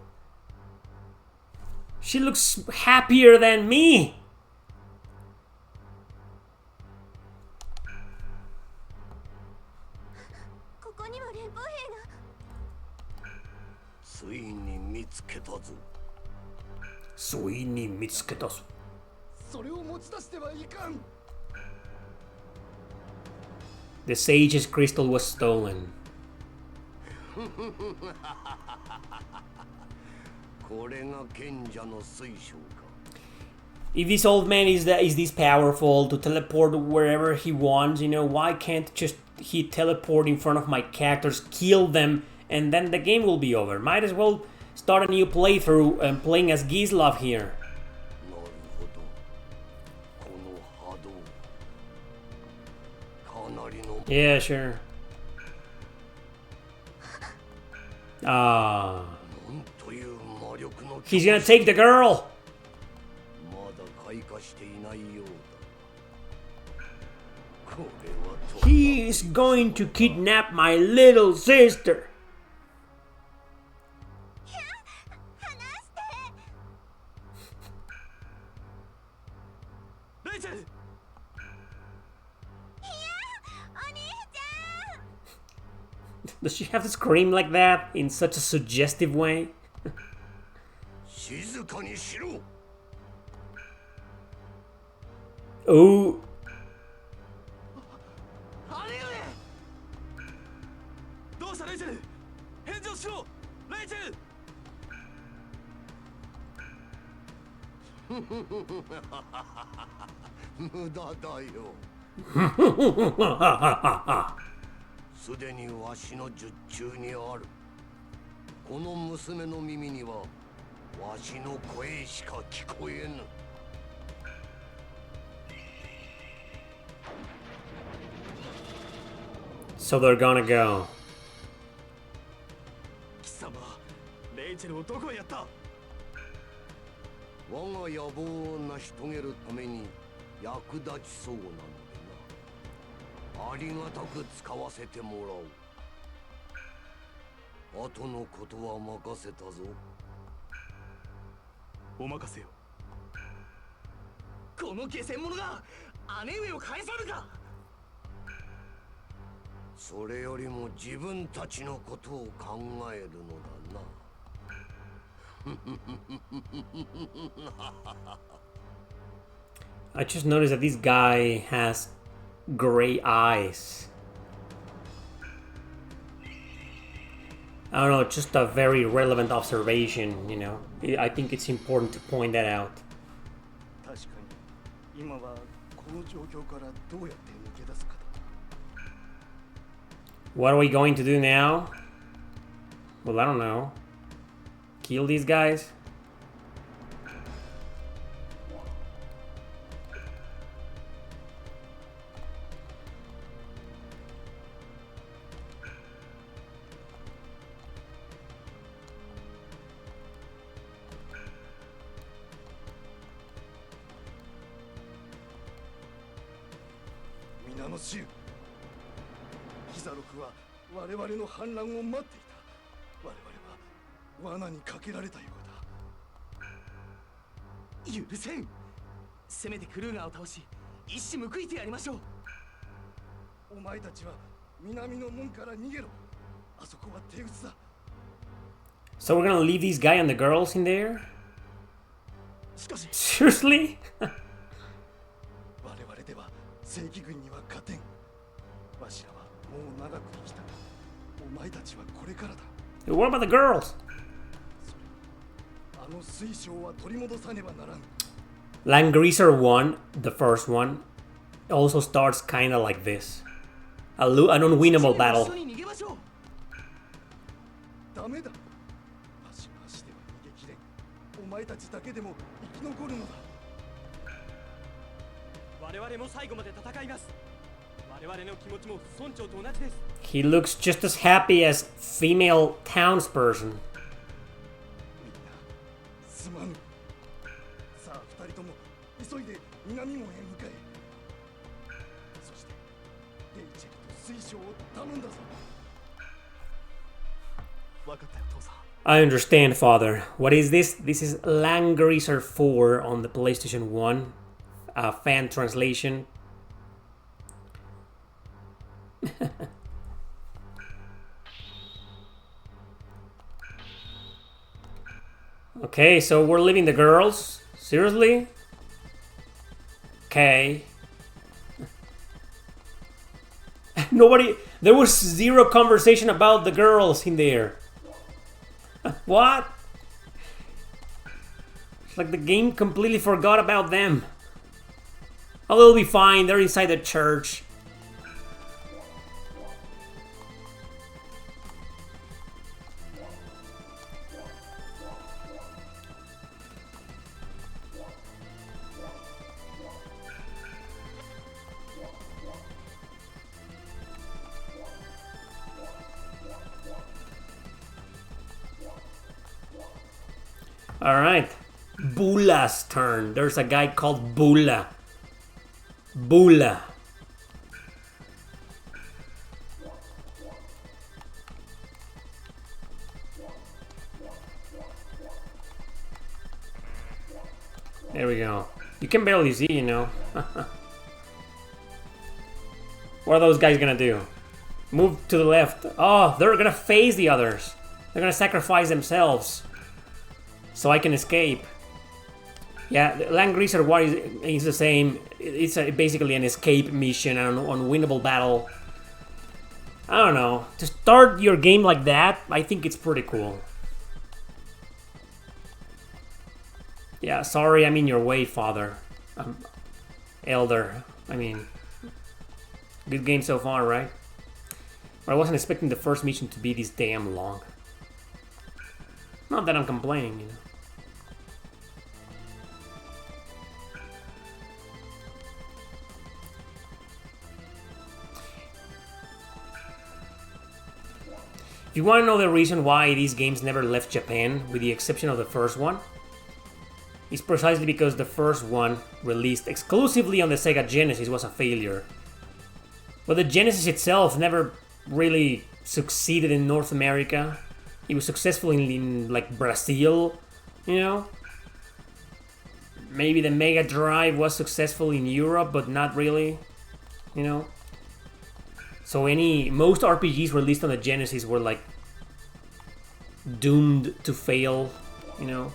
She looks happier than me. ここには連邦兵が。ついに見つけたぞ。ついに見つけたぞ。それを持ち出してはいかん。The sage's crystal was stolen. これが賢者の水晶か。 If this old man is this powerful to teleport wherever he wants, you know, why can't just he teleport in front of my characters, kill them, and then the game will be over? Might as well start a new playthrough and playing as Gislav here. なるほど。この波動。かなりの。 Yeah, sure. Ah. He's gonna take the girl! He's going to kidnap my little sister! Does she have to scream like that in such a suggestive way? Oh. So they're gonna go. 貴様、レイチェルをどこへやった？我が野望を成し遂げるために役立ちそうなのでな。ありがたく使わせてもらおう。後のことは任せたぞ。お任せよ。この下船者が姉上を返さぬか。それよりも自分たちのことを考えるのだな。I just noticed that this guy has gray eyes. I don't know, just a very relevant observation, you know. I think it's important to point that out. What are we going to do now? Well, I don't know. Kill these guys? So we're gonna leave these guy and the girls in there? Seriously? What about the girls? Langrisser 1, the first one, also starts kinda like this. An unwinnable battle. ダメだ。パシパシでは逃げ切れん。お前たちだけでも生き残るのだ。我々も最後まで戦います。我々の気持ちも村長と同じです。 He looks just as happy as female townsperson. みんなすまぬ。さあ二人とも急いで南門へ向かえ。そしてレイチェルと水晶を頼んだぞ。分かったよ父さん。 I understand, Father. What is this? This is Langrisser IV on the PlayStation 1. Fan translation. Okay, so we're leaving the girls? Seriously? Okay. Nobody... There was zero conversation about the girls in there. What? It's like the game completely forgot about them. Oh, they'll be fine. They're inside the church. Alright. Bula's turn. There's a guy called Bula. Bula. There we go. You can barely see, you know. What are those guys gonna do? Move to the left. Oh, they're gonna face the others. They're gonna sacrifice themselves so I can escape. Yeah, Langrisser IV is the same. It's basically an escape mission, an unwinnable battle. I don't know. To start your game like that, I think it's pretty cool. Yeah, sorry I'm in your way, Father. Elder. I mean, good game so far, right? But I wasn't expecting the first mission to be this damn long. Not that I'm complaining, you know. If you want to know the reason why these games never left Japan, with the exception of the first one, it's precisely because the first one, released exclusively on the Sega Genesis, was a failure. But the Genesis itself never really succeeded in North America. It was successful in like Brazil, you know? Maybe the Mega Drive was successful in Europe, but not really, you know? So most RPGs released on the Genesis were like doomed to fail, you know?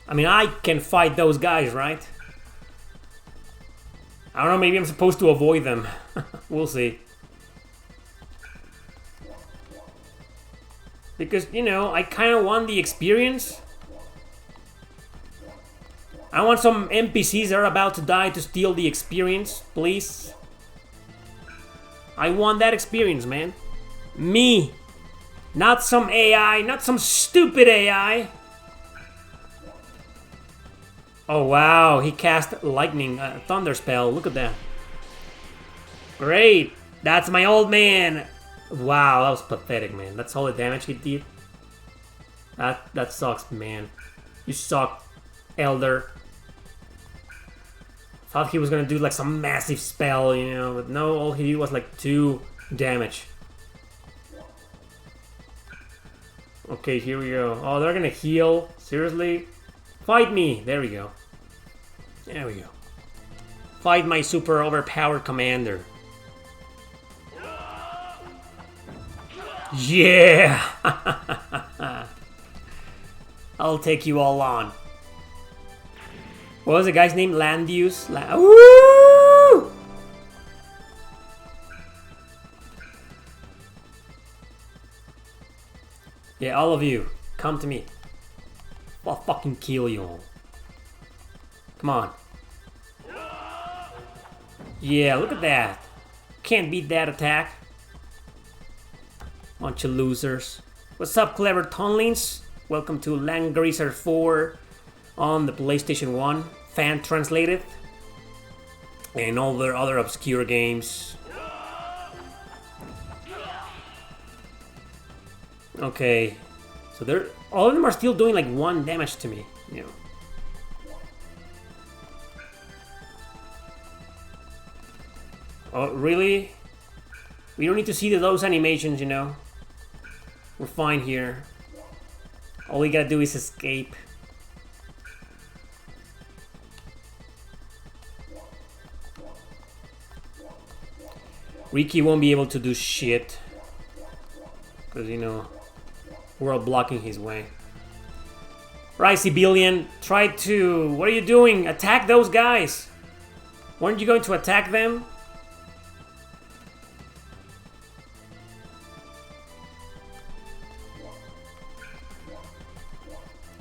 I mean, I can fight those guys, right? I don't know, maybe I'm supposed to avoid them. We'll see. Because, you know, I kind of want the experience. I want some NPCs that are about to die to steal the experience, please. I want that experience, man. Me. Not some AI, not some stupid AI. Oh wow, he cast lightning, thunder spell. Look at that. Great, that's my old man. Wow, that was pathetic, man. That's all the damage he did. That sucks, man. You suck, Elder. Thought he was gonna do like some massive spell, you know, but no, all he did was like 2 damage. Okay, here we go. Oh, they're gonna heal. Seriously? Fight me! There we go. There we go. Fight my super overpowered commander. Yeah! I'll take you all on. What was the guy's name? Landius? Woo! Yeah, all of you, come to me. I'll fucking kill you all. Come on. Yeah, look at that. Can't beat that attack. Bunch of losers. What's up, clever tonlins? Welcome to Langrisser IV on the PlayStation 1. Fan translated. And all their other obscure games. Okay. So they're all of them are still doing like 1 damage to me, you know. Oh, really? We don't need to see those animations, you know. We're fine here. All we gotta do is escape. Ricky won't be able to do shit. Because, you know, we're all blocking his way. Right, Civilian, try to... What are you doing? Attack those guys! Weren't you going to attack them?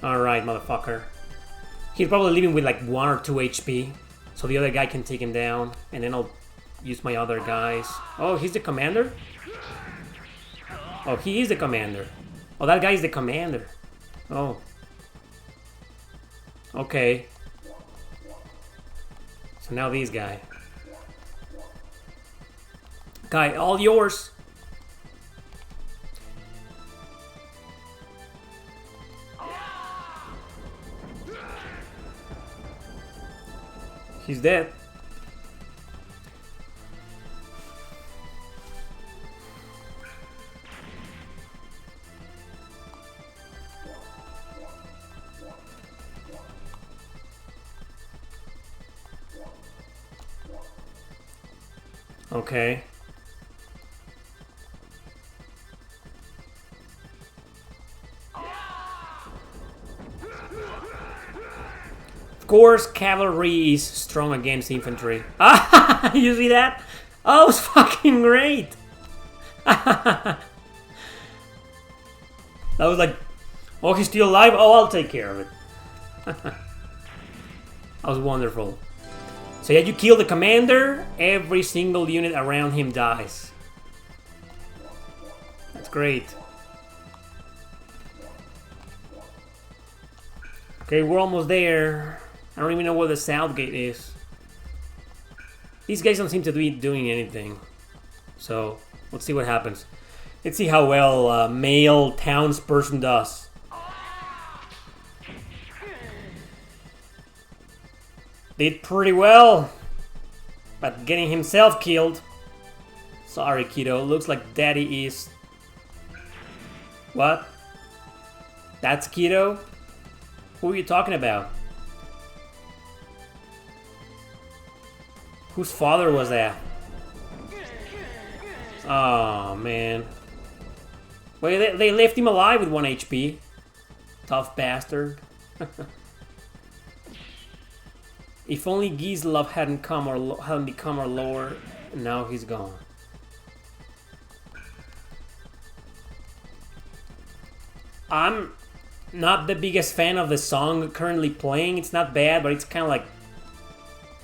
Alright, motherfucker. He's probably leaving with like 1 or 2 HP. So the other guy can take him down. And then I'll use my other guys. Oh, he's the commander? Oh, he is the commander. Oh, that guy is the commander. Oh. Okay. So now these guys. Guy, all yours. He's dead. Okay. Of course, cavalry is strong against infantry. Ah, you see that? Oh, it's fucking great. That was like, oh, he's still alive? Oh, I'll take care of it. That was wonderful. So yeah, you kill the commander, every single unit around him dies. That's great. Okay, we're almost there. I don't even know where the south gate is. These guys don't seem to be doing anything. So, let's see what happens. Let's see how well a male townsperson does. Did pretty well. But getting himself killed. Sorry, kiddo. Looks like daddy is... What? That's kiddo? Who are you talking about? Whose father was that? Oh, man. Wait, they left him alive with 1 HP. Tough bastard. If only Gislav hadn't become our lord, now he's gone. I'm not the biggest fan of the song currently playing. It's not bad, but it's kind of like...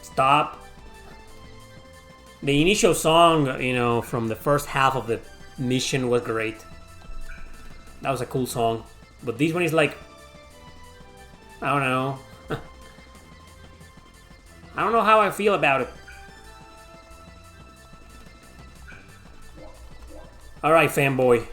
Stop. The initial song, you know, from the first half of the mission was great. That was a cool song. But this one is like... I don't know. I don't know how I feel about it. Alright, fanboy.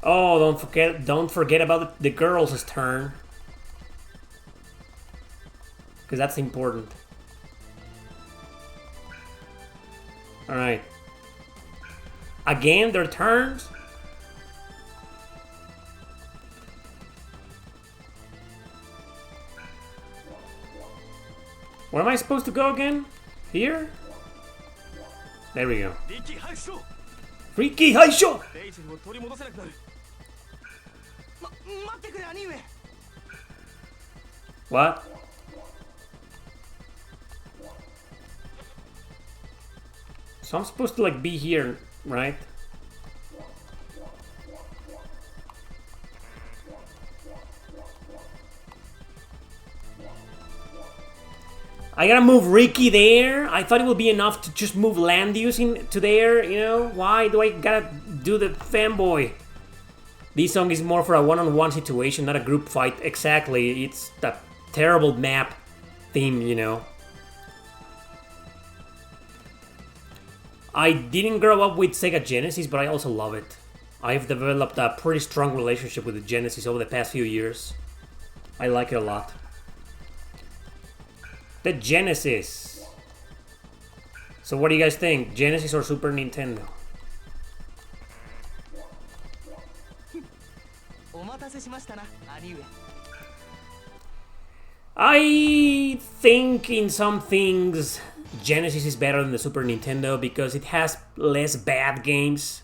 Oh, don't forget about the girls' turn. Because that's important. Alright. Again, their turns? Where am I supposed to go again? Here? There we go. Freaky Haisho! What? So I'm supposed to like be here, right? I gotta move Ricky there. I thought it would be enough to just move Landius into there, you know? Why do I gotta do the fanboy? This song is more for a one-on-one situation, not a group fight. Exactly, it's that terrible map theme, you know? I didn't grow up with Sega Genesis, but I also love it. I've developed a pretty strong relationship with the Genesis over the past few years. I like it a lot. The Genesis. So what do you guys think? Genesis or Super Nintendo? I think in some things Genesis is better than the Super Nintendo because it has less bad games.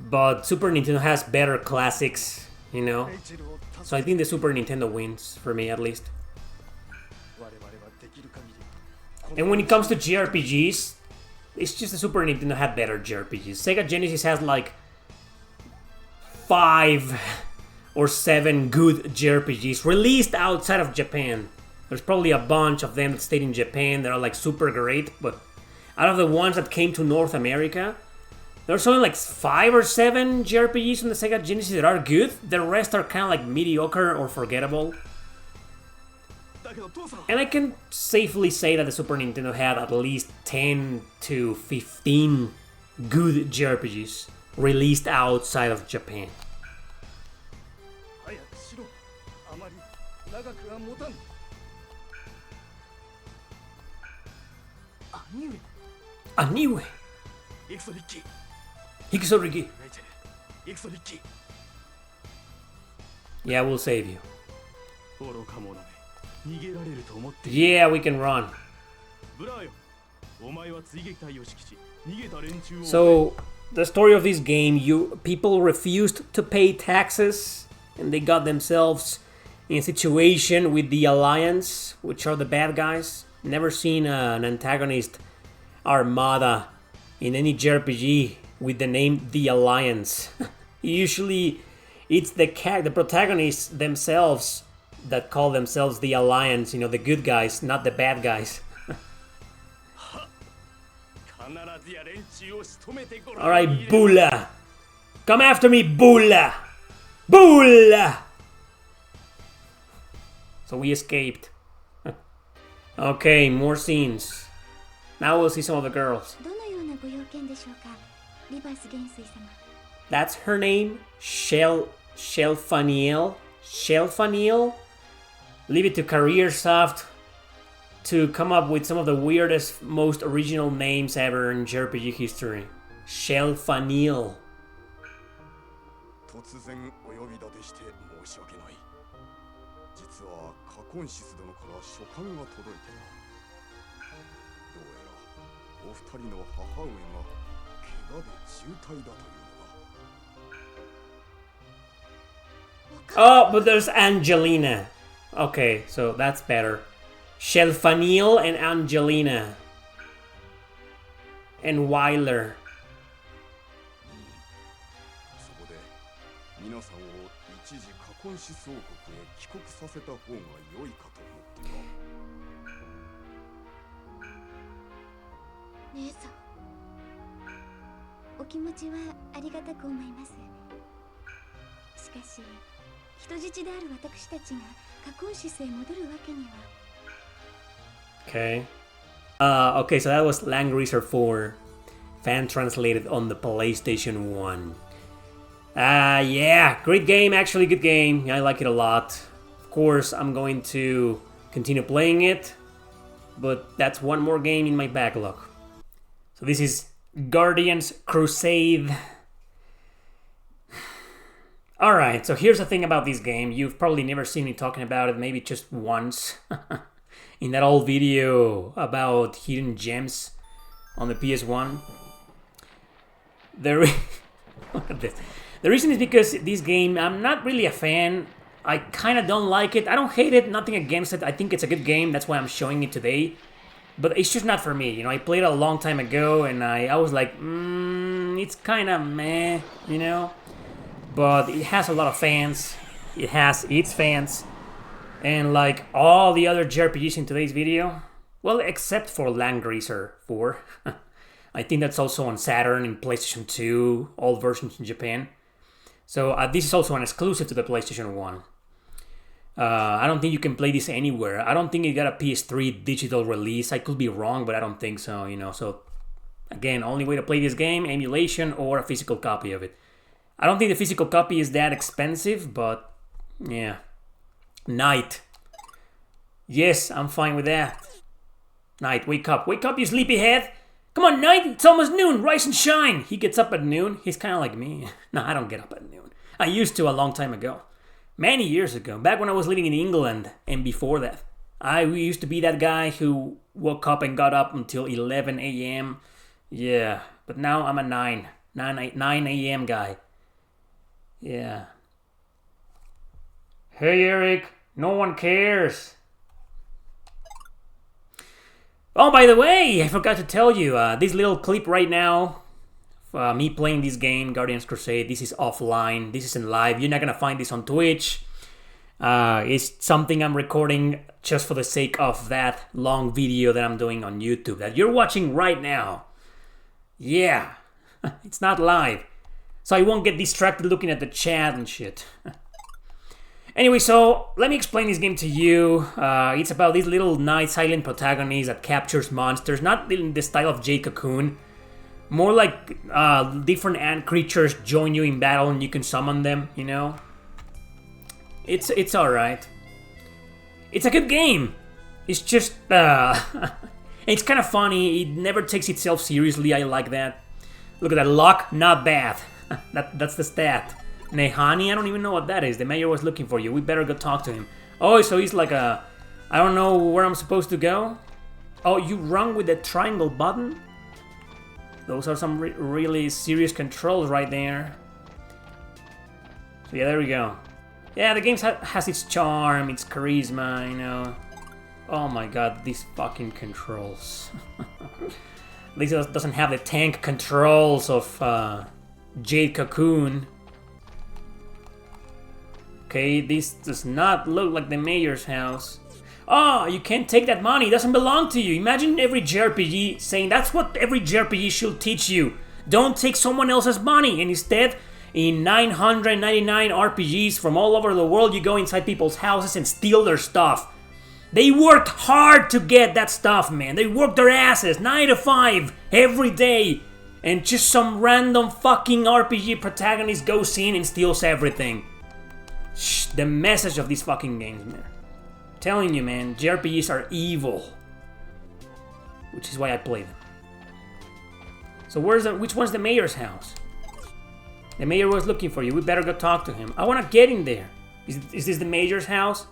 But Super Nintendo has better classics, you know? So I think the Super Nintendo wins, for me at least. And when it comes to JRPGs, it's just the Super Nintendo had better JRPGs. Sega Genesis has like 5 or 7 good JRPGs released outside of Japan. There's probably a bunch of them that stayed in Japan that are like super great, but out of the ones that came to North America, there's only like 5 or 7 JRPGs on the Sega Genesis that are good. The rest are kind of like mediocre or forgettable. And I can safely say that the Super Nintendo had at least 10 to 15 good JRPGs released outside of Japan. Aniue. Hikusoriki. Yeah, we'll save you. Yeah, we can run. So, the story of this game, people refused to pay taxes and they got themselves in a situation with the Alliance, which are the bad guys. Never seen an antagonist armada in any JRPG with the name The Alliance. Usually, it's the protagonists themselves that call themselves the Alliance, you know, the good guys, not the bad guys. Alright, Bula! Come after me, Bula! Bula! So we escaped. Okay, more scenes. Now we'll see some of the girls. That's her name? Shelfaniel? Shelfaniel? Leave it to CareerSoft to come up with some of the weirdest, most original names ever in JRPG history. Shelfaniel. Oh, but there's Angelina. Okay, so that's better. Shelfaniel and Angelina. And Weiler. Okay. Okay, so that was Langrisser IV, fan translated on the PlayStation 1. Yeah, great game, actually good game. I like it a lot. Of course, I'm going to continue playing it, but that's one more game in my backlog. So this is Guardians Crusade. Alright, so here's the thing about this game. You've probably never seen me talking about it, maybe just once. In that old video about hidden gems on the PS1. The reason is because this game, I'm not really a fan. I kind of don't like it. I don't hate it, nothing against it. I think it's a good game, that's why I'm showing it today. But it's just not for me, you know. I played it a long time ago, and I was like, it's kind of meh, you know. But it has a lot of fans. It has its fans. And like all the other JRPGs in today's video, well, except for Langrisser IV. I think that's also on Saturn and PlayStation 2, all versions in Japan. So this is also an exclusive to the PlayStation 1. I don't think you can play this anywhere. I don't think it got a PS3 digital release. I could be wrong, but I don't think so, you know. So, again, only way to play this game, emulation or a physical copy of it. I don't think the physical copy is that expensive, but yeah. Night. Yes, I'm fine with that. Night, wake up. Wake up, you sleepyhead. Come on, Night, it's almost noon. Rise and shine. He gets up at noon. He's kind of like me. No, I don't get up at noon. I used to a long time ago. Many years ago, back when I was living in England and before that. I used to be that guy who woke up and got up until 11 a.m. Yeah, but now I'm a 9 a.m. guy. Yeah. Hey, Eric, no one cares. Oh, by the way, I forgot to tell you, this little clip right now, me playing this game, Guardians Crusade, this is offline, this isn't live, you're not gonna find this on Twitch. It's something I'm recording just for the sake of that long video that I'm doing on YouTube, that you're watching right now. Yeah, it's not live, so I won't get distracted looking at the chat and shit. Anyway, so let me explain this game to you. It's about this little nice silent protagonist that captures monsters, not in the style of Jade Cocoon. More like different ant creatures join you in battle and you can summon them, you know? It's alright. It's a good game. It's just... it's kind of funny. It never takes itself seriously. I like that. Look at that. Luck, not bad. That's the stat. Nehani, I don't even know what that is. The mayor was looking for you. We better go talk to him. Oh, so he's like a... I don't know where I'm supposed to go. Oh, you run with the triangle button? Those are some really serious controls right there. So yeah, there we go. Yeah, the game has its charm, its charisma, you know. Oh my god, these fucking controls. At least it doesn't have the tank controls of Jade Cocoon. Okay, this does not look like the mayor's house. Oh, you can't take that money. It doesn't belong to you. Imagine every JRPG saying that's what every JRPG should teach you. Don't take someone else's money. And instead, in 999 RPGs from all over the world, you go inside people's houses and steal their stuff. They worked hard to get that stuff, man. They worked their asses 9 to 5 every day. And just some random fucking RPG protagonist goes in and steals everything. The message of these fucking games, man. I'm telling you, man, JRPGs are evil. Which is why I play them. So which one's the mayor's house? The mayor was looking for you. We better go talk to him. I want to get in there. Is this the mayor's house?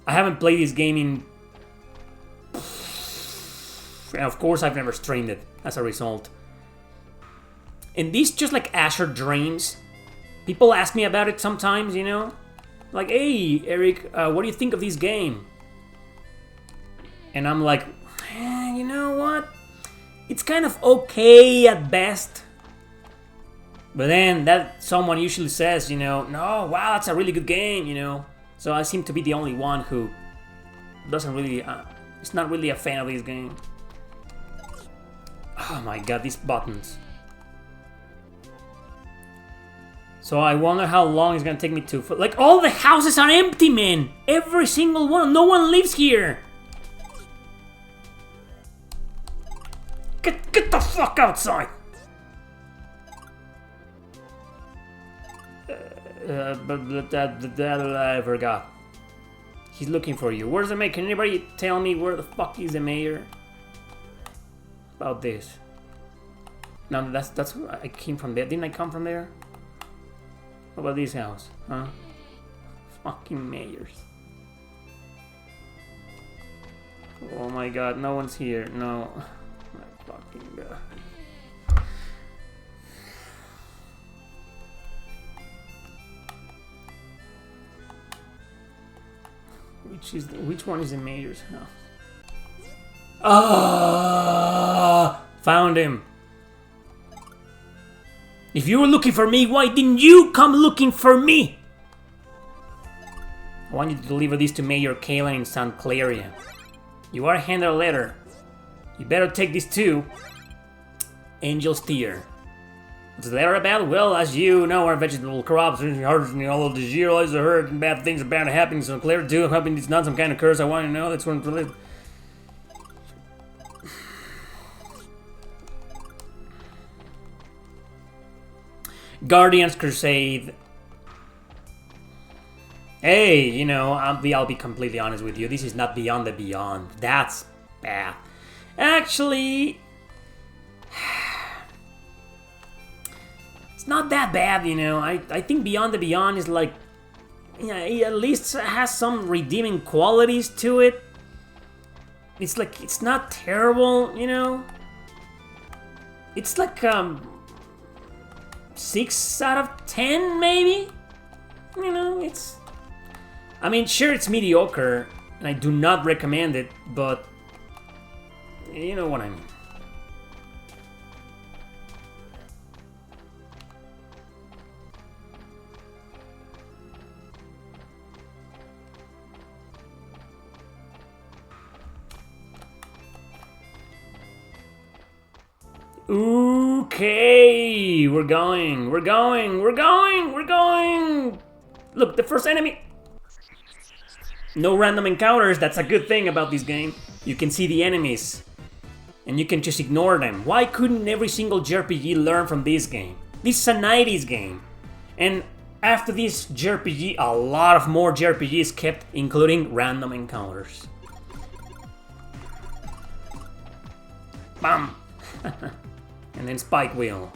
I haven't played this game in... And of course, I've never streamed it as a result. And these just like Azure Dreams. People ask me about it sometimes, you know? Like, hey, Eric, what do you think of this game? And I'm like, you know what? It's kind of okay at best. But then that someone usually says, you know, no, wow, that's a really good game, you know? So I seem to be the only one who doesn't really, is not really a fan of this game. Oh my god, these buttons. So I wonder how long it's gonna take me to... Like, all the houses are empty, man! Every single one! No one lives here! Get the fuck outside! But I forgot. He's looking for you. Where's the mayor? Can anybody tell me where the fuck is the mayor? About this. No, that's I came from there. Didn't I come from there? What about this house? Huh? Fucking mayors. Oh my god, no one's here. No. My fucking god. Which one is the mayor's house? Ah, found him. If you were looking for me, why didn't you come looking for me? I want you to deliver this to Mayor Kalen in St. Claria. You are handed a letter. You better take this too. Angel's Tear. What's the letter about? Well, as you know, our vegetable crops are harvesting all of this year. Always heard and bad things are bound to happen. So Claire too. I'm hoping it's not some kind of curse. I want to know. That's one to live. Guardians Crusade. Hey, you know, I'll be completely honest with you. This is not Beyond the Beyond. That's bad. Actually, it's not that bad, you know. I think Beyond the Beyond is like, yeah, it at least has some redeeming qualities to it. It's like, it's not terrible, you know. It's like 6 out of 10 maybe. You know, it's, I mean, sure, it's mediocre and I do not recommend it, but you know what I mean. Okay, we're going. Look, the first enemy. No random encounters, that's a good thing about this game. You can see the enemies, and you can just ignore them. Why couldn't every single JRPG learn from this game? This is a 90s game. And after this JRPG, a lot of more JRPGs kept including random encounters. Bam! And then Spike Wheel.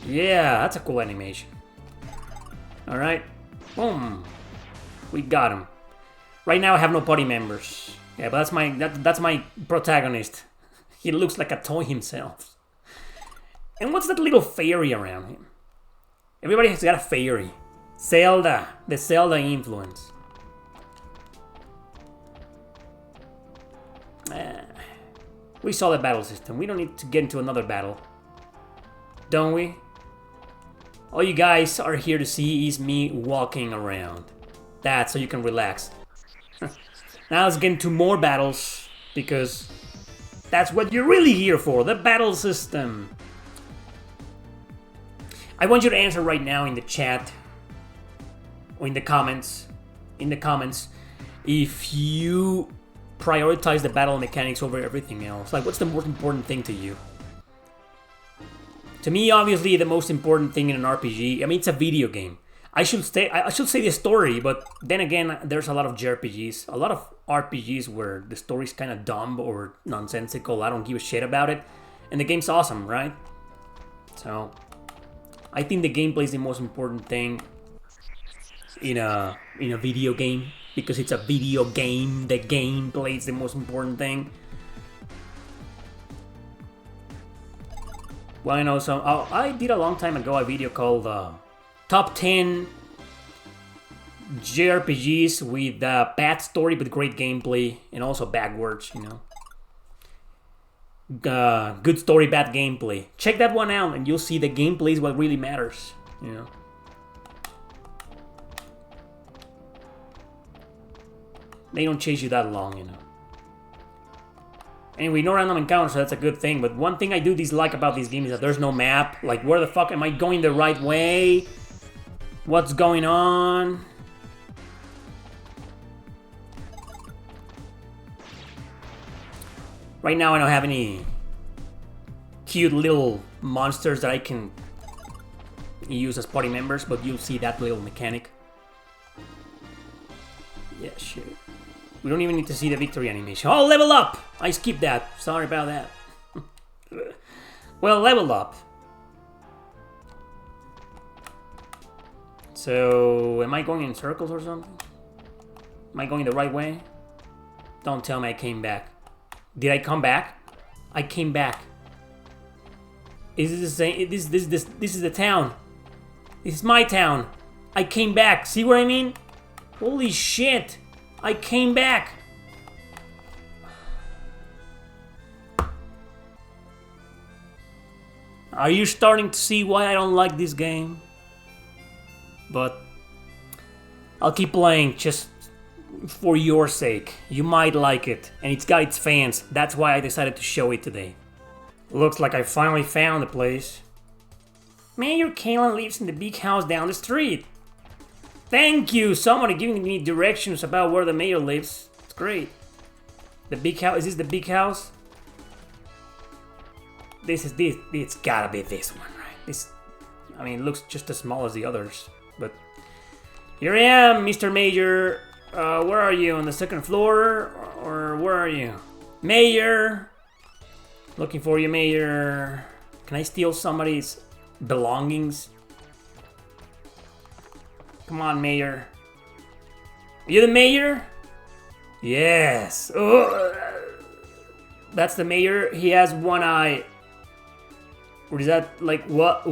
Yeah, that's a cool animation. Alright. Boom. We got him. Right now I have no party members. Yeah, but that's my protagonist. He looks like a toy himself. And what's that little fairy around him? Everybody has got a fairy. Zelda. The Zelda influence. We saw the battle system. We don't need to get into another battle. Don't we? All you guys are here to see is me walking around. That's so you can relax. Now let's get into more battles, because that's what you're really here for, the battle system. I want you to answer right now in the chat, or in the comments, if you prioritize the battle mechanics over everything else. Like, what's the most important thing to you? To me, obviously, the most important thing in an RPG, I mean, it's a video game. I should say the story, but then again, there's a lot of JRPGs, a lot of RPGs where the story's kind of dumb or nonsensical. I don't give a shit about it, and the game's awesome, right? So, I think the gameplay is the most important thing in a video game, because it's a video game. The gameplay is the most important thing. Well, I know some. I did a long time ago a video called Top 10 JRPGs with bad story but great gameplay, and also backwards, you know. Good story, bad gameplay. Check that one out and you'll see the gameplay is what really matters, you know. They don't chase you that long, you know. Anyway, no random encounters, so that's a good thing. But one thing I do dislike about this game is that there's no map. Like, where the fuck am I going the right way? What's going on? Right now I don't have any cute little monsters that I can use as party members, but you'll see that little mechanic. Yeah, shit. We don't even need to see the victory animation. Oh, level up! I skipped that. Sorry about that. Well, level up. So, am I going in circles or something? Am I going the right way? Don't tell me I came back. Did I come back? I came back. Is this the same? This is the town. This is my town. I came back. See what I mean? Holy shit! I came back. Are you starting to see why I don't like this game? But I'll keep playing just for your sake. You might like it, and it's got its fans. That's why I decided to show it today. Looks like I finally found the place. Mayor Kalen lives in the big house down the street. Thank you! Somebody giving me directions about where the mayor lives. It's great. The big house? Is this the big house? It's gotta be this one, right? I mean, it looks just as small as the others, but... Here I am, Mr. Major. Where are you? On the second floor? Or where are you? Mayor! Looking for you, Mayor. Can I steal somebody's belongings? Come on, Mayor. Are you the mayor? Yes. Oh, that's the mayor. He has one eye. Or is that like what?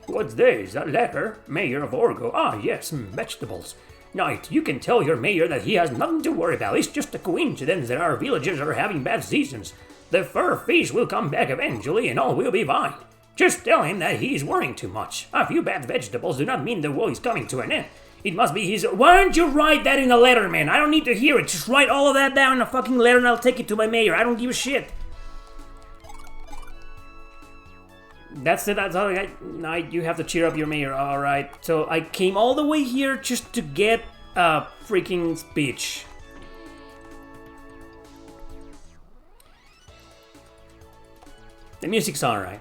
What's this? That letter? Mayor of Orgo. Ah, yes, vegetables. Knight, you can tell your mayor that he has nothing to worry about. It's just a coincidence that our villages are having bad seasons. The fur fish will come back eventually and all will be fine. Just tell him that he's worrying too much. A few bad vegetables do not mean the war is coming to an end. It must be his... Why don't you write that in a letter, man? I don't need to hear it. Just write all of that down in a fucking letter and I'll take it to my mayor. I don't give a shit. That's it. That's all I got. You have to cheer up your mayor. Alright. So I came all the way here just to get a freaking speech. The music's alright.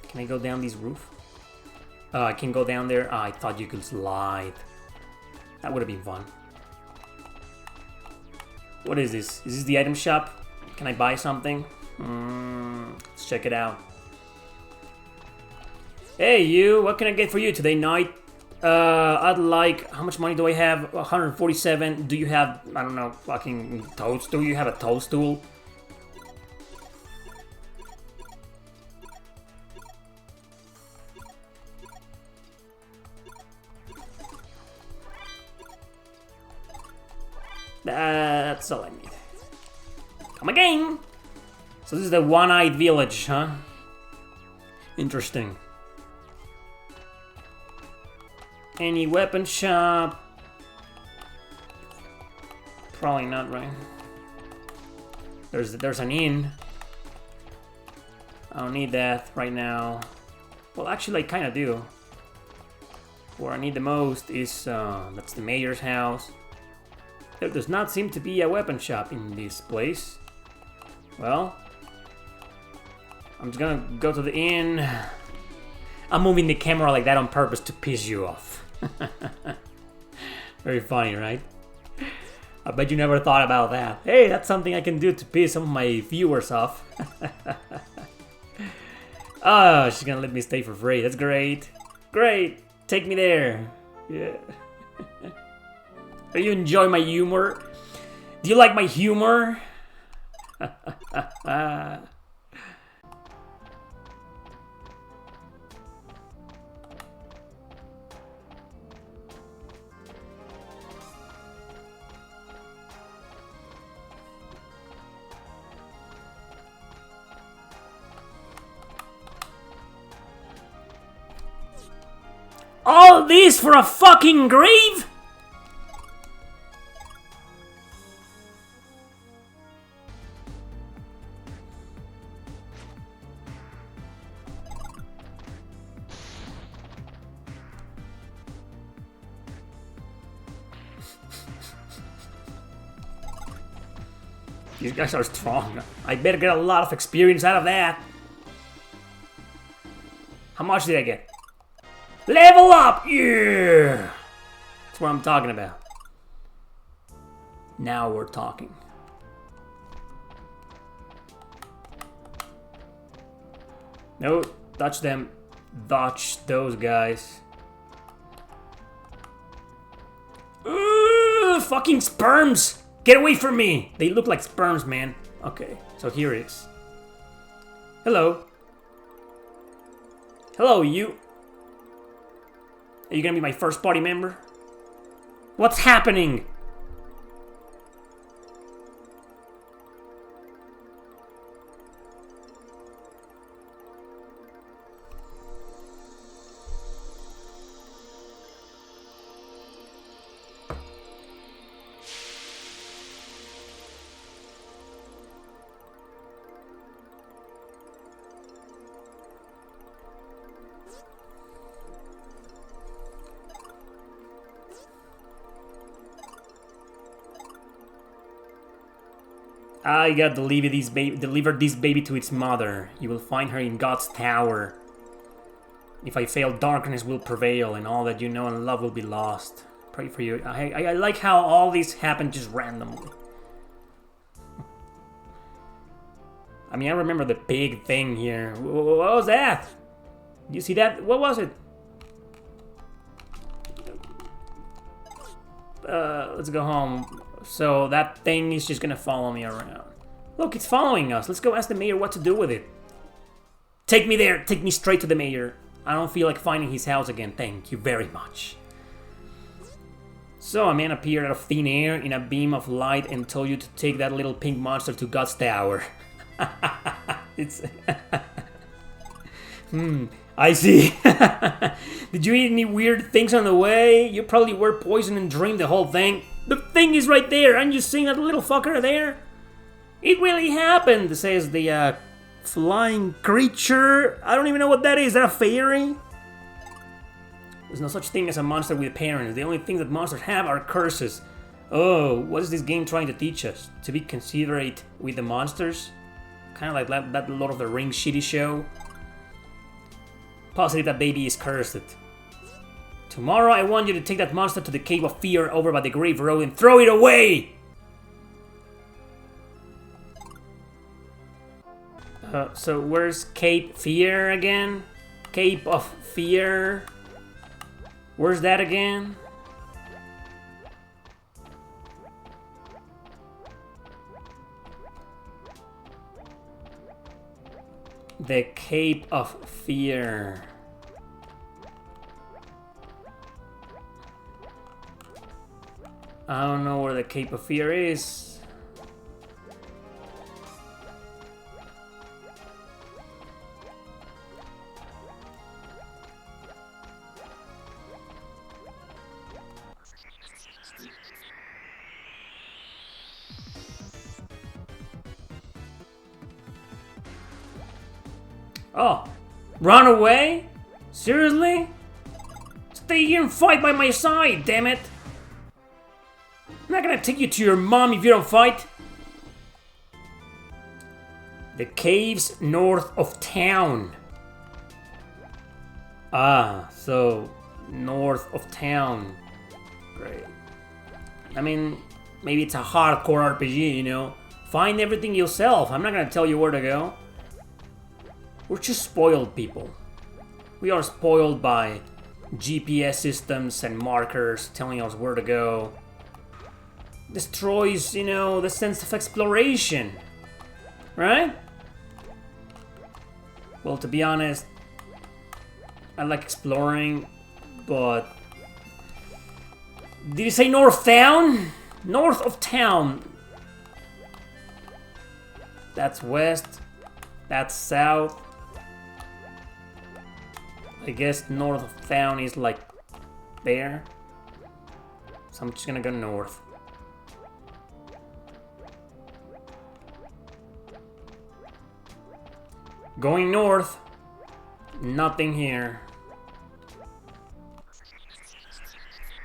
Can I go down this roof? I can go down there. I thought you could slide. That would have been fun. What is this? Is this the item shop? Can I buy something? Let's check it out. Hey, you. What can I get for you today, Knight? I'd like... How much money do I have? 147. Do you have... I don't know, fucking toadstool? Do you have a toadstool? That's all I need. Come again! So this is the one-eyed village, huh? Interesting. Any weapon shop? Probably not, right? There's an inn. I don't need that right now. Well, actually, I kind of do. What I need the most is that's the mayor's house. There does not seem to be a weapon shop in this place. Well, I'm just gonna go to the inn. I'm moving the camera like that on purpose to piss you off. Very funny, right? I bet you never thought about that. Hey, that's something I can do to piss some of my viewers off. Oh, she's gonna let me stay for free. That's great. Great. Take me there. Yeah. Do you enjoy my humor? Do you like my humor? All this for a fucking grave? These guys are strong. I better get a lot of experience out of that. How much did I get? Level up! Yeah! That's what I'm talking about. Now we're talking. No, touch them. Dodge those guys. Fucking sperms! Get away from me! They look like sperms, man. Okay, so here it is. Hello. Hello, you. Are you gonna be my first party member? What's happening? I gotta deliver this baby to its mother. You will find her in God's tower. If I fail, darkness will prevail, and all that you know and love will be lost. Pray for you. I like how all this happened just randomly. I mean, I remember the big thing here. What was that? You see that? What was it? Let's go home. So that thing is just gonna follow me around. Look, it's following us. Let's go ask the mayor what to do with it. Take me there. Take me straight to the mayor. I don't feel like finding his house again. Thank you very much. So a man appeared out of thin air in a beam of light and told you to take that little pink monster to God's tower. It's... I see. Did you eat any weird things on the way? You probably were poisoned and dreamed the whole thing. The thing is right there. Aren't you seeing that little fucker there? It really happened, says the flying creature. I don't even know what that is. Is that a fairy? There's no such thing as a monster with parents. The only thing that monsters have are curses. Oh, what is this game trying to teach us? To be considerate with the monsters? Kind of like that Lord of the Rings shitty show. Positive that baby is cursed. Tomorrow I want you to take that monster to the Cave of Fear over by the Grave Road and throw it away! So where's Cape Fear again? Cape of Fear? Where's that again? The Cape of Fear. I don't know where the Cape of Fear is. Oh, run away? Seriously? Stay here and fight by my side, damn it! I'm not gonna take you to your mom if you don't fight. The caves north of town. Ah, so north of town. Great. I mean, maybe it's a hardcore RPG, you know. Find everything yourself. I'm not gonna tell you where to go. We're just spoiled people. We are spoiled by GPS systems and markers telling us where to go. Destroys, you know, the sense of exploration. Right? Well, to be honest, I like exploring, but... Did you say north town? North of town. That's west. That's south. I guess north of town is like there. So I'm just gonna go north. Going north. Nothing here.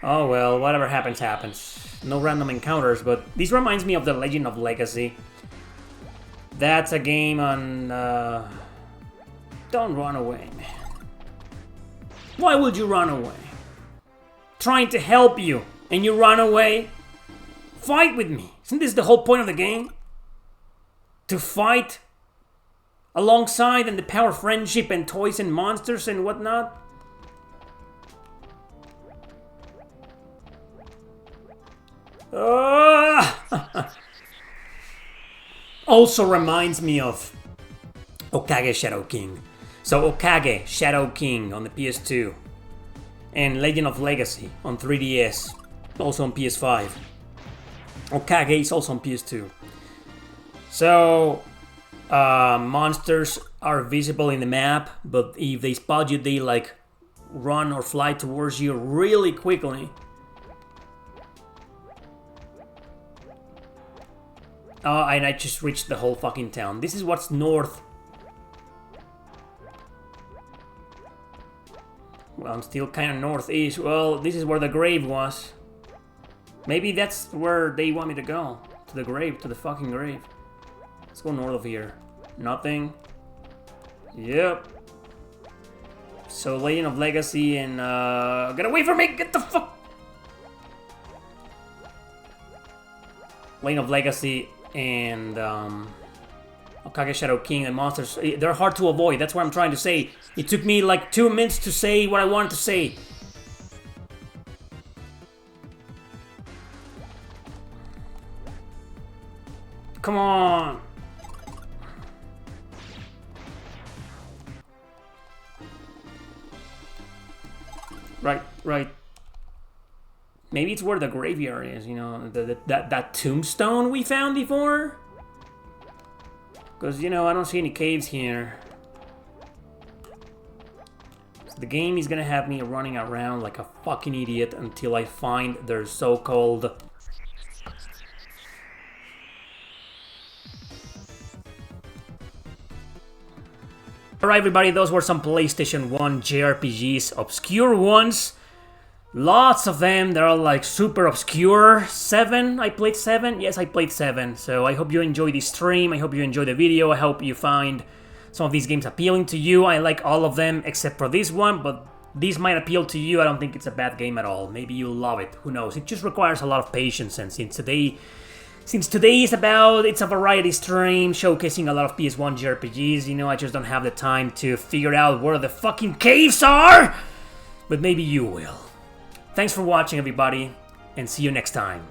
Oh well, whatever happens, happens. No random encounters, but this reminds me of The Legend of Legacy. That's a game on... Don't run away, man. Why would you run away? Trying to help you, and you run away? Fight with me. Isn't this the whole point of the game? To fight alongside and the power of friendship and toys and monsters and whatnot? Also reminds me of Okage Shadow King. So Okage Shadow King on the PS2 and Legend of Legacy on 3DS, also on PS5. Okage is also on PS2. So monsters are visible in the map, but if they spot you, they like run or fly towards you really quickly. Oh, and I just reached the whole fucking town. This is what's north. Well, I'm still kind of northeast. Well, this is where the grave was. Maybe that's where they want me to go. To the grave, to the fucking grave. Let's go north of here. Nothing. Yep. So Legend of Legacy and get away from me! Get the fuck! Legend of Legacy and Okage Shadow King and monsters, they're hard to avoid. That's what I'm trying to say. It took me like 2 minutes to say what I wanted to say. Come on! Right. Maybe it's where the graveyard is, you know, that tombstone we found before? Because, you know, I don't see any caves here. So the game is gonna have me running around like a fucking idiot until I find their so-called... Alright everybody, those were some PlayStation 1 JRPGs, obscure ones. Lots of them, they're all like super obscure. 7, I played 7? Yes, I played 7. So I hope you enjoyed this stream, I hope you enjoyed the video, I hope you find some of these games appealing to you. I like all of them except for this one, but these might appeal to you. I don't think it's a bad game at all. Maybe you'll love it, who knows. It just requires a lot of patience, and since today is it's a variety stream showcasing a lot of PS1 JRPGs, you know, I just don't have the time to figure out where the fucking caves are! But maybe you will. Thanks for watching, everybody, and see you next time.